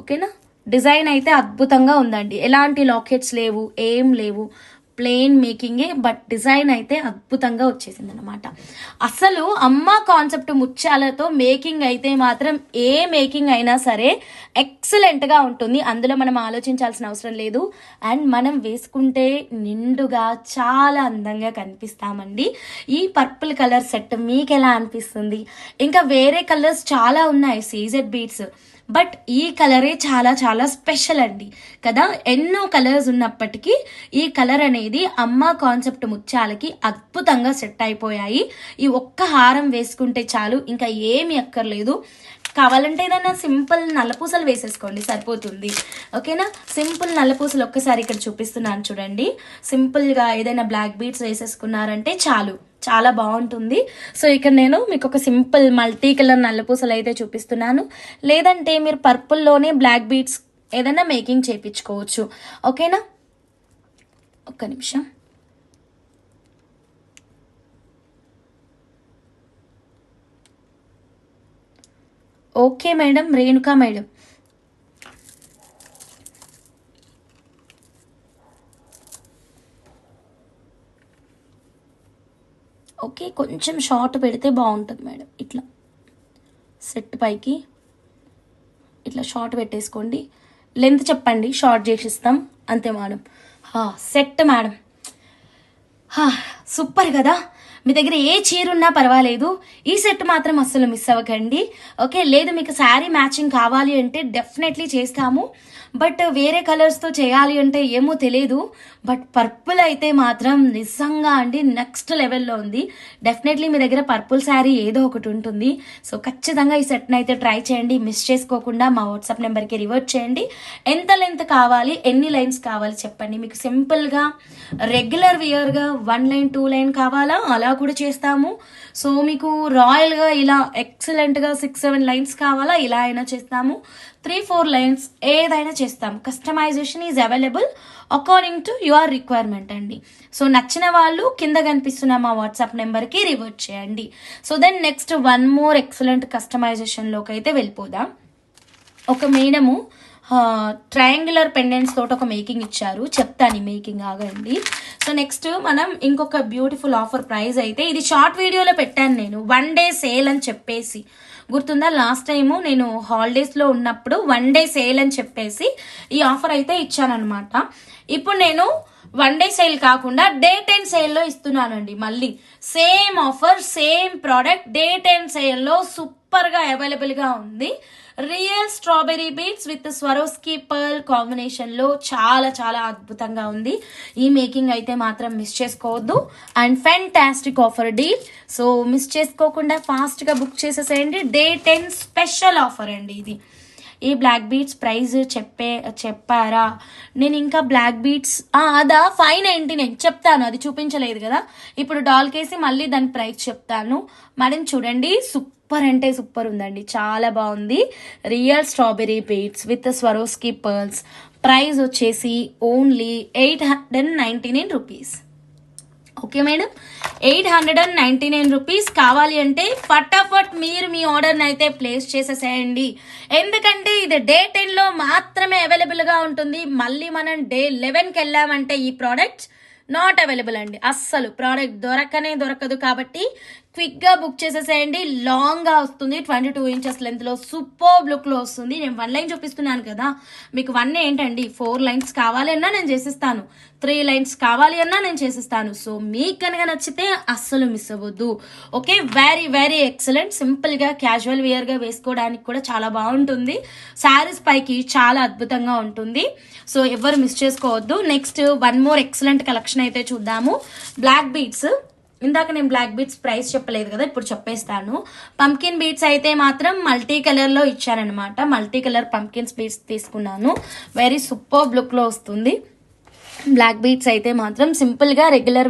ఓకేనా. డిజైన్ అయితే అద్భుతంగా ఉందండి, ఎలాంటి లాకెట్స్ లేవు, ఏం లేవు, ప్లెయిన్ మేకింగే, బట్ డిజైన్ అయితే అద్భుతంగా వచ్చేసింది అనమాట. అసలు అమ్మ కాన్సెప్ట్ ముత్యాలతో మేకింగ్ అయితే మాత్రం ఏ మేకింగ్ అయినా సరే ఎక్సలెంట్గా ఉంటుంది, అందులో మనం ఆలోచించాల్సిన అవసరం లేదు. అండ్ మనం వేసుకుంటే నిండుగా చాలా అందంగా కనిపిస్తామండి. ఈ పర్పుల్ కలర్ సెట్ మీకు ఎలా అనిపిస్తుంది? ఇంకా వేరే కలర్స్ చాలా ఉన్నాయి సీజెడ్ బీట్స్, బట్ ఈ కలరే చాలా చాలా స్పెషల్ అండి కదా. ఎన్నో కలర్స్ ఉన్నప్పటికీ ఈ కలర్ అనేది అమ్మ కాన్సెప్ట్ ముత్యాలకి అద్భుతంగా సెట్ అయిపోయాయి. ఈ ఒక్క హారం వేసుకుంటే చాలు, ఇంకా ఏమి అక్కర్లేదు. కావాలంటే ఏదైనా సింపుల్ నల్లపూసలు వేసేసుకోండి సరిపోతుంది, ఓకేనా. సింపుల్ నల్లపూసలు ఒక్కసారి ఇక్కడ చూపిస్తున్నాను చూడండి. సింపుల్గా ఏదైనా బ్లాక్ బీడ్స్ వేసేసుకున్నారంటే చాలు, చాలా బాగుంటుంది. సో ఇక్కడ నేను మీకు ఒక సింపుల్ మల్టీ కలర్ నల్లపూసలు అయితే చూపిస్తున్నాను. లేదంటే మీరు పర్పుల్లోనే బ్లాక్ బీడ్స్ ఏదైనా మేకింగ్ చేయించుకోవచ్చు, ఓకేనా. ఒక్క నిమిషం. Okay madam, Renuka madam. Okay కొంచెం షార్ట్ పెడితే బాగుంటుంది మేడం. ఇట్లా సెట్ పైకి ఇట్లా షార్ట్ పెట్టేసుకోండి, లెంత్ చెప్పండి షార్ట్ చేసిస్తాం అంతే మేడం. సెట్ మేడం సూపర్ కదా. మీ దగ్గర ఏ చీర ఉన్నా పర్వాలేదు, ఈ సెట్ మాత్రం అస్సలు మిస్ అవ్వకండి, ఓకే. లేదు మీకు శారీ మ్యాచింగ్ కావాలి అంటే డెఫినెట్లీ చేస్తాము, బట్ వేరే కలర్స్తో చేయాలి అంటే ఏమో తెలియదు. బట్ పర్పుల్ అయితే మాత్రం నిజంగా అండి నెక్స్ట్ లెవెల్లో ఉంది. డెఫినెట్లీ మీ దగ్గర పర్పుల్ శారీ ఏదో ఒకటి ఉంటుంది. సో ఖచ్చితంగా ఈ సెట్ని అయితే ట్రై చేయండి, మిస్ చేసుకోకుండా మా వాట్సాప్ నెంబర్కి రివర్ట్ చేయండి. ఎంత లెంత్ కావాలి, ఎన్ని లైన్స్ కావాలి చెప్పండి. మీకు సింపుల్గా రెగ్యులర్ వియర్గా 1 లైన్ 2 లైన్ కావాలా అలా కూడా చేస్తాము. సో మీకు రాయల్గా ఇలా ఎక్సలెంట్గా 6-7 లైన్స్ కావాలా ఇలా అయినా చేస్తాము. 3-4 లైన్స్ ఏదైనా చేస్తాం. Customization is available according to your requirement అండి. సో నచ్చిన వాళ్ళు కింద కనిపిస్తున్న మా వాట్సాప్ నెంబర్కి రివర్ట్ చేయండి. So then next 1 more excellent కస్టమైజేషన్లోకి అయితే వెళ్ళిపోదాం. ఒక మేడము ట్రయాంగులర్ పెండెంట్స్ తోటి ఒక మేకింగ్ ఇచ్చారు, చెప్తాను ఈ మేకింగ్ ఆగండి. సో నెక్స్ట్ మనం ఇంకొక బ్యూటిఫుల్ ఆఫర్ ప్రైస్ అయితే ఇది షార్ట్ వీడియోలో పెట్టాను నేను, 1 డే సేల్ అని చెప్పేసి గుర్తుందా. లాస్ట్ టైము నేను హాలిడేస్లో ఉన్నప్పుడు 1 డే సేల్ అని చెప్పేసి ఈ ఆఫర్ అయితే ఇచ్చాను అనమాట. ఇప్పుడు నేను వన్ డే సేల్ కాకుండా డే 10 సేల్లో ఇస్తున్నానండి. మళ్ళీ same offer, same product day 10 సేల్లో సూపర్గా అవైలబుల్గా ఉంది. Real strawberry beads with Swarovski pearl కాంబినేషన్లో చాలా చాలా అద్భుతంగా ఉంది. ఈ మేకింగ్ అయితే మాత్రం మిస్ చేసుకోవద్దు. And fantastic offer deal. So miss చేసుకోకుండా ఫాస్ట్గా బుక్ చేసేసేయండి. డే 10 స్పెషల్ ఆఫర్ అండి ఇది. ఈ బ్లాక్ బీట్స్ ప్రైస్ చెప్పారా? నేను ఇంకా బ్లాక్ బీట్స్ అదా 599 చెప్తాను, అది చూపించలేదు కదా. ఇప్పుడు డాల్ కేసి మళ్ళీ దాని ప్రైస్ చెప్తాను. మేడం చూడండి, సూపర్ అంటే సూపర్ ఉందండి, చాలా బాగుంది. Real strawberry beads with Swarovski pearls. Price వచ్చేసి only 899 rupees. Okay madam, 899 rupees. కావాలి అంటే ఫటాఫట్ మీరు మీ ఆర్డర్ని అయితే ప్లేస్ చేసేసేయండి. ఎందుకంటే ఇది డే 10లో మాత్రమే అవైలబుల్గా ఉంటుంది. మళ్ళీ మనం డే 11కి వెళ్ళామంటే ఈ ప్రోడక్ట్ నాట్ అవైలబుల్ అండి. అస్సలు ప్రోడక్ట్ దొరకదు. కాబట్టి క్విక్గా బుక్ చేసేసేయండి. లాంగ్గా వస్తుంది, 22 ఇంచెస్ లెంత్లో సూపర్ లుక్లో వస్తుంది. నేను 1 లైన్ చూపిస్తున్నాను కదా, మీకు 1 ఏంటండి, 4 లైన్స్ కావాలి అన్నా నేను చేసిస్తాను, 3 లైన్స్ కావాలి అన్నా నేను చేసిస్తాను. సో మీకు కనుక నచ్చితే అస్సలు మిస్ అవ్వద్దు. Okay, very very excellent. సింపుల్గా క్యాజువల్ వేర్గా వేసుకోవడానికి కూడా చాలా బాగుంటుంది. శారీస్ పైకి చాలా అద్భుతంగా ఉంటుంది. సో ఎవరు మిస్ చేసుకోవద్దు. నెక్స్ట్ 1 మోర్ ఎక్సలెంట్ కలెక్షన్ అయితే చూద్దాము. Black beads. ఇందాక నేను బ్లాక్ బీట్స్ ప్రైస్ చెప్పలేదు కదా, ఇప్పుడు చెప్పేస్తాను. పంకిన్ బీట్స్ అయితే మాత్రం మల్టీ కలర్లో ఇచ్చారనమాట. మల్టీ కలర్ పంకిన్స్ బీట్స్ తీసుకున్నాను. వెరీ సూపర్ లుక్లో వస్తుంది. బ్లాక్ బీట్స్ అయితే మాత్రం సింపుల్గా రెగ్యులర్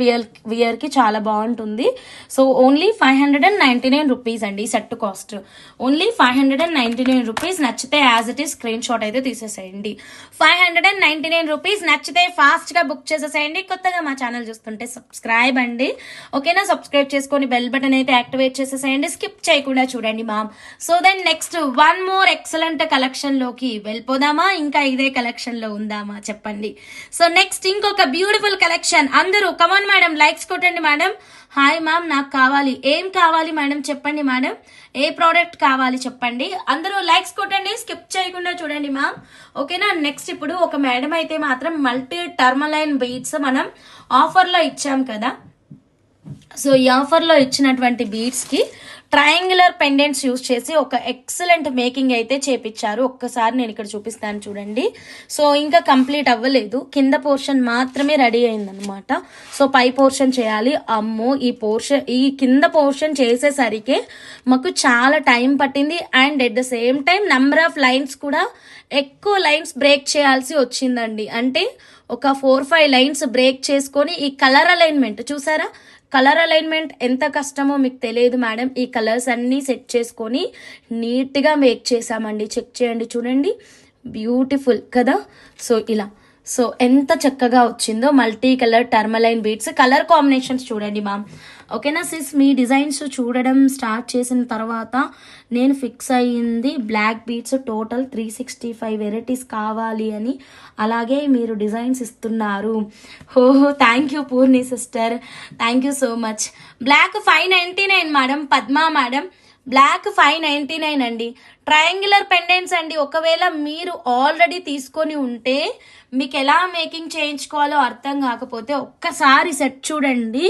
వియర్కి చాలా బాగుంటుంది. సో ఓన్లీ 599 రూపీస్ అండి సెట్ కాస్ట్. Only 599 rupees. నచ్చితే as it is screen shot అయితే తీసేసేయండి. 599 రూపీస్. నచ్చితే ఫాస్ట్గా బుక్ చేసేసేయండి. కొత్తగా మా ఛానల్ చూస్తుంటే సబ్స్క్రైబ్ అండి, ఓకేనా? సబ్స్క్రైబ్ చేసుకొని బెల్ బటన్ అయితే యాక్టివేట్ చేసేసేయండి. స్కిప్ చేయకుండా చూడండి ma'am. So then next 1 more excellent కలెక్షన్లోకి వెళ్ళిపోదామా? ఇంకా ఇదే కలెక్షన్లో ఉందామా చెప్పండి. సో నెక్స్ట్ ఇంకొక బ్యూటిఫుల్ కలెక్షన్. అందరూ కమాన్ మేడం, లైక్స్ కొట్టండి మేడం. హాయ్ మ్యామ్, నాకు కావాలి. ఏం కావాలి మేడం చెప్పండి మేడం, ఏ ప్రోడక్ట్ కావాలి చెప్పండి. అందరూ లైక్స్ కొట్టండి, స్కిప్ చేయకుండా చూడండి మ్యామ్, ఓకేనా? నెక్స్ట్ ఇప్పుడు ఒక మేడం అయితే మాత్రం మల్టీ టర్మలైన్ బీడ్స్ మనం ఆఫర్లో ఇచ్చాం కదా. సో ఈ ఆఫర్లో ఇచ్చినటువంటి బీడ్స్కి ట్రయాంగులర్ పెండెంట్స్ యూజ్ చేసి ఒక ఎక్సలెంట్ మేకింగ్ అయితే చేపించారు. ఒక్కసారి నేను ఇక్కడ చూపిస్తాను చూడండి. సో ఇంకా కంప్లీట్ అవ్వలేదు, కింద పోర్షన్ మాత్రమే రెడీ అయిందనమాట. సో పై పోర్షన్ చేయాలి. అమ్మో, ఈ కింద పోర్షన్ చేసేసరికి మాకు చాలా టైం పట్టింది. And at the same time number of lines కూడా ఎక్కువ లైన్స్ బ్రేక్ చేయాల్సి వచ్చిందండి. అంటే ఒక 4-5 లైన్స్ బ్రేక్ చేసుకొని ఈ కలర్ అలైన్మెంట్ చూసారా, కలర్ అలైన్మెంట్ ఎంత కష్టమో మీకు తెలియదు మేడం. ఈ కలర్స్ అన్నీ సెట్ చేసుకొని నీట్గా మేక్ చేసామండి. చెక్ చేయండి చూడండి, బ్యూటిఫుల్ కదా. సో ఇలా, సో ఎంత చక్కగా వచ్చిందో. Multi colour tourmaline beads. Colour combinations చూడండి మ్యామ్, ఓకేనా సిస్? మీ డిజైన్స్ చూడడం స్టార్ట్ చేసిన తర్వాత నేను ఫిక్స్ అయ్యింది బ్లాక్ బీడ్స్ టోటల్ 365 వెరైటీస్ కావాలి అని. అలాగే మీరు డిజైన్స్ ఇస్తున్నారు. ఓహో, thank you Purni sister, thank you so much. Black 599 madam, Padma madam. Black 599 అండి. ట్రయాంగులర్ పెండెంట్స్ అండి. ఒకవేళ మీరు ఆల్రెడీ తీసుకొని ఉంటే మీకు ఎలా మేకింగ్ చేయించుకోవాలో అర్థం కాకపోతే ఒక్కసారి సెట్ చూడండి.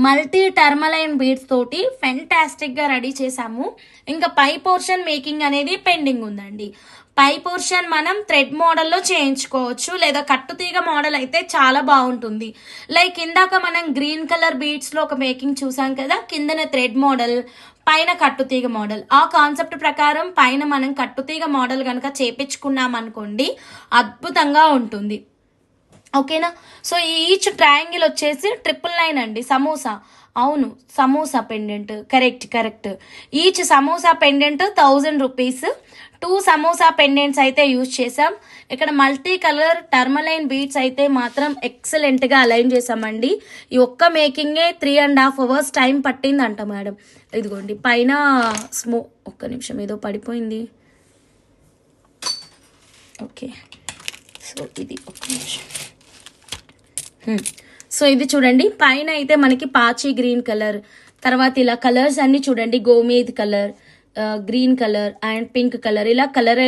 మల్టీ టర్మలైన్ బీడ్స్ తోటి ఫెంటాస్టిక్గా రెడీ చేసాము. ఇంకా పై పోర్షన్ మేకింగ్ అనేది పెండింగ్ ఉందండి. పై పోర్షన్ మనం థ్రెడ్ మోడల్లో చేయించుకోవచ్చు, లేదా కట్టుతీగ మోడల్ అయితే చాలా బాగుంటుంది. లైక్ ఇందాక మనం గ్రీన్ కలర్ బీడ్స్లో ఒక మేకింగ్ చూసాం కదా, కిందన థ్రెడ్ మోడల్, పైన కట్టుతీగ మోడల్. ఆ కాన్సెప్ట్ ప్రకారం పైన మనం కట్టుతీగ మోడల్ కనుక చేపించుకున్నాం అనుకోండి, అద్భుతంగా ఉంటుంది, ఓకేనా? సో ఈచ్ ట్రయాంగిల్ వచ్చేసి 999 అండి. సమోసా, అవును samosa pendant, correct. Each samosa pendant 1000 rupees. 2 samosa pendants అయితే యూజ్ చేసాం. ఇక్కడ మల్టీ కలర్ టర్మలైన్ బీడ్స్ అయితే మాత్రం ఎక్సలెంట్గా అలైన్ చేసామండి. ఈ ఒక్క మేకింగే 3.5 అవర్స్ టైం పట్టిందంట మేడం. ఇదిగోండి పైన ఒక్క నిమిషం, ఏదో పడిపోయింది. ఓకే, సో ఇది ఒక్క నిమిషం. సో ఇది చూడండి, పైన అయితే మనకి పాచి గ్రీన్ కలర్, తర్వాత ఇలా కలర్స్ అన్ని చూడండి, గోమేద్ colour, green colour and pink colour, ఇలా కలర్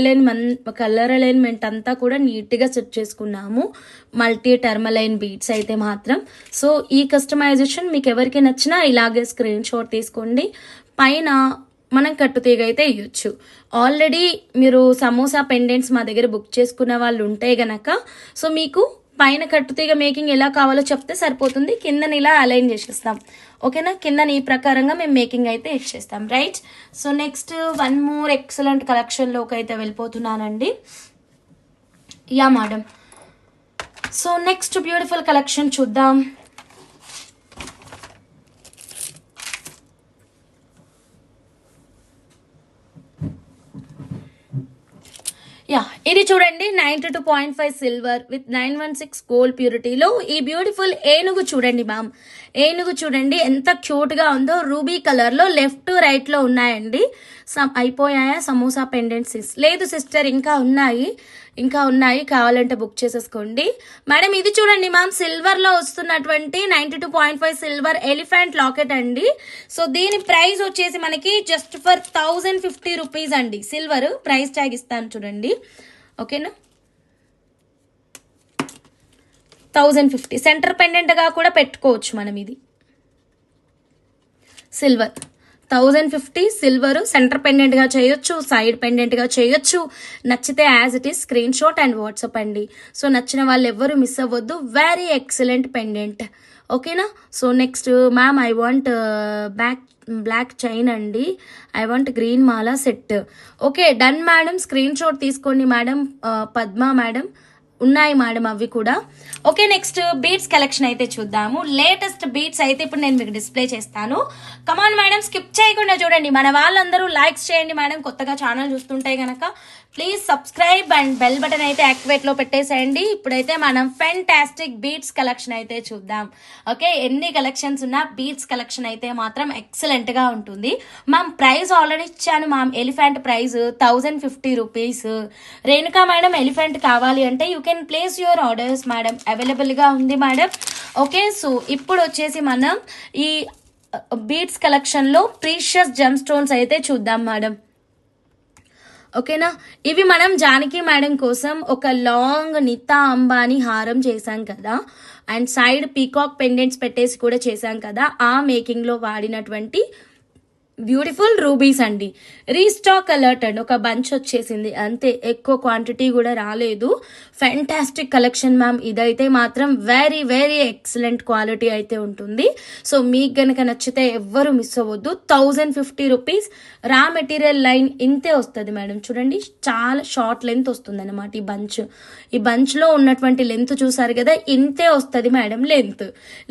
అలైన్మెంట్ అంతా కూడా నీట్గా సెట్ చేసుకున్నాము. మల్టీ టర్మలైన్ బీడ్స్ అయితే మాత్రం. సో ఈ కస్టమైజేషన్ మీకు ఎవరికి నచ్చినా ఇలాగే స్క్రీన్ షాట్ తీసుకోండి. పైన మనం కట్టుతీగ అయితే ఇవ్వచ్చు. ఆల్రెడీ మీరు సమోసా పెండెంట్స్ మా దగ్గర బుక్ చేసుకున్న వాళ్ళు ఉంటే గనక సో మీకు పైన కట్టుతీగ మేకింగ్ ఎలా కావాలో చెప్తే సరిపోతుంది. కిందని ఇలా అలైన్ చేసేస్తాం. ఓకేనా, కిందని ఈ ప్రకారంగా మేము మేకింగ్ అయితే ఇచ్చేస్తాం. Right. So next one more excellent కలెక్షన్లోకి అయితే వెళ్ళిపోతున్నానండి. Yeah madam. So next beautiful collection చూద్దాం. యా, ఇది చూడండి 92.5 సిల్వర్ విత్ 916 గోల్డ్ ప్యూరిటీలో ఈ బ్యూటిఫుల్ ఏనుగు చూడండి మ్యామ్. ఏనుగు చూడండి ఎంత క్యూట్గా ఉందో. రూబీ కలర్లో లెఫ్ట్ రైట్లో ఉన్నాయండి. అయిపోయాయా సమోసా పెండెంట్స్? లేదు సిస్టర్, ఇంకా ఉన్నాయి కావాలంటే బుక్ చేసేసుకోండి. మేడం ఇది చూడండి మ్యామ్, సిల్వర్లో వస్తున్నటువంటి 92.5 సిల్వర్ ఎలిఫెంట్ లాకెట్ అండి. సో దీని ప్రైస్ వచ్చేసి మనకి జస్ట్ ఫర్ 1050 రూపీస్ అండి. సిల్వర్ ప్రైస్ ట్యాగ్ ఇస్తాను చూడండి. ఓకేనా, 1050. సెంటర్ పెండెంట్గా కూడా పెట్టుకోవచ్చు మనం. ఇది సిల్వర్ 1050 సిల్వర్ సెంటర్ పెండెంట్గా చేయొచ్చు, సైడ్ పెండెంట్గా చేయొచ్చు. నచ్చితే as it is screen shot and WhatsApp అండి. సో నచ్చిన వాళ్ళు ఎవ్వరు మిస్ అవ్వద్దు. Very excellent pendant. ఓకేనా. So next ma'am I want black chain అండి. I want green mala set. Okay done madam, screen shot తీసుకోండి మేడం. పద్మ మేడం ఉన్నాయి మేడం అవి కూడా. ఓకే నెక్స్ట్ బీట్స్ కలెక్షన్ అయితే చూద్దాము. లేటెస్ట్ బీట్స్ అయితే ఇప్పుడు నేను మీకు డిస్ప్లే చేస్తాను. కమాన్ మేడం, స్కిప్ చేయకుండా చూడండి. మన వాళ్ళందరూ లైక్స్ చేయండి మేడం. కొత్తగా ఛానల్ చూస్తుంటే కనుక please subscribe and bell button అయితే యాక్టివేట్లో పెట్టేసేయండి. ఇప్పుడైతే మనం ఫెంటాస్టిక్ బీట్స్ కలెక్షన్ అయితే చూద్దాం. ఓకే, ఎన్ని కలెక్షన్స్ ఉన్నా బీట్స్ కలెక్షన్ అయితే మాత్రం ఎక్సలెంట్గా ఉంటుంది. మ్యామ్ ప్రైస్ ఆల్రెడీ ఇచ్చాను ma'am. Elephant price 1050 rupees. Renuka madam elephant కావాలి అంటే you can place your orders madam. అవైలబుల్గా ఉంది మేడం. ఓకే, సో ఇప్పుడు వచ్చేసి మనం ఈ బీట్స్ కలెక్షన్లో ప్రీషియస్ జెమ్ స్టోన్స్ అయితే చూద్దాం మేడం. ఓకేనా, ఇవి మనం జానకి మేడం కోసం ఒక లాంగ్ నితా అంబానీ హారం చేశాం కదా, అండ్ సైడ్ పీకాక్ పెండెంట్స్ పెట్టేసి కూడా చేశాం కదా. ఆ మేకింగ్లో వాడినటువంటి బ్యూటిఫుల్ రూబీస్ అండి. రీస్టాక్ అలర్ట్ అండి. ఒక బంచ్ వచ్చేసింది అంతే, ఎక్కువ క్వాంటిటీ కూడా రాలేదు. Fantastic collection ma'am. ఇదైతే మాత్రం వెరీ వెరీ ఎక్సలెంట్ క్వాలిటీ అయితే ఉంటుంది. సో మీకు గనక నచ్చితే ఎవ్వరు మిస్ అవ్వద్దు. 1050 రూపీస్. రా మెటీరియల్ లైన్ ఇంతే వస్తుంది మేడం. చూడండి చాలా షార్ట్ లెంత్ వస్తుంది అనమాట ఈ బంచ్లో ఉన్నటువంటి లెంత్ చూసారు కదా, ఇంతే వస్తుంది మేడం.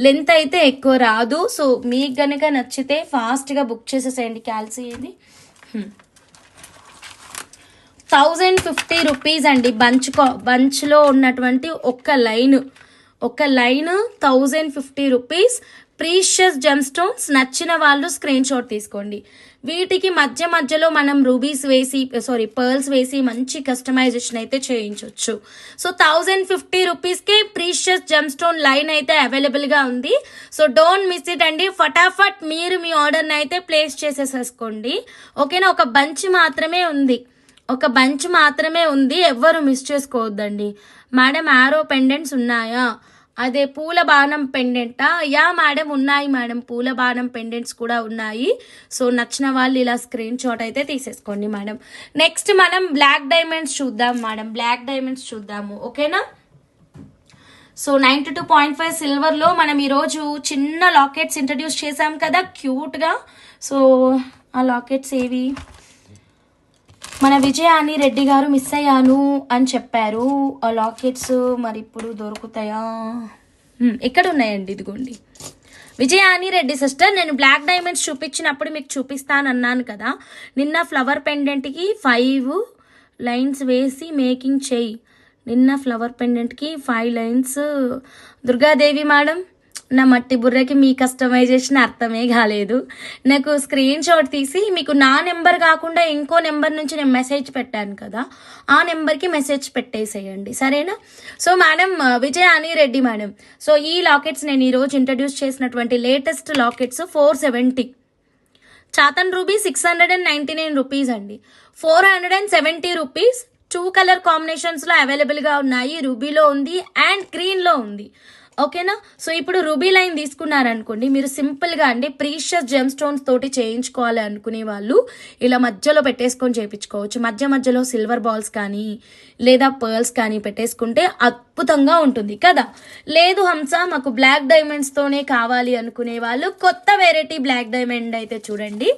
లెంత్ అయితే ఎక్కువ రాదు. సో మీకు గనక నచ్చితే ఫాస్ట్గా బుక్ చేసేసేయండి. క్యాల్సీ ఏది 1050 రూపీస్ అండి. బంచ్లో ఉన్నటువంటి ఒక line 1050 rupees. Precious gem stones. నచ్చిన వాళ్ళు స్క్రీన్ షాట్ తీసుకోండి. వీటికి మధ్యలో మనం రూబీస్ వేసి పర్ల్స్ వేసి మంచి కస్టమైజేషన్ అయితే చేయించవచ్చు. సో 1050 రూపీస్కి ప్రీషియస్ జెమ్ స్టోన్ లైన్ అయితే అవైలబుల్గా ఉంది. సో డోంట్ మిస్ ఇట్ అండి. ఫటాఫట్ మీరు మీ ఆర్డర్ని అయితే ప్లేస్ చేసేసేసుకోండి. ఓకేనా, ఒక బంచ్ మాత్రమే ఉంది. ఎవ్వరు మిస్ చేసుకోవద్దండి. మేడం ఆరో పెండెంట్స్ ఉన్నాయా? అదే పూల బాణం పెండెంటా? యా మేడం ఉన్నాయి మేడం, పూల బాణం పెండెంట్స్ కూడా ఉన్నాయి. సో నచ్చిన వాళ్ళు ఇలా స్క్రీన్ షాట్ అయితే తీసేసుకోండి మేడం. నెక్స్ట్ మనం బ్లాక్ డైమండ్స్ చూద్దాం మేడం. బ్లాక్ డైమండ్స్ చూద్దాము. ఓకేనా. సో 92.5 సిల్వర్లో మనం ఈరోజు చిన్న లాకెట్స్ ఇంట్రడ్యూస్ చేసాం కదా క్యూట్గా. సో ఆ లాకెట్స్ ఏవి? మన విజయాని రెడ్డి గారు మిస్ అయ్యాను అని చెప్పారు. ఆ లాకెట్స్ మరి ఇప్పుడు దొరుకుతాయా? ఇక్కడ ఉన్నాయండి, ఇదిగోండి. విజయాని రెడ్డి సిస్టర్, నేను బ్లాక్ డైమండ్స్ చూపించినప్పుడు మీకు చూపిస్తానన్నాను కదా. నిన్న ఫ్లవర్ పెండెంట్కి 5 లైన్స్ వేసి మేకింగ్ చేయి. నిన్న ఫ్లవర్ పెండెంట్కి 5 లైన్స్. దుర్గాదేవి మేడం, నా మట్టి బుర్రకి మీ కస్టమైజేషన్ అర్థమే కాలేదు. నాకు స్క్రీన్ షాట్ తీసి మీకు నా నెంబర్ కాకుండా ఇంకో నెంబర్ నుంచి నేను మెసేజ్ పెట్టాను కదా, ఆ నెంబర్కి మెసేజ్ పెట్టేసేయండి సరేనా. So madam Vijayani Reddy madam, so ఈ లాకెట్స్ నేను ఈరోజు ఇంట్రడ్యూస్ చేసినటువంటి లేటెస్ట్ లాకెట్స్ 470. చాతన్ రూబీ 699 రూపీస్ అండి. 470 రూపీస్ 2 కలర్ కాంబినేషన్స్లో అవైలబుల్గా ఉన్నాయి. రూబీలో ఉంది అండ్ గ్రీన్లో ఉంది. ఓకేనా. సో ఇప్పుడు రూబీ లైన్ తీసుకున్నారనుకోండి, మీరు సింపుల్గా అండి ప్రీషియస్ జెమ్ స్టోన్స్ తోటి చేయించుకోవాలి అనుకునే వాళ్ళు ఇలా మధ్యలో పెట్టేసుకొని చేయించుకోవచ్చు. మధ్యలో సిల్వర్ బాల్స్ కానీ లేదా పర్ల్స్ కానీ పెట్టేసుకుంటే అద్భుతంగా ఉంటుంది కదా. లేదు హంస మాకు బ్లాక్ డైమండ్స్తోనే కావాలి అనుకునే వాళ్ళు కొత్త వెరైటీ బ్లాక్ డైమండ్ అయితే చూడండి.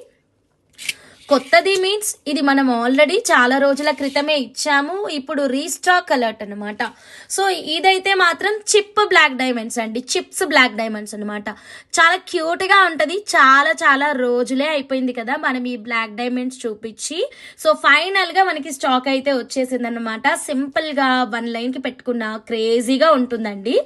కొత్తది మీన్స్ ఇది మనం ఆల్రెడీ చాలా రోజుల క్రితమే ఇచ్చాము, ఇప్పుడు రీస్టాక్ అలర్ట్ అనమాట. సో ఇదైతే మాత్రం చిప్ బ్లాక్ డైమండ్స్ అండి, చిప్స్ బ్లాక్ డైమండ్స్ అనమాట. చాలా క్యూట్గా ఉంటుంది. చాలా రోజులే అయిపోయింది కదా మనం ఈ బ్లాక్ డైమండ్స్ చూపించి. సో ఫైనల్గా మనకి స్టాక్ అయితే వచ్చేసింది అనమాట. సింపుల్గా 1 లైన్కి పెట్టుకున్న క్రేజీగా ఉంటుందండి.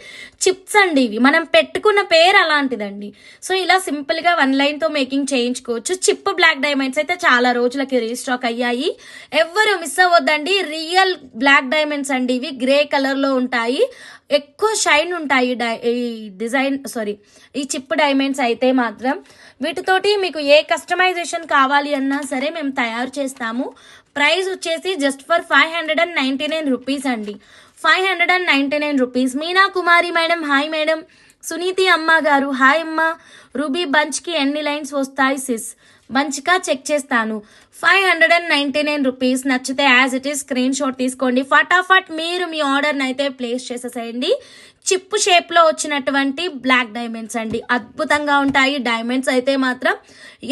చిప్స్ అండి ఇవి, మనం పెట్టుకున్న పేరు అలాంటిదండి. సో ఇలా సింపుల్గా 1 లైన్తో మేకింగ్ చేయించుకోవచ్చు. చిప్ బ్లాక్ డైమండ్స్ అయితే చాలా రోజులకి రీస్టాక్ అయ్యాయి, ఎవ్వరు మిస్ అవ్వద్దండి. రియల్ బ్లాక్ డైమండ్స్ అండి ఇవి, గ్రే కలర్ లో ఉంటాయి, ఎక్కువ షైన్ ఉంటాయి ఈ చిప్ డైమండ్స్ అయితే మాత్రం. వీటితోటి మీకు ఏ కస్టమైజేషన్ కావాలి అన్నా సరే మేము తయారు చేస్తాము. ప్రైస్ వచ్చేసి జస్ట్ ఫర్ 599 రూపీస్ అండి. 599 రూపీస్. మీనా కుమారి మేడం హాయ్ మేడం. సునీతి అమ్మ గారు హాయ్ అమ్మ. రూబీ బంచ్కి ఎన్ని లైన్స్ వస్తాయి సిస్? మంచిగా చెక్ చేస్తాను. 599 రూపీస్. నచ్చితే as it is screen shot తీసుకోండి. ఫటాఫట్ మీరు మీ ఆర్డర్ని అయితే ప్లేస్ చేసేసేయండి. చిప్ షేప్లో వచ్చినటువంటి బ్లాక్ డైమండ్స్ అండి, అద్భుతంగా ఉంటాయి. డైమండ్స్ అయితే మాత్రం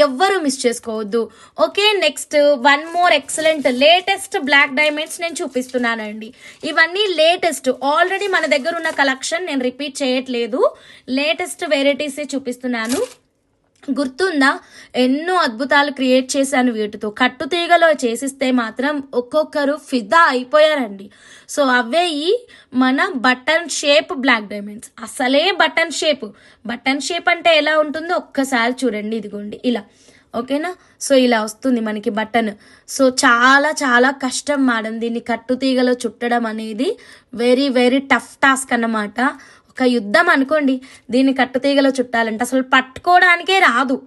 ఎవ్వరూ మిస్ చేసుకోవద్దు. Okay, next 1 more excellent latest black diamonds నేను చూపిస్తున్నానండి. ఇవన్నీ లేటెస్ట్, ఆల్రెడీ మన దగ్గర ఉన్న కలెక్షన్ నేను రిపీట్ చేయట్లేదు, లేటెస్ట్ వెరైటీసే చూపిస్తున్నాను. గుర్తుందా, ఎన్నో అద్భుతాలు క్రియేట్ చేశాను వీటితో. కట్టుతీగలో చేసిస్తే మాత్రం ఒక్కొక్కరు ఫిదా అయిపోయారండి. సో అవే ఈ మన బటన్ షేప్ బ్లాక్ డైమండ్స్. అసలే బటన్ షేప్ అంటే ఎలా ఉంటుందో ఒక్కసారి చూడండి. ఇదిగోండి ఇలా, ఓకేనా. సో ఇలా వస్తుంది మనకి బటన్. సో చాలా కష్టం మేడం దీన్ని కట్టుతీగలో చుట్టడం అనేది. వెరీ టఫ్ టాస్క్ అన్నమాట. ఒక యుద్ధం అనుకోండి దీన్ని కట్టుతీగలో చుట్టాలంటే. అసలు పట్టుకోవడానికే రాదు.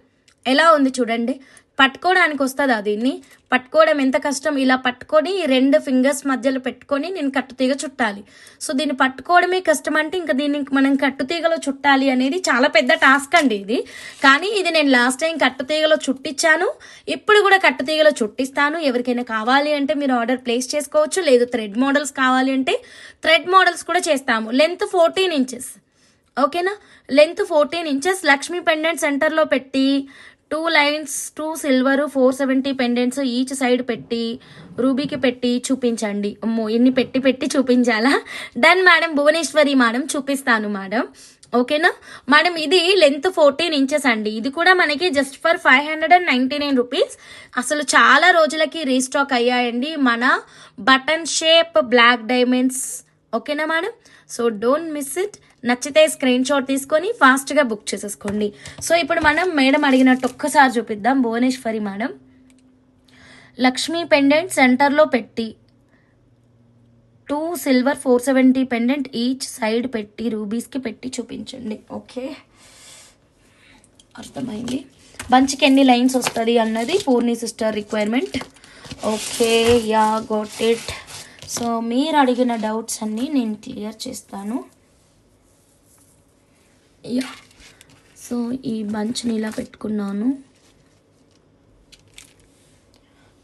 ఎలా ఉంది చూడండి, పట్టుకోవడానికి వస్తుందా? దీన్ని పట్టుకోవడం ఎంత కష్టం. ఇలా పట్టుకొని 2 ఫింగర్స్ మధ్యలో పెట్టుకొని నేను కట్టుతీగ చుట్టాలి. సో దీన్ని పట్టుకోవడమే కష్టం అంటే ఇంకా దీన్ని మనం కట్టుతీగలో చుట్టాలి అనేది చాలా పెద్ద టాస్క్ అండి ఇది. కానీ ఇది నేను లాస్ట్ టైం కట్టుతీగలో చుట్టించాను, ఇప్పుడు కూడా కట్టుతీగలో చుట్టిస్తాను. ఎవరికైనా కావాలి అంటే మీరు ఆర్డర్ ప్లేస్ చేసుకోవచ్చు. లేదు థ్రెడ్ మోడల్స్ కావాలి అంటే థ్రెడ్ మోడల్స్ కూడా చేస్తాము. లెంత్ 14 ఇంచెస్, ఓకేనా. Length 14 inches. లక్ష్మీ పెండెంట్ సెంటర్లో పెట్టి 2 lines 2 silver 470 pendants each side పెట్టి రూబీకి పెట్టి చూపించండి. అమ్మో ఇన్ని పెట్టి చూపించాలా? Done madam. భువనేశ్వరి మేడం చూపిస్తాను మేడం, ఓకేనా మేడం. ఇది లెంత్ 14 ఇంచెస్ అండి. ఇది కూడా మనకి జస్ట్ ఫర్ 599 రూపీస్. అసలు చాలా రోజులకి రీస్టాక్ అయ్యాయండి మన బటన్ షేప్ బ్లాక్ డైమండ్స్, ఓకేనా madam. So don't miss it. నచ్చితే స్క్రీన్ షాట్ తీసుకొని ఫాస్ట్గా బుక్ చేసేసుకోండి. సో ఇప్పుడు మనం మేడం అడిగినట్టు ఒక్కసారి చూపిద్దాం. భువనేశ్వరి మేడం లక్ష్మీ పెండెంట్ సెంటర్లో పెట్టి 2 సిల్వర్ 470 పెండెంట్ ఈచ్ సైడ్ పెట్టి రూబీస్కి పెట్టి చూపించండి. ఓకే అర్థమైంది. బంచ్కి ఎన్ని లైన్స్ వస్తుంది అన్నది Purni sister requirement. Okay yeah got it. So మీరు అడిగిన డౌట్స్ అన్నీ నేను క్లియర్ చేస్తాను. యా సో ఈ బంచ్ని ఇలా పెట్టుకున్నాను,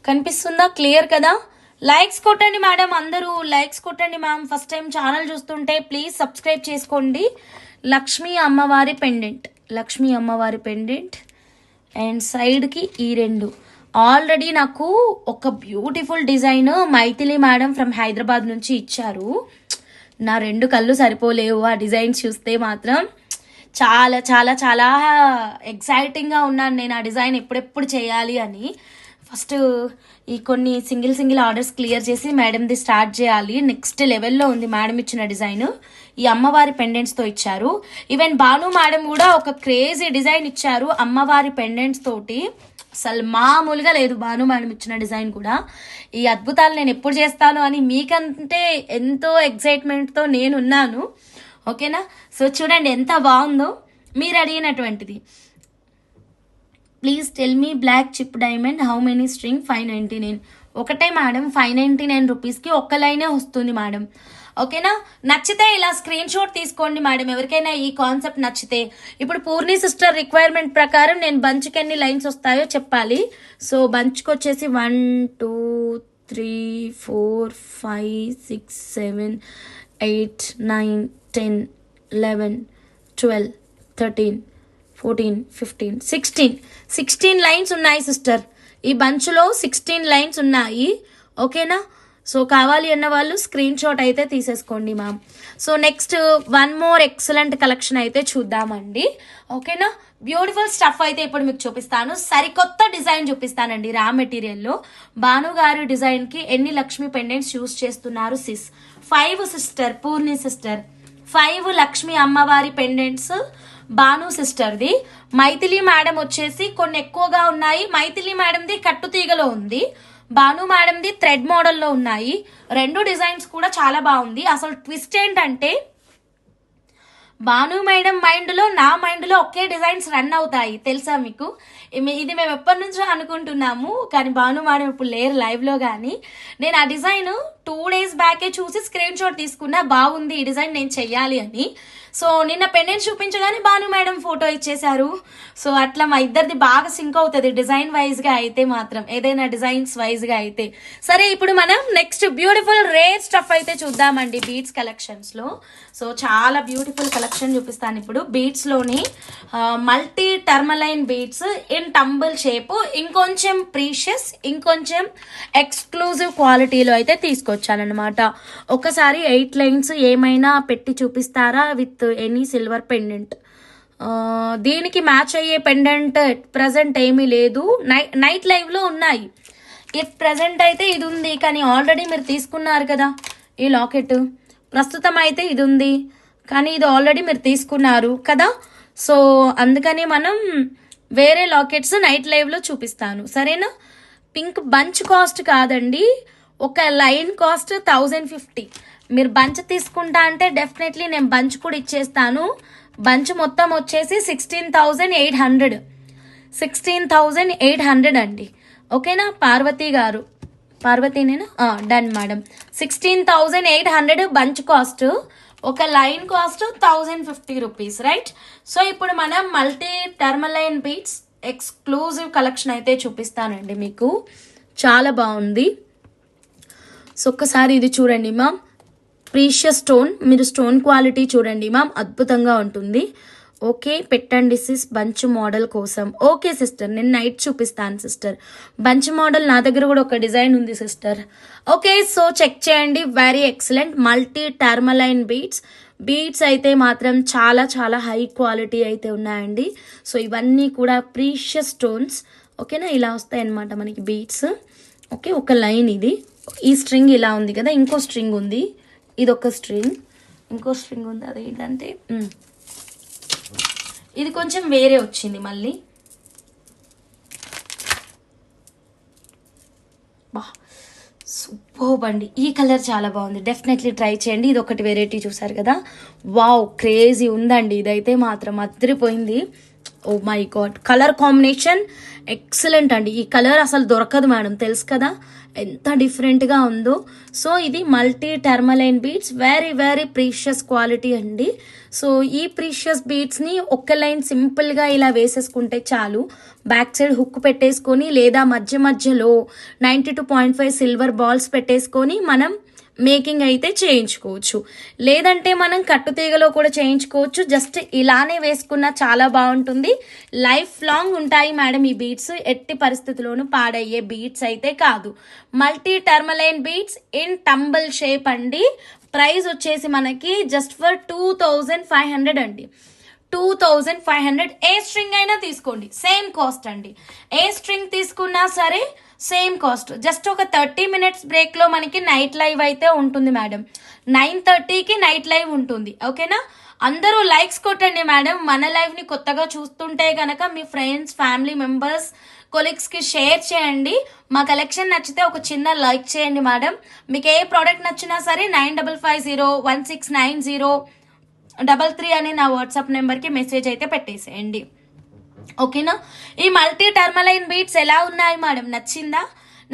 కనిపిస్తుందా? క్లియర్ కదా? లైక్స్ కొట్టండి మేడం, అందరూ లైక్స్ కొట్టండి మ్యామ్. ఫస్ట్ టైం ఛానల్ చూస్తుంటే ప్లీజ్ సబ్స్క్రైబ్ చేసుకోండి. లక్ష్మీ అమ్మవారి పెండెంట్ అండ్ సైడ్కి ఈ 2. ఆల్రెడీ నాకు ఒక beautiful design Maithili madam from Hyderabad నుంచి ఇచ్చారు. నా 2 కళ్ళు సరిపోలేవు ఆ డిజైన్స్ చూస్తే మాత్రం. చాలా ఎక్సైటింగ్గా ఉన్నాను నేను ఆ డిజైన్ ఎప్పుడెప్పుడు చేయాలి అని. ఫస్ట్ ఈ కొన్ని సింగిల్ ఆర్డర్స్ క్లియర్ చేసి మేడంది స్టార్ట్ చేయాలి. నెక్స్ట్ లెవెల్లో ఉంది మేడం ఇచ్చిన డిజైన్. ఈ అమ్మవారి పెండెంట్స్తో ఇచ్చారు. ఈవెన్ భాను మేడం కూడా ఒక క్రేజీ డిజైన్ ఇచ్చారు అమ్మవారి పెండెంట్స్ తోటి. అసలు మామూలుగా లేదు భాను మేడం ఇచ్చిన డిజైన్ కూడా. ఈ అద్భుతాలు నేను ఎప్పుడు చేస్తాను అని మీకంటే ఎంతో ఎక్సైట్మెంట్తో నేనున్నాను, ఓకేనా. సో చూడండి ఎంత బాగుందో మీరు అడిగినటువంటిది. Please tell me black chip diamond how many string 599. ఒకటే మేడం, 599 రూపీస్కి ఒక్క లైనే వస్తుంది మేడం. ఓకేనా? నచ్చితే ఇలా స్క్రీన్ షాట్ తీసుకోండి మేడం, ఎవరికైనా ఈ కాన్సెప్ట్ నచ్చితే. ఇప్పుడు పూర్ణి సిస్టర్ రిక్వైర్మెంట్ ప్రకారం నేను బంచ్కి ఎన్ని లైన్స్ వస్తాయో చెప్పాలి. సో బంచ్కి వచ్చేసి 1 2 3 4 5 6 7 8 9 10 11 12 13 14 15 16 లైన్స్ ఉన్నాయి సిస్టర్. ఈ బంచ్లో 16 లైన్స్ ఉన్నాయి. ఓకేనా? సో కావాలి అన్న వాళ్ళు స్క్రీన్ షాట్ అయితే తీసేసుకోండి ma'am. So next one more excellent collection అయితే చూద్దామండి. ఓకేనా? బ్యూటిఫుల్ స్టఫ్ అయితే ఇప్పుడు మీకు చూపిస్తాను. సరికొత్త డిజైన్ చూపిస్తానండి. రా మెటీరియల్లో భాను గారి డిజైన్కి ఎన్ని లక్ష్మీ పెండెంట్స్ యూస్ చేస్తున్నారు sis? 5 sister, Purni sister 5 Lakshmi అమ్మవారి పెండెంట్స్ భాను సిస్టర్ది. మైథిలి మేడం వచ్చేసి కొన్ని ఎక్కువగా ఉన్నాయి. మైథిలి మేడంది కట్టుతీగలో ఉంది, భాను మేడంది థ్రెడ్ మోడల్లో ఉన్నాయి. 2 డిజైన్స్ కూడా చాలా బాగుంది. అసలు ట్విస్ట్ ఏంటంటే భాను మేడం మైండ్లో నా మైండ్లో ఒకే డిజైన్స్ రన్ అవుతాయి, తెలుసా మీకు? ఇది మేము ఎప్పటి నుంచో అనుకుంటున్నాము, కానీ భాను మేడం ఇప్పుడు లేరు లైవ్లో. కానీ నేను ఆ డిజైన్ 2 days బ్యాకే చూసి స్క్రీన్ షాట్ తీసుకున్నా, బాగుంది ఈ డిజైన్ నేను చెయ్యాలి అని. సో నిన్న పెండెంట్ చూపించగానే భాను మేడం ఫోటో ఇచ్చేశారు. సో అట్లా మా ఇద్దరిది బాగా సింక్ అవుతుంది డిజైన్ వైజ్గా అయితే మాత్రం, ఏదైనా డిజైన్స్ వైజ్గా అయితే. సరే, ఇప్పుడు మనం నెక్స్ట్ బ్యూటిఫుల్ రేర్ స్టఫ్ అయితే చూద్దామండి బీడ్స్ కలెక్షన్స్లో. సో చాలా బ్యూటిఫుల్ కలెక్షన్ చూపిస్తాను ఇప్పుడు. బీడ్స్లోని multi tourmaline beads in tumble shape, ఇంకొంచెం ప్రీషియస్, ఇంకొంచెం ఎక్స్క్లూజివ్ క్వాలిటీలో అయితే తీసుకొచ్చానమాట. ఒకసారి 8 లైన్స్ ఏమైనా పెట్టి చూపిస్తారా విత్ ఎనీ సిల్వర్ పెండెంట్? దీనికి మ్యాచ్ అయ్యే పెండెంట్ ప్రజెంట్ ఏమీ లేదు. నైట్ లైవ్లో ఉన్నాయి. ఇట్ ప్రజెంట్ అయితే ఇది ఉంది, కానీ ఆల్రెడీ మీరు తీసుకున్నారు కదా ఈ లాకెట్. ప్రస్తుతం అయితే ఇది ఉంది, కానీ ఇది ఆల్రెడీ మీరు తీసుకున్నారు కదా. సో అందుకని మనం వేరే లాకెట్స్ నైట్ లైవ్లో చూపిస్తాను, సరేనా? పింక్ బంచ్ కాస్ట్ కాదండి, ఒక లైన్ కాస్ట్ 1050. మీరు బంచ్ తీసుకుంటా అంటే డెఫినెట్లీ నేను బంచ్ కూడా ఇచ్చేస్తాను. బంచ్ మొత్తం వచ్చేసి 16,800. 16,800 అండి. ఓకేనా? పార్వతి గారు, పార్వతీనేనా? Done madam. 16,800 బంచ్ కాస్ట్, ఒక line cost 1050 rupees, right? So ఇప్పుడు మనం multi tourmaline beads exclusive collection అయితే చూపిస్తానండి మీకు. చాలా బాగుంది. సో ఒక్కసారి ఇది చూడండి మ్యామ్, ప్రీషియస్ స్టోన్. మీరు స్టోన్ క్వాలిటీ చూడండి మ్యామ్, అద్భుతంగా ఉంటుంది. ఓకే, పెట్టండి సిస్ బంచ్ మోడల్ కోసం. ఓకే సిస్టర్, నేను నైట్ చూపిస్తాను సిస్టర్. బంచ్ మోడల్ నా దగ్గర కూడా ఒక డిజైన్ ఉంది సిస్టర్. ఓకే, సో చెక్ చేయండి. Very excellent multi tourmaline beads అయితే మాత్రం చాలా చాలా హై క్వాలిటీ అయితే ఉన్నాయండి. సో ఇవన్నీ కూడా ప్రీషియస్ స్టోన్స్. ఓకేనా? ఇలా వస్తాయి అన్నమాట మనకి బీడ్స్. ఓకే, ఒక లైన్ ఇది. ఈ స్ట్రింగ్ ఇలా ఉంది కదా, ఇంకో స్ట్రింగ్ ఉంది, ఇది ఒక స్ట్రింగ్, ఇంకో స్ట్రింగ్ ఉంది. అది ఏంటంటే ఇది కొంచెం వేరే వచ్చింది మళ్ళీ. బా సూపర్ అండి, ఈ కలర్ చాలా బాగుంది, డెఫినెట్లీ ట్రై చేయండి. ఇది ఒకటి వెరైటీ చూసారు కదా, వావ్ క్రేజీ ఉందండి. ఇదైతే మాత్రం అదిరిపోయింది. Oh my god, colour combination excellent అండి. ఈ కలర్ అసలు దొరకదు మేడం, తెలుసు కదా ఎంత డిఫరెంట్గా ఉందో. సో ఇది multi tourmaline beads, very very precious quality అండి. సో ఈ ప్రీషియస్ బీడ్స్ని ఒక్క లైన్ సింపుల్గా ఇలా వేసేసుకుంటే చాలు. బ్యాక్ సైడ్ హుక్ పెట్టేసుకొని లేదా మధ్యలో 92.5 సిల్వర్ బాల్స్ పెట్టేసుకొని మనం మేకింగ్ అయితే చేయించుకోవచ్చు. లేదంటే మనం కట్టుతీగలో కూడా చేయించుకోవచ్చు. జస్ట్ ఇలానే వేసుకున్నా చాలా బాగుంటుంది. లైఫ్ లాంగ్ ఉంటాయి మేడం ఈ బీడ్స్, ఎట్టి పరిస్థితుల్లోనూ పాడయ్యే బీడ్స్ అయితే కాదు. Multi tourmaline beads in tumble shape అండి. ప్రైస్ వచ్చేసి మనకి జస్ట్ ఫర్ 2,500 అండి. 2,500. ఏ స్ట్రింగ్ అయినా తీసుకోండి సేమ్ కాస్ట్ అండి. ఏ స్ట్రింగ్ తీసుకున్నా సరే సేమ్ కాస్ట్. జస్ట్ ఒక 30 minutes బ్రేక్లో మనకి నైట్ లైవ్ అయితే ఉంటుంది మేడం. 9:30కి నైట్ లైవ్ ఉంటుంది. ఓకేనా? అందరూ లైక్స్ కొట్టండి మేడం. మన లైవ్ని కొత్తగా చూస్తుంటే కనుక మీ ఫ్రెండ్స్, ఫ్యామిలీ మెంబర్స్, కొలీగ్స్కి షేర్ చేయండి. మా కలెక్షన్ నచ్చితే ఒక చిన్న లైక్ చేయండి మేడం. మీకు ఏ ప్రోడక్ట్ నచ్చినా సరే 9550169033 అనే నా వాట్సాప్ నెంబర్కి మెసేజ్ అయితే పెట్టేసేయండి. ఓకేనా. ఈ మల్టీ టర్మలైన్ బీట్స్ ఎలా ఉన్నాయి మేడం, నచ్చిందా?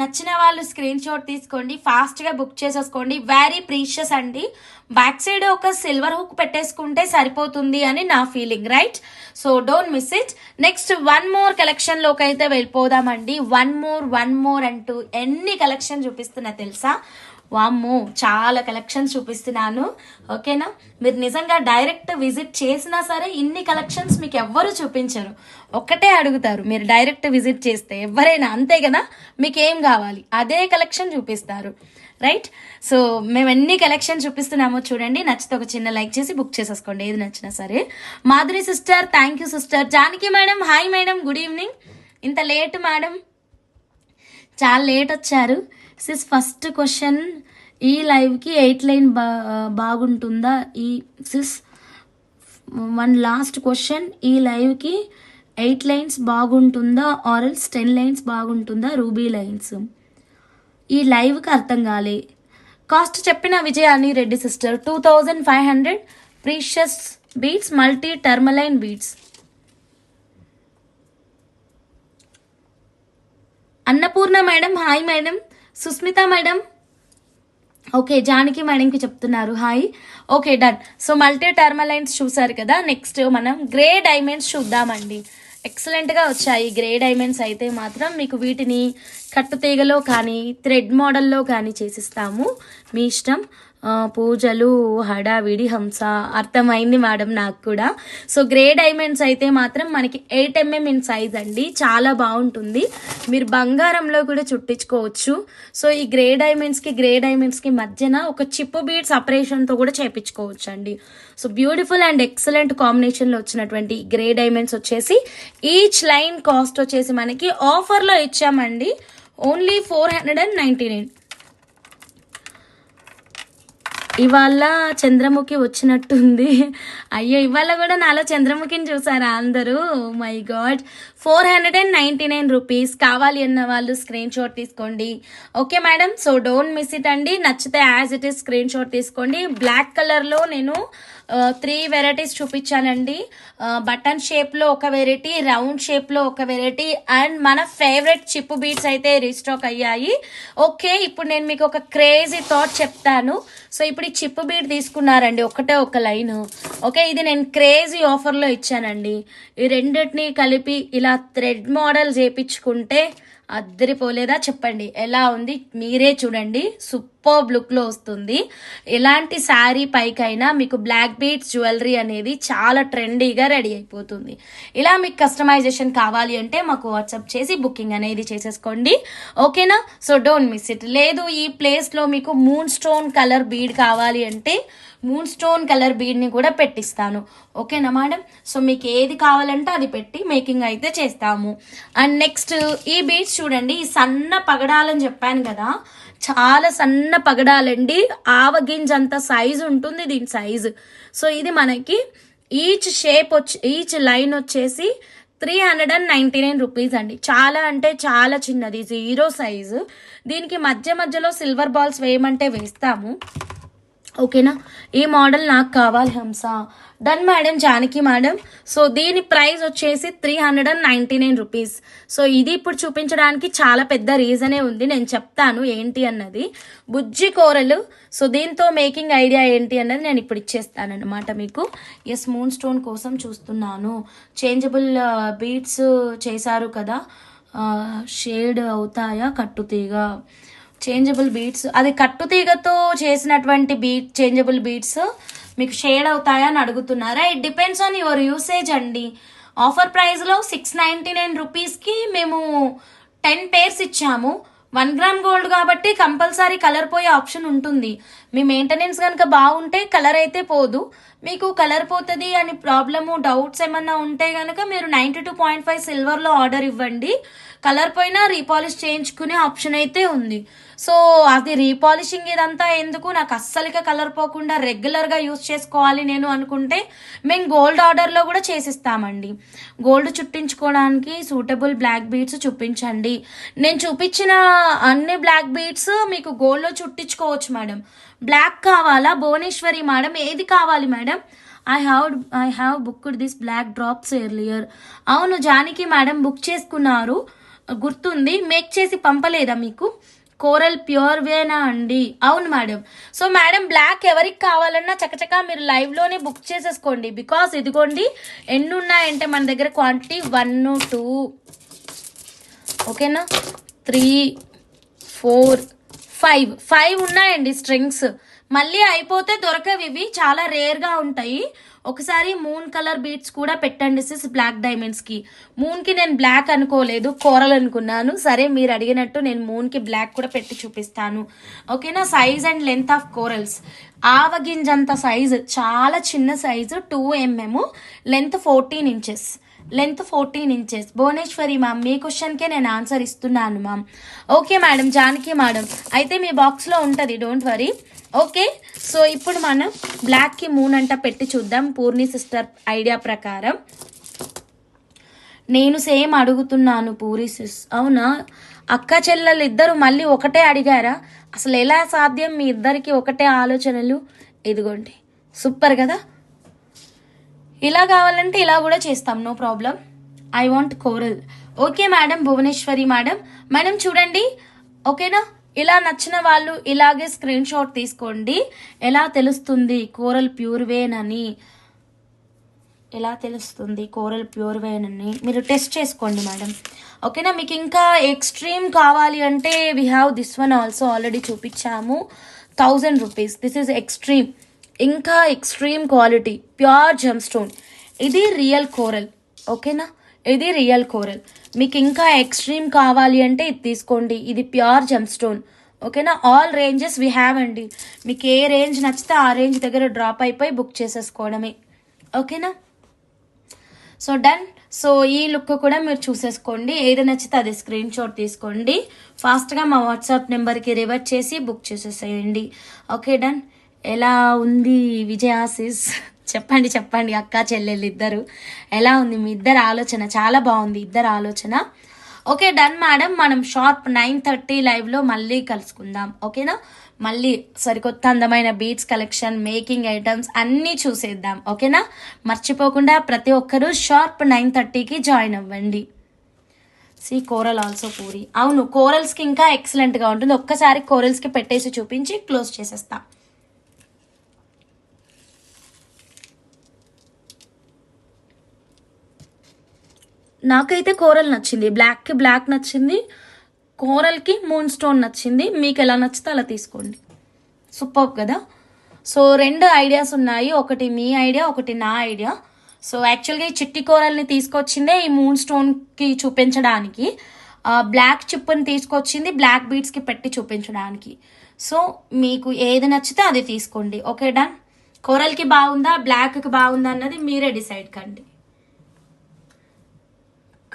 నచ్చిన వాళ్ళు స్క్రీన్ షాట్ తీసుకోండి, ఫాస్ట్గా బుక్ చేసేసుకోండి. వెరీ ప్రీషియస్ అండి. బ్యాక్ సైడ్ ఒక సిల్వర్ హుక్ పెట్టేసుకుంటే సరిపోతుంది అని నా feeling, right? So don't miss it. Next one more కలెక్షన్లోకి అయితే వెళ్ళిపోదామండి. వన్ మోర్ అంటూ ఎన్ని కలెక్షన్ చూపిస్తున్నా తెలుసా? వామ్మో, చాలా కలెక్షన్స్ చూపిస్తున్నాను. ఓకేనా, మీరు నిజంగా డైరెక్ట్ విజిట్ చేసినా సరే ఇన్ని కలెక్షన్స్ మీకు ఎవ్వరు చూపించరు. ఒక్కటే అడుగుతారు మీరు డైరెక్ట్ విజిట్ చేస్తే, ఎవరైనా అంతే కదా, మీకు ఏం కావాలి అదే కలెక్షన్ చూపిస్తారు, రైట్? సో మేము ఎన్ని కలెక్షన్ చూపిస్తున్నామో చూడండి. నచ్చితే ఒక చిన్న లైక్ చేసి బుక్ చేసేసుకోండి ఏది నచ్చినా సరే. Madhuri sister, thank you sister. Janaki madam, hi madam, good evening. ఇంత లేట్ మేడం, చాలా లేట్ వచ్చారు. సిస్ ఫస్ట్ క్వశ్చన్, ఈ లైవ్కి 8 లైన్ బాగుంటుందా? ఈ సిస్ వన్ లాస్ట్ క్వశ్చన్, ఈ లైవ్కి 8 లైన్స్ బాగుంటుందా ఆర్ఎల్స్ 10 లైన్స్ బాగుంటుందా? రూబీ లైన్స్ ఈ లైవ్కి అర్థం కాలే. కాస్ట్ చెప్పిన Vijayani Reddy sister, 2500 precious beads, multi tourmaline beads. Annapurna madam, hi madam. Susmita madam, okay. Janaki మేడంకి చెప్తున్నారు hi. Okay, done. So multi tourmalines చూసారు కదా. నెక్స్ట్ మనం గ్రే డైమండ్స్ చూద్దామండి. ఎక్సలెంట్గా వచ్చాయి గ్రే డైమండ్స్ అయితే మాత్రం. మీకు వీటిని కట్టుతీగలో కానీ థ్రెడ్ మోడల్లో కానీ చేసిస్తాము, మీ ఇష్టం. పూజలు హడావిడి హంస, అర్థమైంది మేడం నాకు కూడా. సో గ్రే డైమండ్స్ అయితే మాత్రం మనకి 8 mm ఇన్ సైజ్ అండి, చాలా బాగుంటుంది. మీరు బంగారంలో కూడా చుట్టించుకోవచ్చు. సో ఈ గ్రే డైమండ్స్కి మధ్యన ఒక చిప్ బీడ్ సపరేషన్తో కూడా చేయించుకోవచ్చు అండి. సో బ్యూటిఫుల్ అండ్ ఎక్సలెంట్ కాంబినేషన్లో వచ్చినటువంటి గ్రే డైమండ్స్ వచ్చేసి ఈచ్ లైన్ కాస్ట్ వచ్చేసి మనకి ఆఫర్లో ఇచ్చామండి, ఓన్లీ 499. ఇవాళ చంద్రముఖి వచ్చినట్టుంది. అయ్యో, ఇవాళ కూడా నాలో చంద్రముఖిని చూసారా అందరూ? My God, 499 rupees. కావాలి అన్న వాళ్ళు స్క్రీన్ షాట్ తీసుకోండి. Okay madam, so don't miss it అండి. నచ్చితే as it is screen shot తీసుకోండి. బ్లాక్ కలర్లో నేను 3 వెరైటీస్ చూపించానండి. బటన్ షేప్లో ఒక వెరైటీ, రౌండ్ షేప్లో ఒక వెరైటీ, అండ్ మన ఫేవరెట్ చిప్ బీట్స్ అయితే రీస్టాక్ అయ్యాయి. ఓకే, ఇప్పుడు నేను మీకు ఒక క్రేజీ థాట్ చెప్తాను. సో ఇప్పుడు ఈ చిప్ బీట్ తీసుకున్నారండి, ఒకటే ఒక లైన్. ఓకే, ఇది నేను క్రేజీ ఆఫర్లో ఇచ్చానండి. ఈ రెండింటిని కలిపి ఇలా థ్రెడ్ మోడల్ చేయించుకుంటే అద్దరిపోలేదా? చెప్పండి ఎలా ఉంది, మీరే చూడండి. సూపర్ లుక్లో వస్తుంది. ఎలాంటి శారీ పైకైనా మీకు బ్లాక్ బీట్స్ జ్యువెలరీ అనేది చాలా ట్రెండీగా రెడీ అయిపోతుంది. ఇలా మీకు కస్టమైజేషన్ కావాలి అంటే మాకు వాట్సాప్ చేసి బుకింగ్ అనేది చేసేసుకోండి. ఓకేనా, సో డోంట్ మిస్ ఇట్. లేదు ఈ ప్లేస్లో మీకు మూన్ స్టోన్ కలర్ బీడ్ కావాలి అంటే మూన్ స్టోన్ కలర్ బీడ్ని కూడా పెట్టిస్తాను. ఓకేనా మేడం? సో మీకు ఏది కావాలంటే అది పెట్టి మేకింగ్ అయితే చేస్తాము. అండ్ నెక్స్ట్ ఈ బీడ్స్ చూడండి, ఈ సన్న పగడాలని చెప్పాను కదా, చాలా సన్న పగడాలండి. ఆవగింజ అంత సైజు ఉంటుంది దీని సైజు. సో ఇది మనకి ఈచ్ షేప్ ఈచ్ లైన్ వచ్చేసి 399 రూపీస్ అండి. చాలా అంటే చాలా చిన్నది, 0 సైజు. దీనికి మధ్యలో సిల్వర్ బాల్స్ వేయమంటే వేస్తాము. ఓకేనా, ఈ మోడల్ నాకు కావాలి హంస. Done madam, Janaki madam. So దీని ప్రైస్ వచ్చేసి 399 రూపీస్. సో ఇది ఇప్పుడు చూపించడానికి చాలా పెద్ద రీజనే ఉంది, నేను చెప్తాను ఏంటి అన్నది. బుజ్జి కూరలు. సో దీంతో మేకింగ్ ఐడియా ఏంటి అన్నది నేను ఇప్పుడు ఇచ్చేస్తాను అనమాట మీకు. ఎస్, మూన్ స్టోన్ కోసం చూస్తున్నాను. చేంజబుల్ బీడ్స్ చేశారు కదా, షేడ్ అవుతాయా? కట్టుతీగ చేంజబుల్ బీడ్స్, అది కట్టుతీగతో చేసినటువంటి చేంజబుల్ బీడ్స్ మీకు షేడ్ అవుతాయా అని అడుగుతున్నారా? It depends on your usage అండి. ఆఫర్ ప్రైస్లో 699 రూపీస్కి మేము 10 పేర్స్ ఇచ్చాము. 1 గ్రామ్ గోల్డ్ కాబట్టి కంపల్సరీ కలర్ పోయే ఆప్షన్ ఉంటుంది. మీ మెయింటెనెన్స్ కనుక బాగుంటే కలర్ అయితే పోదు. మీకు కలర్ పోతుంది అని ప్రాబ్లము డౌట్స్ ఏమన్నా ఉంటే కనుక మీరు 92.5 సిల్వర్లో ఆర్డర్ ఇవ్వండి. కలర్ పోయినా రీపాలిష్ చేయించుకునే ఆప్షన్ అయితే ఉంది. సో అది రీపాలిషింగ్ ఇదంతా ఎందుకు, నాకు అస్సలుగా కలర్ పోకుండా రెగ్యులర్గా యూజ్ చేసుకోవాలి నేను అనుకుంటే మేము గోల్డ్ ఆర్డర్లో కూడా చేసిస్తామండి. గోల్డ్ చుట్టించుకోవడానికి సూటబుల్ బ్లాక్ బీడ్స్ చూపించండి. నేను చూపించిన అన్ని బ్లాక్ బీడ్స్ మీకు గోల్డ్లో చుట్టించుకోవచ్చు మేడం. బ్లాక్ కావాలా? భువనేశ్వరి మేడం, ఏది కావాలి madam? I have booked this black drops earlier. అవును జానకి మేడం బుక్ చేసుకున్నారు, గుర్తుంది. మేక్ చేసి పంపలేదా మీకు? కోరల్ ప్యూర్ వేనా అండి? అవును మేడం. సో మేడం బ్లాక్ ఎవరికి కావాలన్నా చకచకా మీరు లైవ్లోనే బుక్ చేసేసుకోండి. బికాస్ ఇదిగోండి ఎన్ని ఉన్నాయంటే మన దగ్గర క్వాంటిటీ 1 2 ఓకేనా 3 4 5 ఉన్నాయండి స్ట్రింగ్స్. మళ్ళీ అయిపోతే దొరకవి, ఇవి చాలా రేర్గా ఉంటాయి. ఒకసారి మూన్ కలర్ బీట్స్ కూడా పెట్టండి సిస్ బ్లాక్ డైమండ్స్కి. మూన్కి నేను బ్లాక్ అనుకోలేదు, కోరల్ అనుకున్నాను. సరే మీరు అడిగినట్టు నేను మూన్కి బ్లాక్ కూడా పెట్టి చూపిస్తాను. ఓకేనా. Size and length of corals ఆవగింజంత సైజు, చాలా చిన్న size 2 mm, length 14 inches. Length 14 inches. Bhuvaneshwari ma'am మీ క్వశ్చన్కే నేను ఆన్సర్ ఇస్తున్నాను ma'am. Okay madam Janaki madam, అయితే మీ బాక్స్లో ఉంటుంది, డోంట్ వరీ. ఓకే సో ఇప్పుడు మనం బ్లాక్కి మూన్ అంట పెట్టి చూద్దాం పూర్ణి సిస్టర్ ఐడియా ప్రకారం. నేను సేమ్ అడుగుతున్నాను పూరి సిస్. అవునా అక్క చెల్లెలు ఇద్దరు మళ్ళీ ఒకటే అడిగారా? అసలు ఎలా సాధ్యం మీ ఇద్దరికి ఒకటే ఆలోచనలు? ఇదిగోండి సూపర్ కదా. ఇలా కావాలంటే ఇలా కూడా చేస్తాం, no problem. I want coral. Okay madam Bhuvaneshwari madam. Madam చూడండి ఓకేనా. ఇలా నచ్చిన వాళ్ళు ఇలాగే స్క్రీన్ షాట్ తీసుకోండి. ఎలా తెలుస్తుంది కోరల్ ప్యూర్ వేనని, ఎలా తెలుస్తుంది కోరల్ ప్యూర్ వేనని మీరు టెస్ట్ చేసుకోండి మేడం. ఓకేనా. మీకు ఇంకా ఎక్స్ట్రీమ్ కావాలి అంటే we have this one also, already చూపించాము 1000 rupees. దిస్ ఈజ్ ఎక్స్ట్రీమ్, ఇంకా extreme quality pure gem stone. ఇది రియల్ కోరల్ ఓకేనా, ఇది రియల్ కోరల్. మీకు ఇంకా ఎక్స్ట్రీమ్ కావాలి అంటే ఇది తీసుకోండి, ఇది ప్యూర్ జెమ్ స్టోన్ ఓకేనా. ఆల్ రేంజెస్ వీ హ్యావ్ అండి. మీకు ఏ రేంజ్ నచ్చితే ఆ రేంజ్ దగ్గర డ్రాప్ అయిపోయి బుక్ చేసేసుకోవడమే ఓకేనా. So done. సో ఈ లుక్ కూడా మీరు చూసేసుకోండి, ఏది నచ్చితే అది స్క్రీన్ షాట్ తీసుకోండి. ఫాస్ట్గా మా వాట్సాప్ నెంబర్కి రివర్ట్ చేసి బుక్ చేసేసేయండి. Okay done. ఎలా ఉంది విజయాసిస్ చెప్పండి చెప్పండి అక్క చెల్లెళ్ళు ఇద్దరు ఎలా ఉంది మీ ఇద్దరు ఆలోచన? చాలా బాగుంది ఇద్దరు ఆలోచన. Okay done madam. మనం షార్ప్ 9:30 లైవ్లో మళ్ళీ కలుసుకుందాం ఓకేనా. మళ్ళీ సరికొత్త అందమైన బీట్స్ కలెక్షన్, మేకింగ్ ఐటమ్స్ అన్నీ చూసేద్దాం ఓకేనా. మర్చిపోకుండా ప్రతి ఒక్కరూ షార్ప్ 9:30కి జాయిన్ అవ్వండి. Sea coral also Puri. అవును కోరల్స్కి ఇంకా ఎక్సలెంట్గా ఉంటుంది. ఒక్కసారి కోరల్స్కి పెట్టేసి చూపించి క్లోజ్ చేసేస్తా. నాకైతే కోరల్ నచ్చింది, బ్లాక్కి బ్లాక్ నచ్చింది, కోరల్కి మూన్ స్టోన్ నచ్చింది. మీకు ఎలా నచ్చితే అలా తీసుకోండి. సూపర్ కదా. సో 2 ఐడియాస్ ఉన్నాయి, ఒకటి మీ ఐడియా ఒకటి నా ఐడియా. సో యాక్చువల్గా ఈ చిట్టి కోరల్ని తీసుకొచ్చిందే ఈ మూన్ స్టోన్కి చూపించడానికి, బ్లాక్ చిప్ని తీసుకొచ్చింది బ్లాక్ బీడ్స్కి పెట్టి చూపించడానికి. సో మీకు ఏది నచ్చితే అది తీసుకోండి. Okay done. కోరల్కి బాగుందా బ్లాక్కి బాగుందా అన్నది మీరే డిసైడ్ కండి.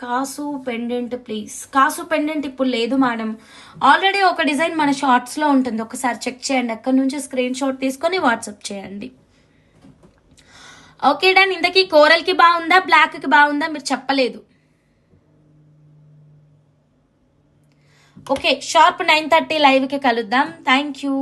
కాసు పెండెంట్ ప్లీజ్. కాసు పెండెంట్ ఇప్పుడు లేదు మేడం, ఆల్రెడీ ఒక డిజైన్ మన షార్ట్స్లో ఉంటుంది, ఒకసారి చెక్ చేయండి. అక్కడ నుంచి స్క్రీన్ షాట్ తీసుకొని వాట్సాప్ చేయండి. Okay done. ఇంతకీ కోరల్కి బాగుందా బ్లాక్కి బాగుందా మీరు చెప్పలేదు. ఓకే షార్ప్ 9:30 లైవ్కి కలుద్దాం. Thank you.